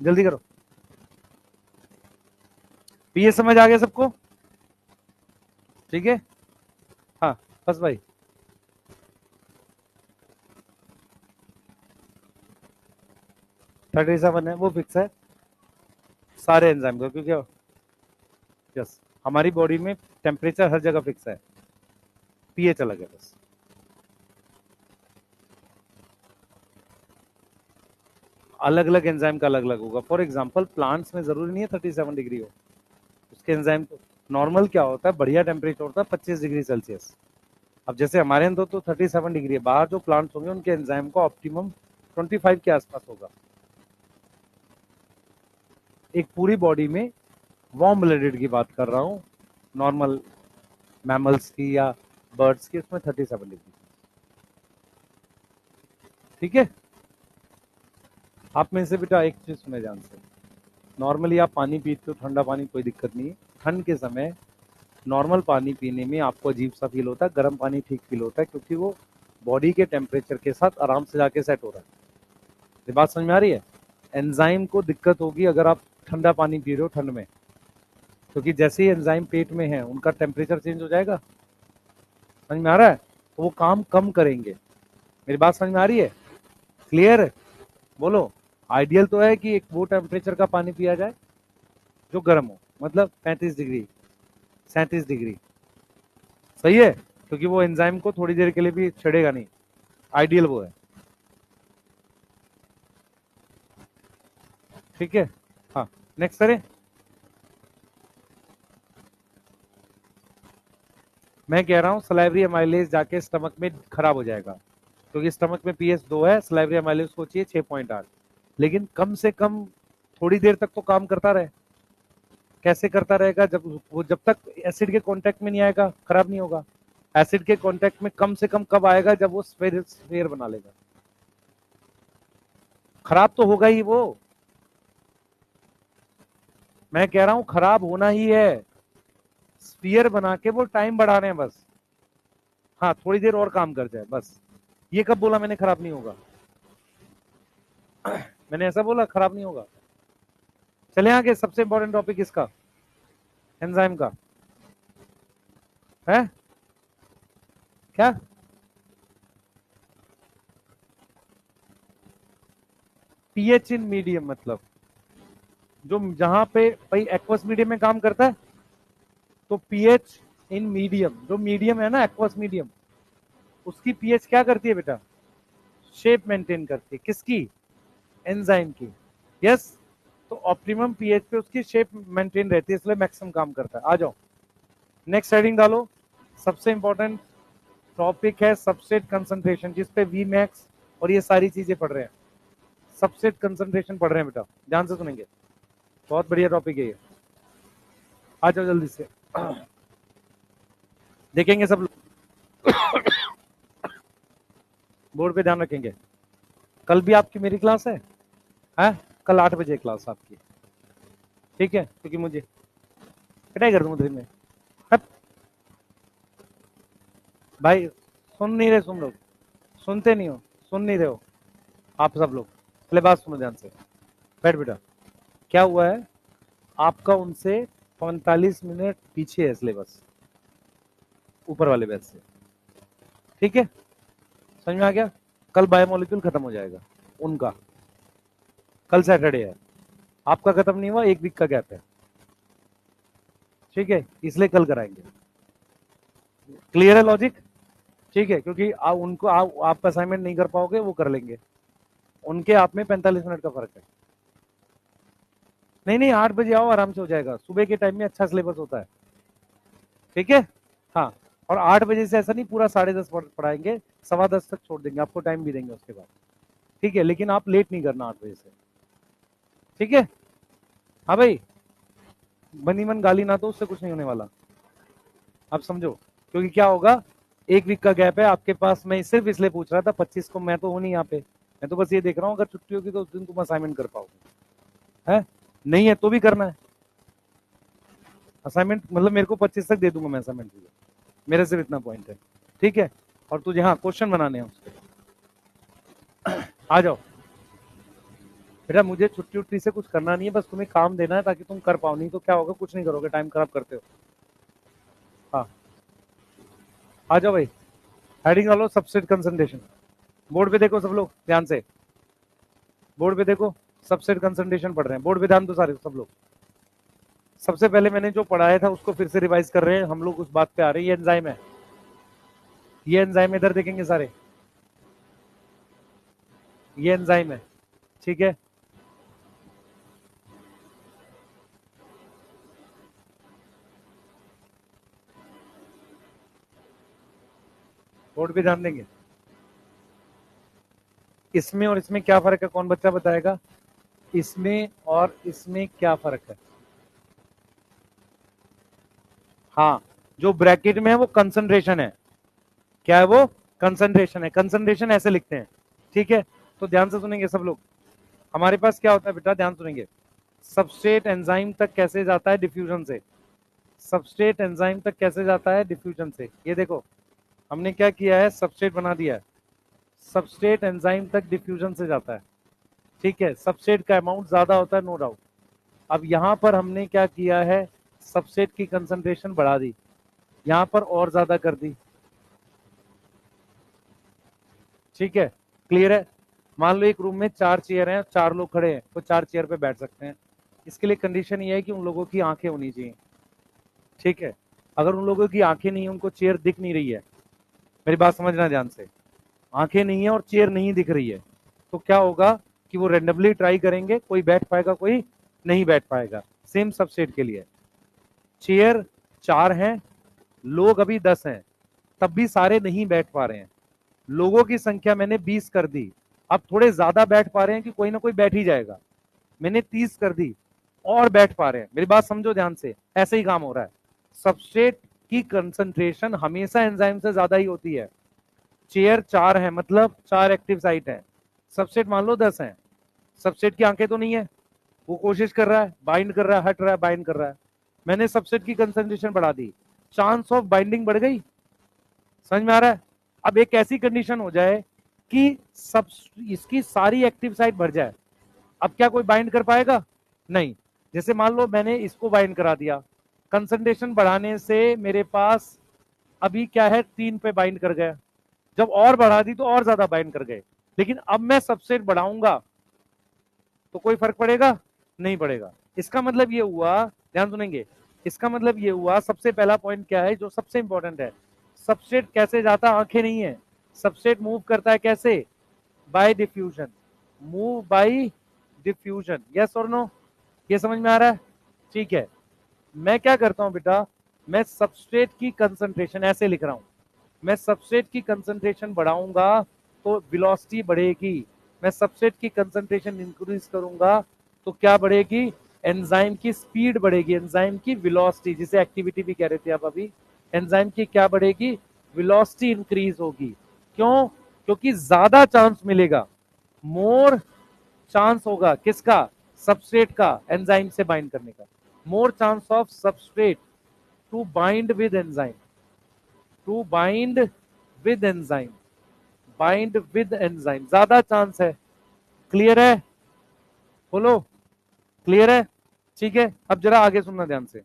जल्दी करो। ये समझ आ गया सबको? ठीक है, हाँ बस भाई। थर्टी सेवन है, वो फिक्स है सारे एंजाइम का, क्योंकि यस हमारी बॉडी में टेम्परेचर हर जगह फिक्स है, पीएच अलग है बस। अलग अलग एंजाइम का अलग अलग होगा। फॉर एग्जांपल प्लांट्स में जरूरी नहीं है 37 डिग्री हो, उसके एंजाइम तो नॉर्मल क्या होता है, बढ़िया टेम्परेचर होता है 25 डिग्री सेल्सियस। अब जैसे हमारे अंदर तो 37 डिग्री है, बाहर जो प्लांट्स होंगे उनके एंजाइम का ऑप्टिमम 25 के आसपास होगा। एक पूरी बॉडी में वार्म ब्लडेड की बात कर रहा हूँ, नॉर्मल मैमल्स की या बर्ड्स की, उसमें 37 डिग्री। ठीक है, आप में से बेटा एक चीज सुने ध्यान से, नॉर्मली आप पानी पीते हो ठंडा पानी, कोई दिक्कत नहीं है। ठंड के समय नॉर्मल पानी पीने में आपको अजीब सा फील होता है, गर्म पानी ठीक फील होता है, क्योंकि वो बॉडी के टेम्परेचर के साथ आराम से जाके सेट हो रहा है। ये बात समझ में आ रही है? एंजाइम को दिक्कत होगी अगर आप ठंडा पानी पी रहे हो ठंड में, क्योंकि जैसे ही एंजाइम पेट में है उनका टेम्परेचर चेंज हो जाएगा। समझ में आ रहा है? तो वो काम कम करेंगे। मेरी बात समझ में आ रही है? क्लियर है? बोलो। आइडियल तो है कि एक वो टेम्परेचर का पानी पिया जाए जो गर्म हो, मतलब 35 डिग्री 37 डिग्री, सही है, क्योंकि वो एंजाइम को थोड़ी देर के लिए भी छेड़ेगा नहीं। आइडियल वो है। ठीक है, हाँ नेक्स्ट करें। मैं कह रहा हूँ सलाइवरी अमाइलेज जाके स्टमक में खराब हो जाएगा, क्योंकि स्टमक में पीएच 2 है, सलाइवरी अमाइलेज को चाहिए 6.8, लेकिन कम से कम थोड़ी देर तक तो काम करता रहे। कैसे करता रहेगा? जब तक एसिड के कांटेक्ट में नहीं आएगा खराब नहीं होगा। एसिड के कांटेक्ट में कम से कम कब आएगा? जब वो स्फीयर बना लेगा। खराब तो होगा ही वो, मैं कह रहा हूं खराब होना ही है। स्फीयर बना के वो टाइम बढ़ा रहे हैं बस, हाँ थोड़ी देर और काम कर जाए बस। ये कब बोला मैंने खराब नहीं होगा? मैंने ऐसा बोला खराब नहीं होगा? चले आगे, सबसे इंपॉर्टेंट टॉपिक इसका एंजाइम का है क्या? पीएच इन मीडियम, मतलब जो जहां पे भाई एक्वस मीडियम में काम करता है, तो पीएच इन मीडियम, जो मीडियम है ना एक्वस मीडियम, उसकी पीएच क्या करती है बेटा? शेप मेंटेन करती है। किसकी? एंजाइम की। यस, तो ऑप्टिमम पीएच पे उसकी शेप मेंटेन रहती है, इसलिए मैक्सिमम काम करता है। आ जाओ नेक्स्ट हेडिंग डालो। सबसे इंपॉर्टेंट टॉपिक है सबस्ट्रेट कंसंट्रेशन, जिसपे वी मैक्स और ये सारी चीजें पढ़ रहे हैं। सबस्ट्रेट कंसंट्रेशन पढ़ रहे हैं बेटा, ध्यान से सुनेंगे, बहुत बढ़िया टॉपिक है ये। आ जाओ जल्दी से, देखेंगे सब लोग। बोर्ड पे ध्यान रखेंगे। कल भी आपकी मेरी क्लास है? कल 8 बजे क्लास आपकी, ठीक है? क्योंकि मुझे पिटाई कर दूंगा दिन में। हट। भाई सुन नहीं रहे तुम लोग, सुनते नहीं हो, सुन नहीं रहे हो आप सब लोग। पहले बात सुनो ध्यान से, बैठ बेटा। क्या हुआ है, आपका उनसे 45 मिनट पीछे है सिलेबस, ऊपर वाले बैच से, ठीक है? समझ में आ गया? कल बायोमोलिक्यूल खत्म हो जाएगा उनका, कल सैटरडे है, आपका खत्म नहीं हुआ, 1 वीक का गैप है, ठीक है? इसलिए कल कराएंगे। क्लियर है लॉजिक? ठीक है, क्योंकि उनको आप असाइनमेंट नहीं कर पाओगे, वो कर लेंगे, उनके आप में 45 मिनट का फर्क है। नहीं नहीं, 8 बजे आओ, आराम से हो जाएगा, सुबह के टाइम में अच्छा सिलेबस होता है, ठीक है? हाँ, और 8 बजे से ऐसा नहीं पूरा 10:30 पढ़ाएंगे, 10:15 तक छोड़ देंगे, आपको टाइम भी देंगे उसके बाद, ठीक है? लेकिन आप लेट नहीं करना 8 बजे से, ठीक है? हाँ भाई, बनी मन गाली ना, तो उससे कुछ नहीं होने वाला, आप समझो। क्योंकि क्या होगा, 1 वीक का गैप है आपके पास। मैं सिर्फ इसलिए पूछ रहा था, 25 को मैं तो हूँ नहीं यहाँ पे, मैं तो बस ये देख रहा हूँ अगर छुट्टी होगी तो उस दिन तुम असाइनमेंट कर पाओगे, है? नहीं है तो भी करना है असाइनमेंट, मतलब मेरे को 25 तक दे दूंगा मैं असाइनमेंट, मेरे सिर्फ इतना पॉइंट है, ठीक है? और तुझे हाँ क्वेश्चन बनाने हैं उसके, आ जाओ। बेटा मुझे छुट्टी उट्टी से कुछ करना नहीं है, बस तुम्हें काम देना है ताकि तुम कर पाओ, नहीं तो क्या होगा, कुछ नहीं करोगे, टाइम खराब करते हो। हाँ आ जाओ भाई, हेडिंग डालो सबसेट कंसंट्रेशन। बोर्ड पे देखो सब लोग ध्यान से, बोर्ड पे देखो, सबसेट कंसंट्रेशन पढ़ रहे हैं, बोर्ड पे ध्यान दो सारे सब लोग। सबसे पहले मैंने जो पढ़ाया था उसको फिर से रिवाइज कर रहे हैं हम लोग, उस बात पे आ रहे हैं। ये एंजाइम है, ये एंजाइम इधर देखेंगे सारे, ये एंजाइम है, ठीक है। बोर्ड पे ध्यान देंगे। इसमें और इसमें क्या फर्क है, कौन बच्चा बताएगा, इसमें और इसमें क्या फर्क है। हाँ, जो ब्रैकेट में है वो कंसंट्रेशन है, क्या है वो, कंसंट्रेशन है, कंसंट्रेशन ऐसे लिखते हैं, ठीक है। तो ध्यान से सुनेंगे सब लोग, हमारे पास क्या होता है बेटा, ध्यान सुनेंगे। सबस्ट्रेट एंजाइम तक कैसे जाता है, डिफ्यूजन से। सबस्ट्रेट एंजाइम तक कैसे जाता है, डिफ्यूजन से। ये देखो हमने क्या किया है, सबस्ट्रेट बना दिया है, सबस्ट्रेट एंजाइम तक डिफ्यूजन से जाता है, ठीक है। सबस्ट्रेट का अमाउंट ज्यादा होता है, नो डाउट। अब यहां पर हमने क्या किया है, सबस्ट्रेट की कंसंट्रेशन बढ़ा दी, यहां पर और ज्यादा कर दी, ठीक है। क्लियर है। मान लो एक रूम में 4 चेयर हैं, 4 लोग खड़े हैं, तो 4 चेयर पे बैठ सकते हैं। इसके लिए कंडीशन ये है कि उन लोगों की आंखें होनी चाहिए, ठीक है। अगर उन लोगों की आंखें नहीं है, उनको चेयर दिख नहीं रही है, मेरी बात समझना ध्यान से, आंखें नहीं है और चेयर नहीं दिख रही है, तो क्या होगा कि वो रेंडमली ट्राई करेंगे, कोई बैठ पाएगा कोई नहीं बैठ पाएगा। सेम सबसेट के लिए, चेयर 4 हैं, लोग अभी 10 हैं, तब भी सारे नहीं बैठ पा रहे हैं, लोगों की संख्या मैंने 20 कर दी, अब थोड़े ज्यादा बैठ पा रहे हैं कि कोई ना कोई बैठ ही जाएगा, मैंने 30 कर दी और बैठ पा रहे हैं। मेरी बात समझो ध्यान से, ऐसे ही काम हो रहा है। सबस्ट्रेट की कंसंट्रेशन हमेशा एंजाइम से ज्यादा ही होती है। चेयर 4 है मतलब 4 एक्टिव साइट है, सबस्ट्रेट मान लो 10 है, सबस्ट्रेट की आंखें तो नहीं है, वो कोशिश कर रहा है, बाइंड कर रहा है, हट रहा है, बाइंड कर रहा है, मैंने सबसेट की कंसंट्रेशन बढ़ा दी, चांस ऑफ बाइंडिंग बढ़ गई, समझ में आ रहा है। अब एक ऐसी कंडीशन हो जाए कि सब इसकी सारी एक्टिव साइट भर जाए, अब क्या कोई बाइंड कर पाएगा, नहीं। जैसे मान लो मैंने इसको बाइंड करा दिया, कंसंट्रेशन बढ़ाने से मेरे पास अभी क्या है, 3 पे बाइंड कर गया, जब और बढ़ा दी तो और ज्यादा बाइंड कर गए, लेकिन अब मैं सबसेट बढ़ाऊंगा तो कोई फर्क पड़ेगा, नहीं पड़ेगा। इसका मतलब ये हुआ, ध्यान सुनेंगे, इसका मतलब ये हुआ, सबसे पहला पॉइंट क्या है जो सबसे इंपॉर्टेंट है, सबस्ट्रेट कैसे जाता है, आंखें नहीं है, सबस्ट्रेट मूव करता है कैसे, bye diffusion, move by diffusion, yes और नो, ये समझ में आ रहा है, ठीक है। मैं क्या करता हूं बेटा, मैं सबस्ट्रेट की कंसंट्रेशन ऐसे लिख रहा हूं, मैं सबस्ट्रेट की कंसंट्रेशन बढ़ाऊंगा तो वेलोसिटी बढ़ेगी, मैं सबस्ट्रेट की कंसंट्रेशन इंक्रीज करूंगा तो क्या बढ़ेगी, एंजाइम की स्पीड बढ़ेगी, एंजाइम की वेलोसिटी, जिसे एक्टिविटी भी कह रहे थे आप अभी, एंजाइम की क्या बढ़ेगी, वेलोसिटी इंक्रीज होगी। क्यों, क्योंकि ज्यादा चांस मिलेगा, मोर चांस होगा किसका, सबस्ट्रेट का एंजाइम से बाइंड करने का, more chance of substrate to bind with enzyme, to bind with enzyme, bind with enzyme, ज्यादा चांस है। क्लियर है, बोलो क्लियर है, ठीक है। अब जरा आगे सुनना ध्यान से,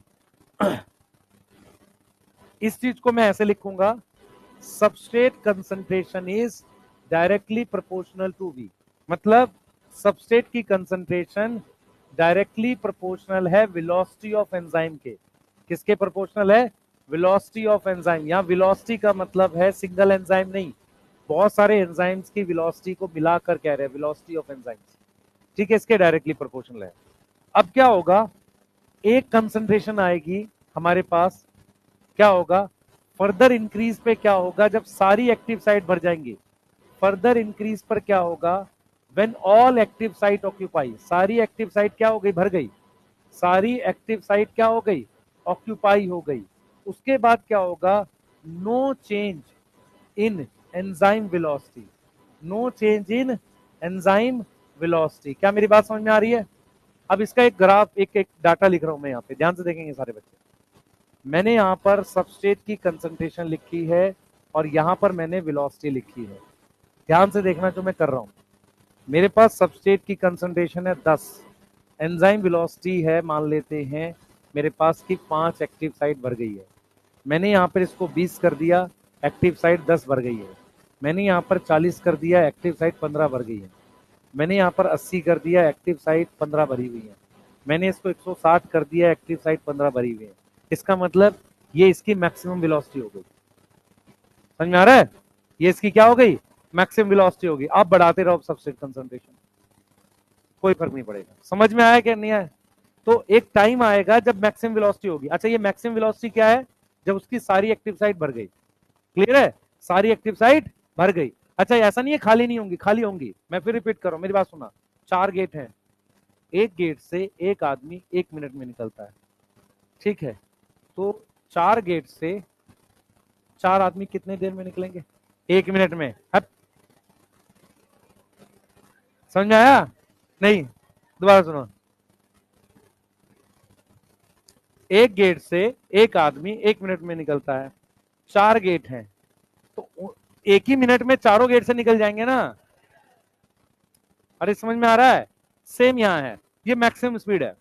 इस चीज को मैं ऐसे लिखूंगा, substrate concentration is directly proportional to V, मतलब सबस्ट्रेट की कंसंट्रेशन डायरेक्टली प्रोपोर्शनल है वेलोसिटी ऑफ एंजाइम के, किसके प्रोपोर्शनल है, वेलोसिटी ऑफ एंजाइम। यहाँ वेलोसिटी का मतलब है सिंगल एंजाइम नहीं, बहुत सारे एंजाइम्स की वेलोसिटी को मिलाकर कह रहे हैं, वेलोसिटी ऑफ एंजाइम्स, ठीक है, इसके डायरेक्टली प्रोपोर्शनल है। अब क्या होगा, एक कंसंट्रेशन आएगी हमारे पास, क्या होगा, फर्दर इंक्रीज पे क्या होगा, जब सारी एक्टिव साइट भर जाएंगी, फर्दर इंक्रीज पर क्या होगा, when all active site occupy, सारी एक्टिव साइट क्या हो गई, भर गई, सारी एक्टिव साइट क्या हो गई, ऑक्यूपाई हो गई, उसके बाद क्या होगा, no change in enzyme velocity, no change in enzyme velocity. क्या मेरी बात समझ में आ रही है। अब इसका एक ग्राफ, एक एक डाटा लिख रहा हूं मैं यहाँ पे, ध्यान से देखेंगे सारे बच्चे, मैंने यहाँ पर सबस्ट्रेट की कंसंट्रेशन लिखी है और यहाँ पर मैंने वेलोसिटी लिखी है, ध्यान से देखना जो मैं कर रहा हूँ, मेरे पास सबस्ट्रेट की कंसंट्रेशन है 10, एंजाइम वेलोसिटी है मान लेते हैं मेरे पास की 5 एक्टिव साइट भर गई है। मैंने यहाँ पर इसको 20 कर दिया, एक्टिव साइट 10 भर गई है। मैंने यहाँ पर 40 कर दिया, एक्टिव साइट 15 भर गई है। मैंने यहाँ पर 80 कर दिया, एक्टिव साइट 15 भरी हुई है। मैंने इसको 160 कर दिया, एक्टिव साइट 15 भरी हुई है। इसका मतलब ये इसकी मैक्सिमम वेलोसिटी हो गई। समझ में आ रहा है? ये इसकी क्या हो गई? मैक्सिमम वेलोसिटी होगी। आप बढ़ाते रहो सबस्ट्रेट कंसंट्रेशन, कोई फर्क नहीं पड़ेगा। समझ में आया क्या नहीं आया? तो एक टाइम आएगा जब मैक्सिमम वेलोसिटी होगी। अच्छा, ये मैक्सिमम वेलोसिटी क्या है? जब उसकी सारी एक्टिव साइट भर गई। क्लियर है? सारी एक्टिव साइट भर गई। अच्छा, ऐसा नहीं है खाली नहीं होंगी, खाली होंगी। मैं फिर रिपीट कर रहा हूं, मेरी बात सुना। 4 गेट हैं, एक गेट से एक आदमी 1 मिनट में निकलता है, ठीक है? तो 4 गेट से 4 आदमी कितने देर में निकलेंगे? 1 मिनट में। समझ में आया? नहीं, दोबारा सुनो। एक गेट से एक आदमी 1 मिनट में निकलता है, 4 गेट हैं, तो एक ही मिनट में चारों गेट से निकल जाएंगे ना। अरे समझ में आ रहा है? सेम यहां है, ये मैक्सिमम स्पीड है।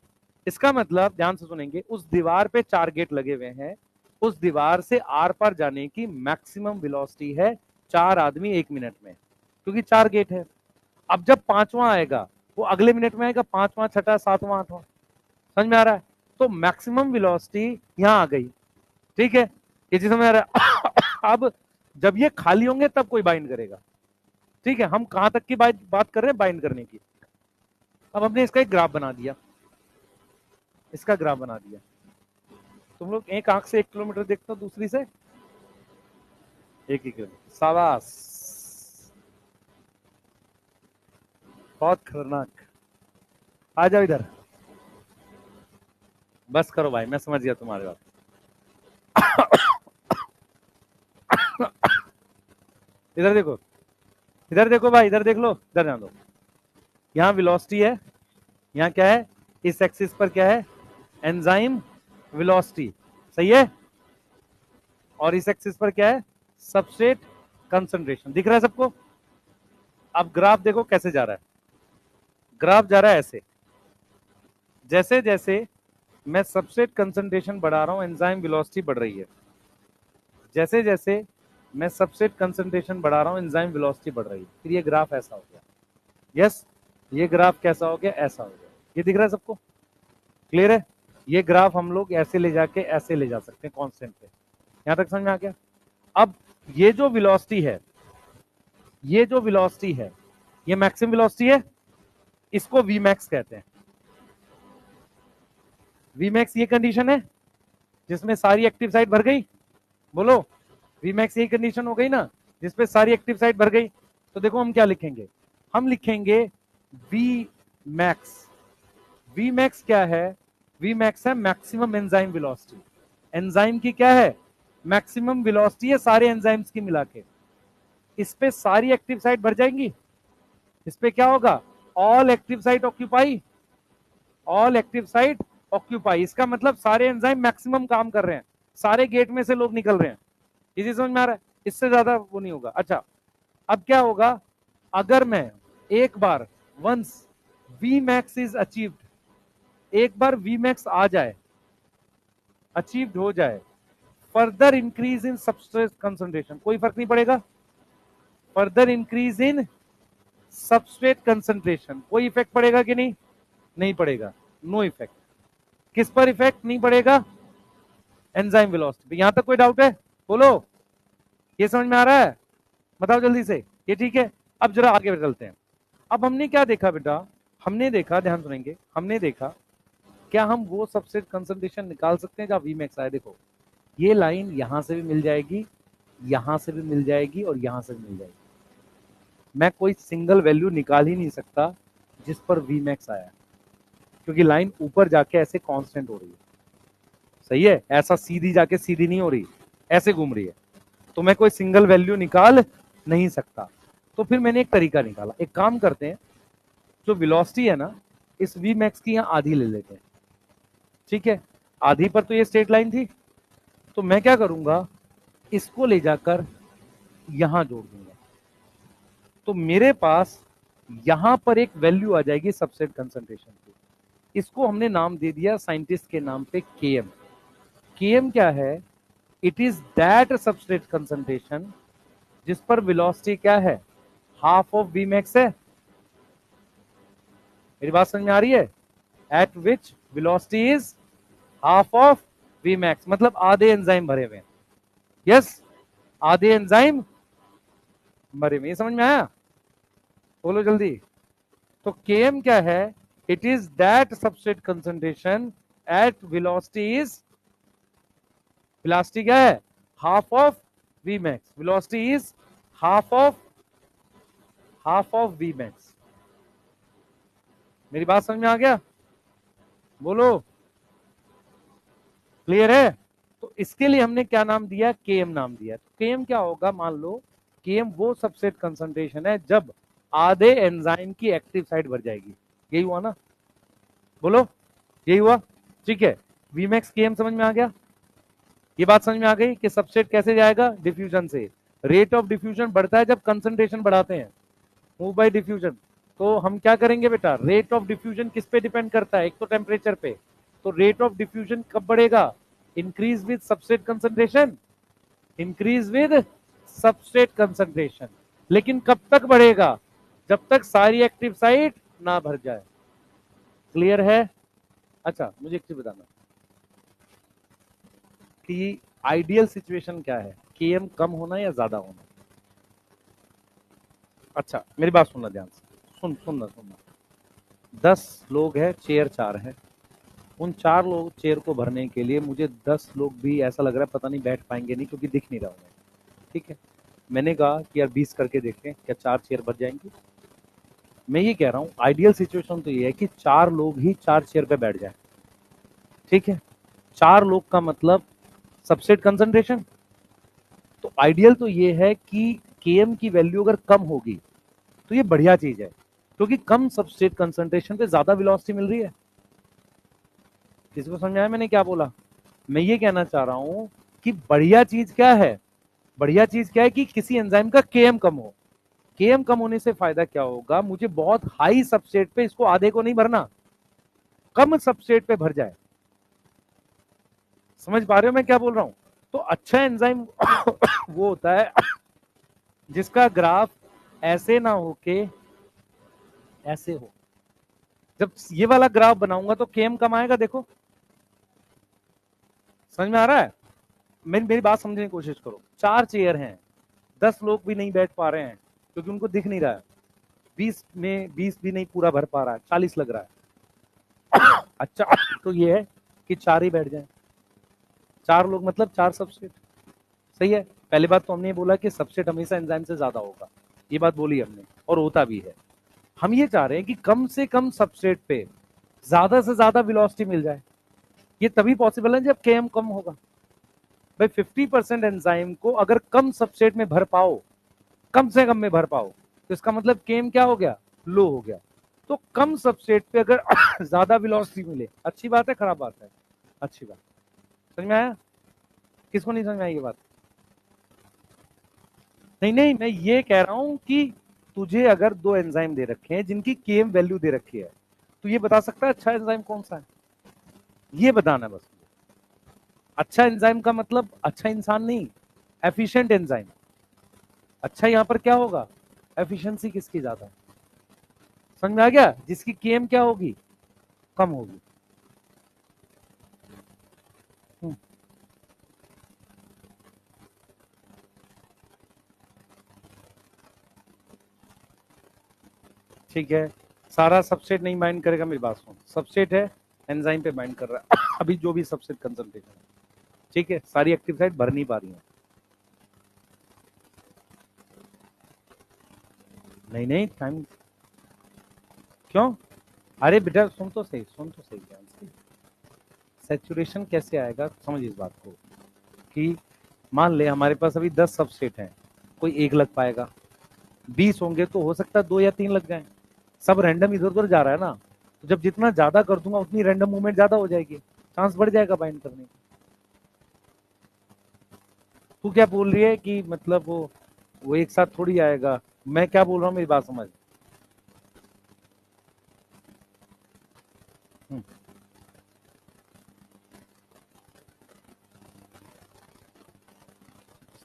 इसका मतलब ध्यान से सुनेंगे, उस दीवार पे 4 गेट लगे हुए हैं, उस दीवार से आर पार जाने की मैक्सिमम वेलोसिटी है 4 आदमी 1 मिनट में, क्योंकि 4 गेट है। अब जब 5वां आएगा वो अगले मिनट में आएगा, 5वां, 6वां, 7वां, 8वां। समझ में आ रहा है? तो मैक्सिमम वेलोसिटी यहां आ गई, ठीक है? ये चीज समझ आ रहा है? अब जब ये खाली होंगे तब कोई बाइंड करेगा, ठीक है? हम कहां तक की बात कर रहे हैं? बाइंड करने की। अब हमने इसका एक ग्राफ बना दिया, इसका ग्राफ बना दिया। तुम लोग एक आंख से 1 किलोमीटर देखते हो, दूसरी से 1 ही किलोमीटर। शाबाश, बहुत खतरनाक। आ जाओ इधर, बस करो भाई, मैं समझ गया तुम्हारे बात। इधर देखो, इधर देखो भाई, इधर देख लो, इधर ध्यान दो। यहाँ वेलोसिटी है, यहाँ क्या है? इस एक्सिस पर क्या है? एंजाइम वेलोसिटी, सही है? और इस एक्सिस पर क्या है? Substrate concentration. दिख रहा है सबको? अब ग्राफ देखो कैसे जा रहा है। ग्राफ जा रहा है ऐसे, जैसे जैसे मैं सबस्ट्रेट कंसंट्रेशन बढ़ा रहा हूं, एंजाइम वेलोसिटी बढ़ रही है। जैसे जैसे मैं सबस्ट्रेट कंसंट्रेशन बढ़ा रहा हूं, एंजाइम वेलोसिटी बढ़ रही है। फिर ये ग्राफ ऐसा हो गया। यस, ये ग्राफ कैसा हो गया? ऐसा हो गया। ये दिख रहा है सबको? क्लियर है? ये ग्राफ हम लोग ऐसे ले जाके ऐसे ले जा सकते हैं कांस्टेंट पे। यहां तक समझ में आ गया? अब ये जो वेलोसिटी है, ये जो वेलोसिटी है, ये मैक्सिमम वेलोसिटी है, इसको वी मैक्स कहते हैं। वी मैक्स ये कंडीशन है जिसमें सारी एक्टिव साइट भर गई। बोलो, वी मैक्स यही कंडीशन हो गई ना, जिसपे सारी एक्टिव साइट भर गई। तो देखो हम क्या लिखेंगे? हम लिखेंगे वी मैक्स। वी मैक्स क्या है? वी मैक्स है मैक्सिमम एंजाइम वेलोसिटी। एंजाइम की क्या है? मैक्सिमम वेलोसिटी है सारे एंजाइम्स की मिला के। इस पे सारी एक्टिव साइट भर जाएंगी। इस पे क्या होगा? All active site occupy, all active site occupy. इसका मतलब सारे एंजाइम मैक्सिमम काम कर रहे हैं, सारे गेट में से लोग निकल रहे हैं। इसी समझ में आ रहा है? इससे ज्यादा वो नहीं होगा। अच्छा, अब क्या होगा? अगर मैं एक बार once V max is achieved, एक बार वी मैक्स आ जाए, अचीव्ड हो जाए, further increase in substrate concentration, कोई फर्क नहीं पड़ेगा। Further increase in substrate concentration, कोई इफेक्ट पड़ेगा कि नहीं? नहीं पड़ेगा, नो इफेक्ट। किस पर इफेक्ट नहीं पड़ेगा? Enzyme velocity. यहां तक कोई डाउट है? बोलो, ये समझ में आ रहा है? बताओ जल्दी से, ये ठीक है? अब जरा आगे चलते हैं। अब हमने क्या देखा बेटा? हमने देखा, ध्यान सुनेंगे, हमने देखा क्या हम वो सबस्ट्रेट कंसंट्रेशन निकाल सकते हैं जहां वी मैक्स आए। देखो, ये लाइन यहां से भी मिल जाएगी, यहां से भी मिल जाएगी, और यहां से भी मिल जाएगी। मैं कोई सिंगल वैल्यू निकाल ही नहीं सकता जिस पर वी मैक्स आया, क्योंकि लाइन ऊपर जाके ऐसे कांस्टेंट हो रही है। सही है? ऐसा सीधी जाके सीधी नहीं हो रही, ऐसे घूम रही है, तो मैं कोई सिंगल वैल्यू निकाल नहीं सकता। तो फिर मैंने एक तरीका निकाला। एक काम करते हैं, जो वेलोसिटी है ना, इस वी मैक्स की यहां आधी ले लेते हैं, ठीक है? आधी पर तो ये स्ट्रेट लाइन थी, तो मैं क्या करूंगा, इसको ले जाकर यहां जोड़ दूंगा। तो मेरे पास यहां पर एक वैल्यू आ जाएगी सबस्ट्रेट कंसंट्रेशन की। इसको हमने नाम दे दिया साइंटिस्ट के नाम पे केएम। केएम क्या है? It is that substrate concentration जिस पर वेलोसिटी क्या है, हाफ ऑफ वी मैक्स है। मेरी बात समझ में आ रही है? At which velocity is half of V max, मतलब आधे एंजाइम भरे हुए हैं। यस, आधे एंजाइम भरे हुए। समझ में आया? बोलो जल्दी। तो Km क्या है? It is that substrate concentration at velocity is, velocity क्या है, half of V max. Velocity is half of V max. मेरी बात समझ में आ गया? बोलो, क्लियर है? तो इसके लिए हमने क्या नाम दिया? Km नाम दिया। तो Km क्या होगा? मान लो Km वो सबस्ट्रेट कंसंट्रेशन है जब आधे एंजाइम की एक्टिव साइट भर जाएगी। यही हुआ ना? बोलो, यही हुआ? ठीक है। Vmax Km समझ में आ गया? ये बात समझ में आ गई कि सबस्ट्रेट कैसे जाएगा? डिफ्यूजन से। रेट ऑफ डिफ्यूजन बढ़ता है जब कंसंट्रेशन बढ़ाते हैं, मूव बाय डिफ्यूजन। तो हम क्या करेंगे बेटा? रेट ऑफ डिफ्यूजन किस पे डिपेंड करता है? एक तो टेम्परेचर पे। तो रेट ऑफ डिफ्यूजन कब बढ़ेगा? Increase with substrate concentration, increase with substrate concentration. लेकिन कब तक बढ़ेगा? जब तक सारी एक्टिव साइट ना भर जाए। क्लियर है? अच्छा, मुझे एक चीज बताना कि आइडियल सिचुएशन क्या है, केएम कम होना या ज्यादा होना? अच्छा, मेरी बात सुनना ध्यान से, सुनना। 10 लोग हैं, चेयर 4 है। उन 4 लोग चेयर को भरने के लिए मुझे 10 लोग भी ऐसा लग रहा है पता नहीं बैठ पाएंगे नहीं, क्योंकि दिख नहीं रहा उन्हें। ठीक है, मैंने कहा कि यार 20 करके देखें, क्या 4 चेयर भर जाएंगी? मैं ये कह रहा हूँ आइडियल सिचुएशन तो ये है कि 4 लोग ही 4 चेयर पे बैठ जाए। ठीक है, 4 लोग का मतलब सबस्ट्रेट कंसंट्रेशन। तो आइडियल तो ये है कि केएम की वैल्यू अगर कम होगी तो ये बढ़िया चीज है, क्योंकि कम सबस्ट्रेट कंसंट्रेशन पे ज्यादा वेलोसिटी मिल रही है। किसी को समझ आया मैंने क्या बोला? मैं ये कहना चाह रहा हूं कि बढ़िया चीज क्या है, बढ़िया चीज क्या है कि किसी एंजाइम का केएम कम हो। केएम कम होने से फायदा क्या होगा? मुझे बहुत हाई सबस्ट्रेट पे इसको आधे को नहीं भरना, कम सबस्ट्रेट पे भर जाए। समझ पा रहे हो मैं क्या बोल रहा हूं? तो अच्छा एंजाइम वो होता है जिसका ग्राफ ऐसे ना हो के ऐसे हो। जब ये वाला ग्राफ बनाऊंगा तो केएम कम आएगा। देखो, समझ में आ रहा है? मेरी बात समझने की कोशिश करो। 4 चेयर हैं, 10 लोग भी नहीं बैठ पा रहे हैं क्योंकि उनको दिख नहीं रहा है। 20 में 20 भी नहीं पूरा भर पा रहा है, 40 लग रहा है। अच्छा, तो ये है कि 4 ही बैठ जाए। 4 लोग मतलब 4 सबस्ट्रेट। सही है। पहली बात तो हमने ये बोला कि सबस्ट्रेट हमेशा एंजाइम से ज्यादा होगा, ये बात बोली हमने, और होता भी है। हम ये चाह रहे हैं कि कम से कम सबस्ट्रेट पे ज्यादा से ज्यादा वेलोसिटी मिल जाए। ये तभी पॉसिबल है जब केएम कम होगा। भाई 50% एंजाइम को अगर कम सबस्ट्रेट में भर पाओ, कम से कम में भर पाओ, तो इसका मतलब केएम क्या हो गया? लो हो गया। तो कम सबस्ट्रेट पे अगर ज्यादा वेलोसिटी मिले, अच्छी बात है खराब बात है? अच्छी बात। समझ में आया? किसको नहीं समझ में आई ये बात? नहीं नहीं, मैं ये कह रहा हूं कि तुझे अगर 2 एंजाइम दे रखे हैं जिनकी केएम वैल्यू दे रखी है, तो ये बता सकता है अच्छा एंजाइम कौन सा है? ये बताना बस। अच्छा एंजाइम का मतलब अच्छा इंसान नहीं, एफिशिएंट एंजाइम। अच्छा यहां पर क्या होगा? एफिशिएंसी किसकी ज्यादा है? समझ में आ गया? जिसकी केएम क्या होगी? कम होगी। हम्म, ठीक है। सारा सबसेट नहीं बाइंड करेगा। मेरी बात सुन, सबसेट है, एंजाइम पे बाइंड कर रहा है अभी जो भी सबसेट कंसंट्रेशन है। ठीक है, सारी एक्टिव साइट भर नहीं पा रही है। नहीं नहीं, टाइम क्यों? अरे बेटा सुन तो सही, सुन तो सही ध्यान से। सैचुरेशन कैसे आएगा समझ इस बात को, कि मान ले हमारे पास अभी 10 सबसेट हैं, कोई एक लग पाएगा। 20 होंगे तो हो सकता है 2 या 3 लग जाए। सब रैंडम इधर उधर जा रहा है ना, तो जब जितना ज्यादा कर दूंगा उतनी रैंडम मूवमेंट ज्यादा हो जाएगी, चांस बढ़ जाएगा बाइंड करने का। तू क्या बोल रही है कि मतलब वो एक साथ थोड़ी आएगा? मैं क्या बोल रहा हूँ मेरी बात समझ।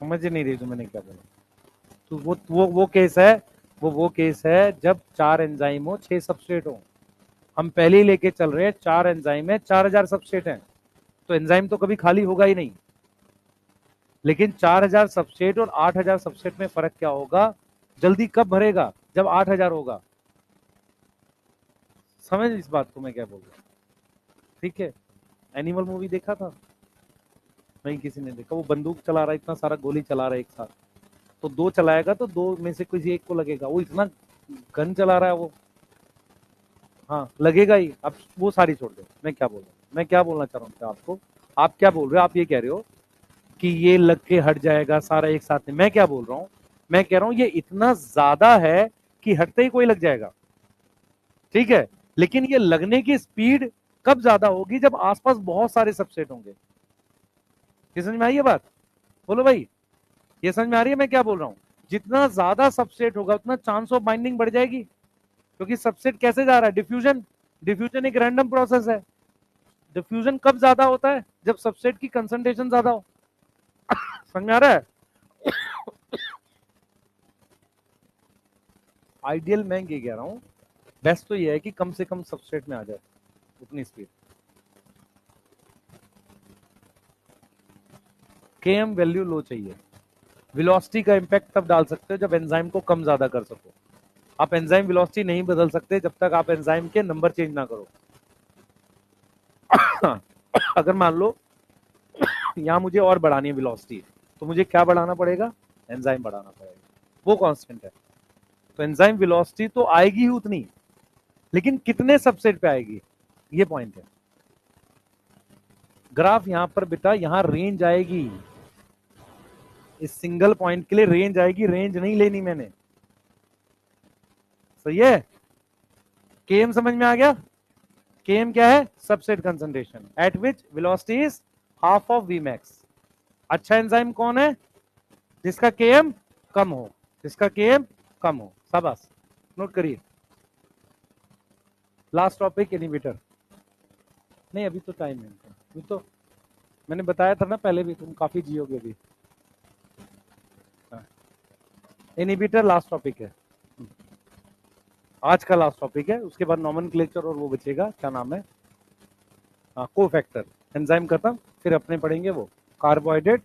समझ नहीं रही तो मैंने क्या बोला। तो वो केस है, वो केस है जब 4 एंजाइम हो 6 सबस्ट्रेट हो। हम पहले ही लेके चल रहे हैं 4 एंजाइम है 4000 सबस्ट्रेट है, तो एंजाइम तो कभी खाली होगा ही नहीं। लेकिन 4000 सबस्ट्रेट और 8000 सबस्ट्रेट में फर्क क्या होगा? जल्दी कब भरेगा? जब 8000 होगा। समझ इस बात को मैं क्या बोल रहा हूँ? ठीक है। एनिमल मूवी देखा था? नहीं, किसी ने देखा? वो बंदूक चला रहा है, इतना सारा गोली चला रहा है एक साथ, तो 2 चलाएगा तो 2 में से किसी एक को लगेगा। वो इतना गन चला रहा है वो, हाँ लगेगा ही। अब वो सारी छोड़ दो, मैं क्या बोल रहा हूँ, मैं क्या बोलना चाह रहा हूँ आपको। आप क्या बोल रहे हो? आप ये कह रहे हो कि ये लग के हट जाएगा सारा एक साथ में। मैं क्या बोल रहा हूँ, मैं कह रहा हूँ ये इतना ज्यादा है कि हटते ही कोई लग जाएगा, ठीक है। लेकिन ये लगने की स्पीड कब ज्यादा होगी? जब आसपास बहुत सारे सबसेट होंगे। ये समझ में आई है बात? बोलो भाई, ये समझ में आ रही है मैं क्या बोल रहा हूँ? जितना ज्यादा सबसेट होगा उतना चांस ऑफ बाइंडिंग बढ़ जाएगी, क्योंकि सबसेट कैसे जा रहा है? डिफ्यूजन। डिफ्यूजन एक रैंडम प्रोसेस है। डिफ्यूजन कब ज्यादा होता है? जब सबसेट की कंसंट्रेशन ज्यादा हो। समझ में आ रहा है? आइडियल मैं ये कह रहा हूं, बेस्ट तो ये है कि कम से कम सबस्ट्रेट में आ जाए उतनी स्पीड। केएम वैल्यू लो चाहिए। वेलोसिटी का इंपैक्ट तब डाल सकते हो जब एंजाइम को कम ज्यादा कर सको। आप एंजाइम वेलोसिटी नहीं बदल सकते जब तक आप एंजाइम के नंबर चेंज ना करो। अगर मान लो यहां मुझे और बढ़ानी है वेलोसिटी, तो मुझे क्या बढ़ाना पड़ेगा? एंजाइम बढ़ाना पड़ेगा, वो कांस्टेंट है। तो एंजाइम वेलोसिटी तो आएगी ही उतनी, लेकिन कितने सबसेट पे आएगी, ये पॉइंट है। ग्राफ यहां पर बेटा, यहां रेंज आएगी, इस सिंगल पॉइंट के लिए रेंज आएगी, रेंज नहीं लेनी मैंने। सही है? केएम समझ में आ गया? केएम क्या है? Subset concentration at which velocity is half of V max. अच्छा एंजाइम कौन है? जिसका केएम कम हो, जिसका केएम कम हो। शाबाश, नोट करिए। Last topic inhibitor. नहीं अभी तो टाइम है, अभी तो मैंने बताया था ना पहले भी, तुम काफी जियोगे अभी। इनहिबिटर लास्ट टॉपिक है, आज का लास्ट टॉपिक है। उसके बाद नॉमेनक्लेचर और वो बचेगा, क्या नाम है, हाँ कोफैक्टर। एंजाइम खत्म, फिर अपने पढ़ेंगे वो कार्बोहाइड्रेट,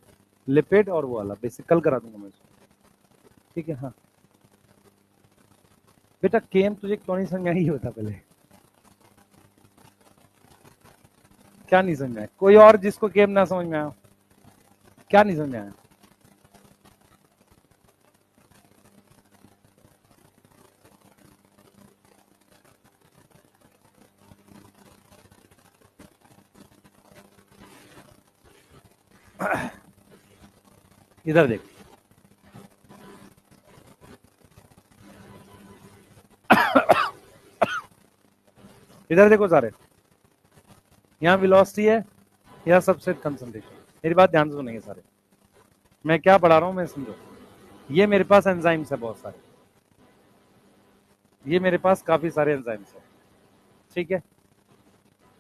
लिपिड और वो वाला बेसिक, कल करा दूंगा मैं इसको। ठीक है हाँ बेटा, केएम तुझे क्यों नहीं समझ में आई ये बता पहले। क्या नहीं समझ में आया? कोई और जिसको केएम ना समझ में आया? क्या नहीं समझ में आया? इधर देख, इधर देखो सारे, यहाँ वेलोसिटी है, यहाँ सबसेट कंसंट्रेशन। मेरी बात ध्यान से सुनेंगे सारे, मैं क्या पढ़ा रहा हूँ मैं समझो। ये मेरे पास एंजाइम्स है बहुत सारे, ये मेरे पास काफी सारे एंजाइम्स है, ठीक है।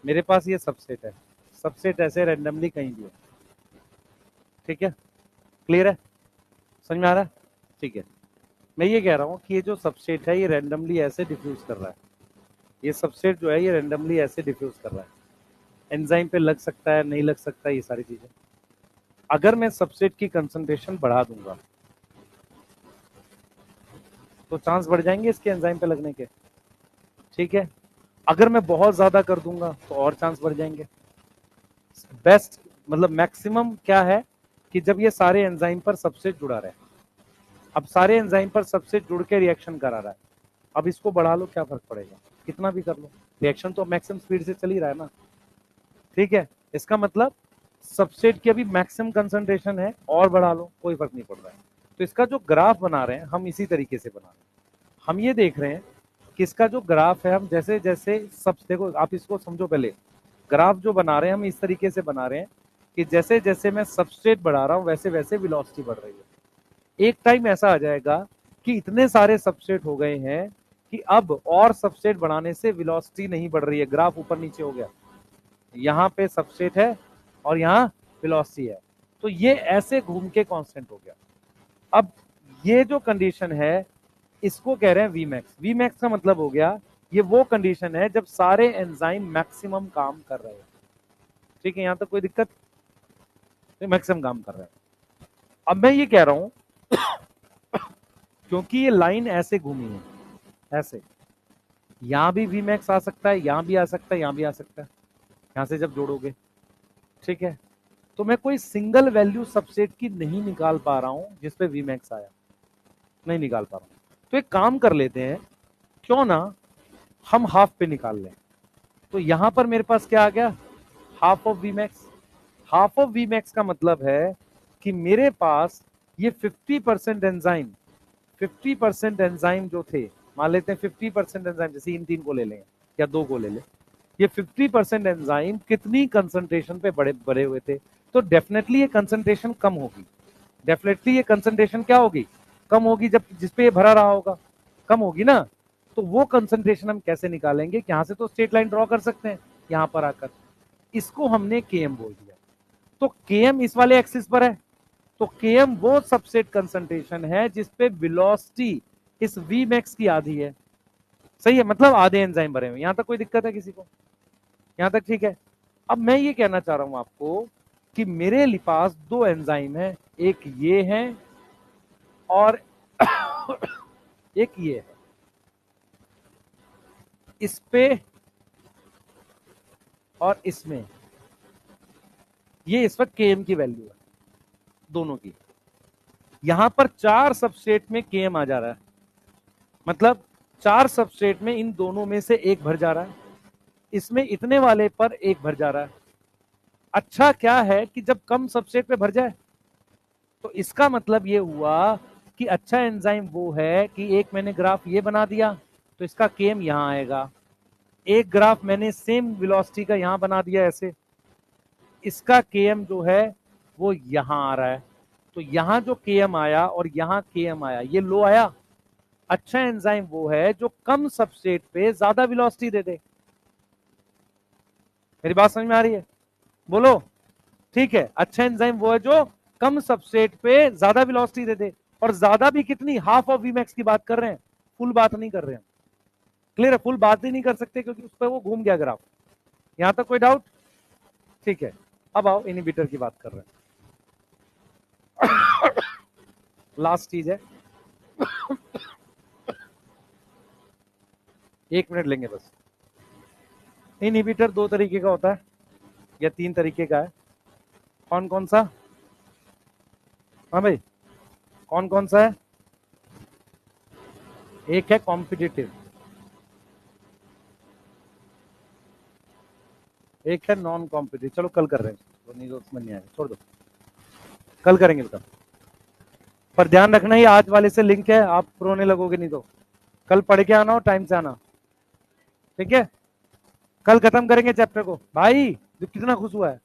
मेरे पास ये सबसेट है, सबसेट ऐसे रैंडमली कहीं भी है, ठीक है। क्लियर है? समझ में आ रहा है? ठीक है। मैं ये कह रहा हूँ कि ये जो सबसेट है ये रैंडमली ऐसे डिफ्यूज कर रहा है, ये सबसेट जो है ये रैंडमली ऐसे डिफ्यूज कर रहा है। एंजाइम पे लग सकता है, नहीं लग सकता है, ये सारी चीजें। अगर मैं सबसेट की कंसंट्रेशन बढ़ा दूंगा तो चांस बढ़ जाएंगे इसके एंजाइम पे लगने के, ठीक है। अगर मैं बहुत ज्यादा कर दूंगा तो और चांस बढ़ जाएंगे। बेस्ट मतलब मैक्सिमम क्या है कि जब ये सारे एंजाइम पर सबसेट जुड़ा रहे, अब सारे एंजाइम पर सबसेट जुड़ के रिएक्शन करा रहा है, अब इसको बढ़ा लो क्या फर्क पड़ेगा, कितना भी कर लो, रिएक्शन तो मैक्सिमम स्पीड से चल ही रहा है ना, ठीक है। इसका मतलब सबसेट की अभी मैक्सिमम कंसंट्रेशन है, और बढ़ा लो कोई फर्क नहीं पड़ रहा है। तो इसका जो ग्राफ बना रहे हैं हम इसी तरीके से बना रहे हैं। हम ये देख रहे हैं कि इसका जो ग्राफ है, हम जैसे जैसे सब, देखो आप इसको समझो पहले, ग्राफ जो बना रहे हैं हम इस तरीके से बना रहे हैं कि जैसे जैसे मैं सबस्ट्रेट बढ़ा रहा हूं वैसे वैसे वेलोसिटी बढ़ रही है। एक टाइम ऐसा आ जाएगा कि इतने सारे सबस्ट्रेट हो गए हैं कि अब और सबस्ट्रेट बढ़ाने से वेलोसिटी नहीं बढ़ रही है, ग्राफ ऊपर नीचे हो गया। यहाँ पे सबस्ट्रेट है और यहाँ वेलोसिटी है, तो ये ऐसे घूम के कांस्टेंट हो गया। अब ये जो कंडीशन है इसको कह रहे हैं वीमैक्स। वीमैक्स का मतलब हो गया ये वो कंडीशन है जब सारे एंजाइम मैक्सिमम काम कर रहे हैं। ठीक है, यहां तक कोई दिक्कत? मैक्सिमम काम कर रहे हैं। अब मैं ये कह रहा हूं क्योंकि ये लाइन ऐसे घूमी है, ऐसे यहां भी वीमैक्स आ सकता है, यहां भी आ सकता है, यहां भी आ सकता है, यहां से जब जोड़ोगे। ठीक है, तो मैं कोई सिंगल वैल्यू सबसेट की नहीं निकाल पा रहा हूं जिसपे वीमैक्स आया, नहीं निकाल पा रहा हूं। तो एक काम कर लेते हैं, क्यों ना हम हाफ पे निकाल लें। तो यहां पर मेरे पास क्या आ गया, half of VMAX. Half of VMAX का मतलब है कि मेरे पास ये 50% एंजाइम, 50% एंजाइम जो थे, मान लेते हैं 50% एंजाइम, जैसे इन 3 को ले लें या 2 को ले लें, ये 50% एंजाइम कितनी कंसंट्रेशन पे बड़े बड़े हुए थे, तो डेफिनेटली ये कंसंट्रेशन कम होगी। डेफिनेटली ये कंसंट्रेशन क्या होगी, कम होगी, जब जिसपे ये भरा रहा होगा कम होगी ना। तो वो कंसंट्रेशन हम कैसे निकालेंगे, यहां से तो स्ट्रेट लाइन ड्रॉ कर सकते हैं, यहां पर आकर इसको हमने केएम बोल दिया। तो केएम इस वाले एक्सिस पर है, तो केएम वो सबसेट कंसंट्रेशन है जिसपे वेलोसिटी इस वी मैक्स की आधी है। सही है, मतलब आधे एंजाइम भरे हुए। यहां तक कोई दिक्कत है किसी को? यहां तक ठीक है। अब मैं ये कहना चाह रहा हूं आपको कि मेरे पास 2 एंजाइम है, एक ये है और एक ये है। इस पे और इसमें ये इस वक्त केएम की वैल्यू है दोनों की। यहां पर 4 सबस्ट्रेट में केएम आ जा रहा है, मतलब 4 सबस्ट्रेट में इन दोनों में से एक भर जा रहा है, इसमें इतने वाले पर एक भर जा रहा है। अच्छा क्या है कि जब कम सबस्ट्रेट पे भर जाए, तो इसका मतलब ये हुआ कि अच्छा एंजाइम वो है कि एक मैंने ग्राफ ये बना दिया तो इसका केएम यहां आएगा, एक ग्राफ मैंने सेम वेलोसिटी का यहां बना दिया ऐसे, इसका केएम जो है वो यहां आ रहा है। तो यहां जो केएम आया और यहां केएम आया, ये लो आया। अच्छा एंजाइम वो है जो कम सबस्ट्रेट पे ज्यादा वेलोसिटी दे दे। मेरी बात समझ में आ रही है? बोलो। ठीक है, अच्छा एंजाइम वो है जो कम सबस्ट्रेट पे ज्यादा वेलोसिटी दे दे, और ज्यादा भी कितनी, हाफ ऑफ वीमैक्स की बात कर रहे हैं, फुल बात नहीं कर रहे हैं। क्लियर है? फुल बात ही नहीं कर सकते क्योंकि उस पर वो घूम गया ग्राफ। यहां तक कोई डाउट? ठीक है, अब आओ इनहिबिटर की बात कर रहे हैं। लास्ट चीज है, 1 मिनट लेंगे बस। इनहिबिटर 2 तरीके का होता है या 3 तरीके का है। कौन कौन सा? हाँ भाई, कौन कौन सा है? एक है कॉम्पिटिटिव, एक है नॉन कॉम्पिटिटिव। चलो कल कर रहे हैं, तो नहीं तो उसमें नहीं आएगा, छोड़ दो, कल करेंगे इसका। पर ध्यान रखना ही आज वाले से लिंक है, आप रोने लगोगे नहीं तो। कल पढ़ के आना और टाइम से आना, ठीक है? कल खत्म करेंगे चैप्टर को भाई, जो कितना खुश हुआ है।